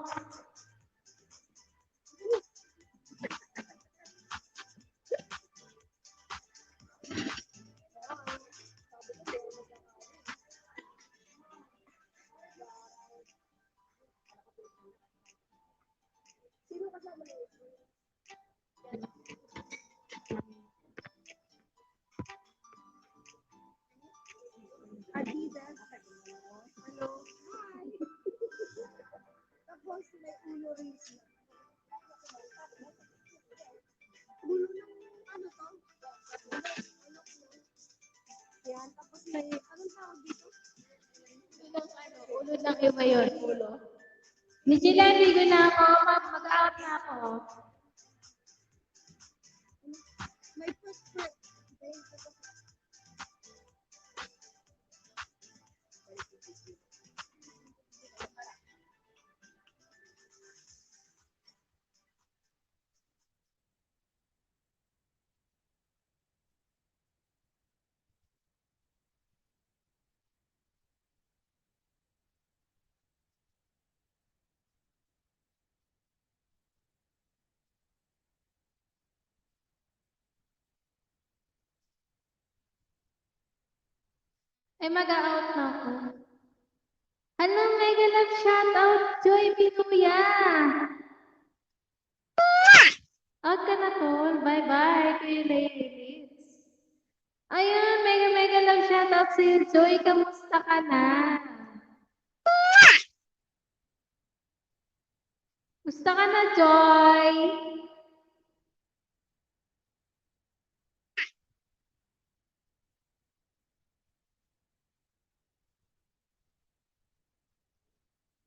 Speaker 1: Ulo lang iba yun, ulo. Nijila, ligo na ako. Mag-out na ako. Ay, mag-out na ako. Hello, mega love shoutout, Joy Binuya! Out ka na, tol. Bye-bye, Kuya Ladies. Ayun, mega mega love shoutout sa'yo, Joy. Kamusta ka na? Gusto ka na, Joy?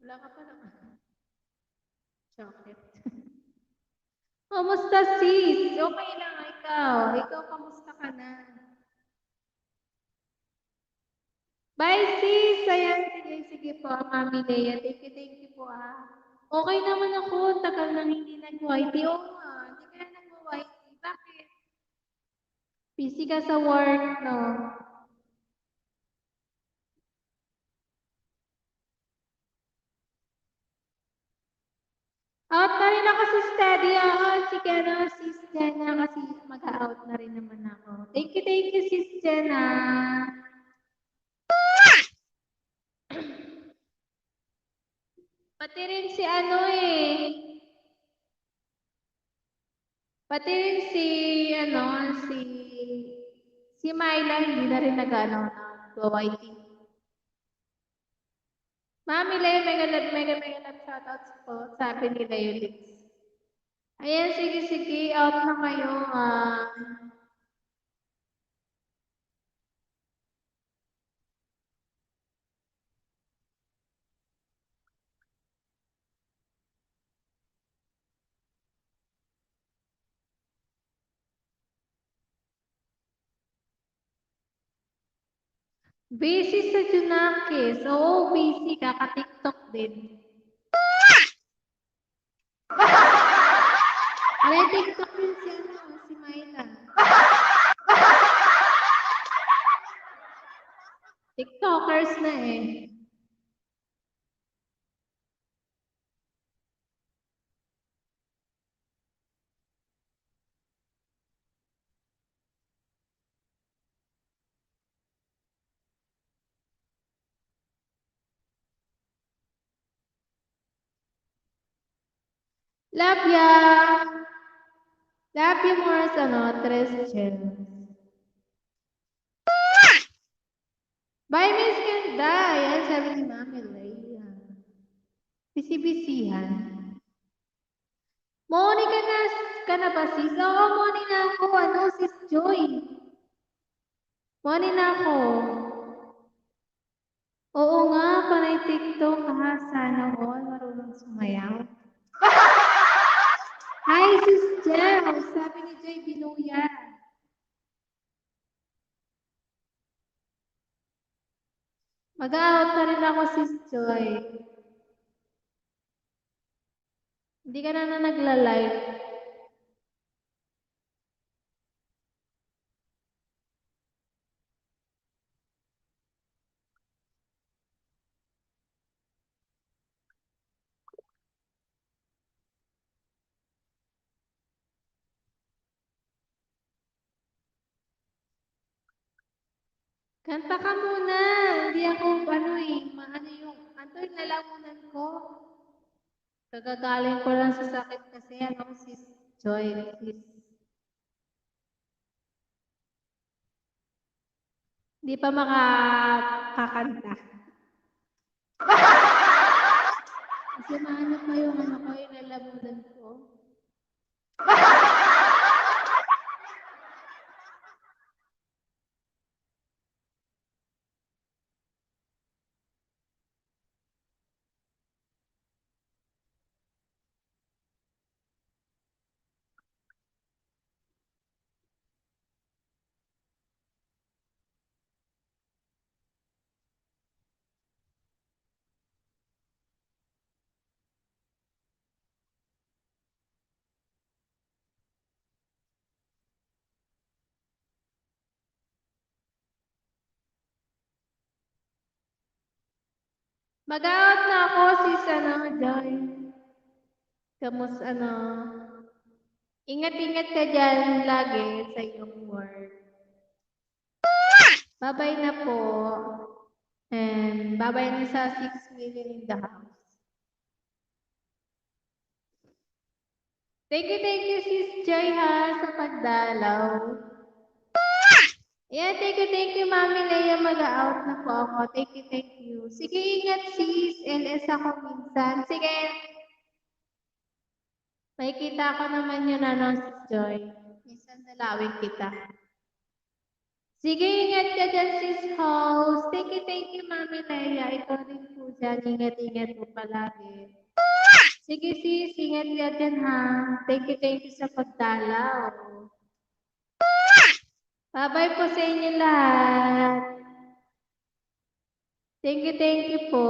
Speaker 1: Wala ka pa naman. Chocolate. Kamusta, sis? Okay lang ikaw. Ikaw, kamusta ka na? Bye, sis! Ayan, sige po, Mami Lea. Thank you po, ah. Okay naman ako. Tagal nang hindi nag-YT. Oo nga, hindi ka na nag-YT. Bakit? Busy ka sa work, no? Out na rin ako si Steady. Oo, sige na, sis Jenna, kasi mag-out na rin naman ako. Thank you, sis Jenna. Pati rin si ano eh. Pati rin si, ano, si Myla, hindi na rin nag-ano, nag-YT. Mami Lay, mega love shoutouts po, sabi nila yung lips. Ayan, sige, out na kayo. Busy sa Junakis. Oo, busy. Kaka-TikTok din. Alay, TikTok din si ano, si Myla. TikTokers na eh. Love ya! Love you more sa ano, Tres Chels. Bye, Miss Ganda! Yan, sabi ni Mami Leia. Bisi-bisihan. Moni ka na ba, sis? Oo, Moni na ako. Ano, sis Joy? Moni na ako. Oo nga, panay TikTok ha. Sana all marunong sumayaw. Hi, sis Jel. Sabi ni Joy Binuya. Mag-out na rin ako, sis Joy. Hindi ka na nagla-live. Kanta ka muna. Hindi ako, ano yung lalamunan ko. Kagagaling ko lang sa sakit kasi, sis Joy, sis. Hindi pa makakanta. Kasi maano pa yung lalamunan ko. Mag-out na ako, sis, Joy. Ingat-ingat ka dyan lagi sa iyong work. Bye-bye na po. And bye-bye na sa 6 million in the house. Thank you, Sis Joy ha, sa pagdalaw. Ayan, thank you, Mami Leia. Mag-out na po ako. Thank you. Sige, ingat sis. LS ako minsan. Sige. Makikita ko naman yun, Sis Joy. Minsan dalawin kita. Sige, ingat ka dyan, sis host. Thank you, Mami Leia. Ikaw rin po dyan. Ingat po palagi. Sige, sis. Ingat ka dyan, ha. Thank you sa pagdalaw. Bye-bye po sa inyo lahat. Thank you po.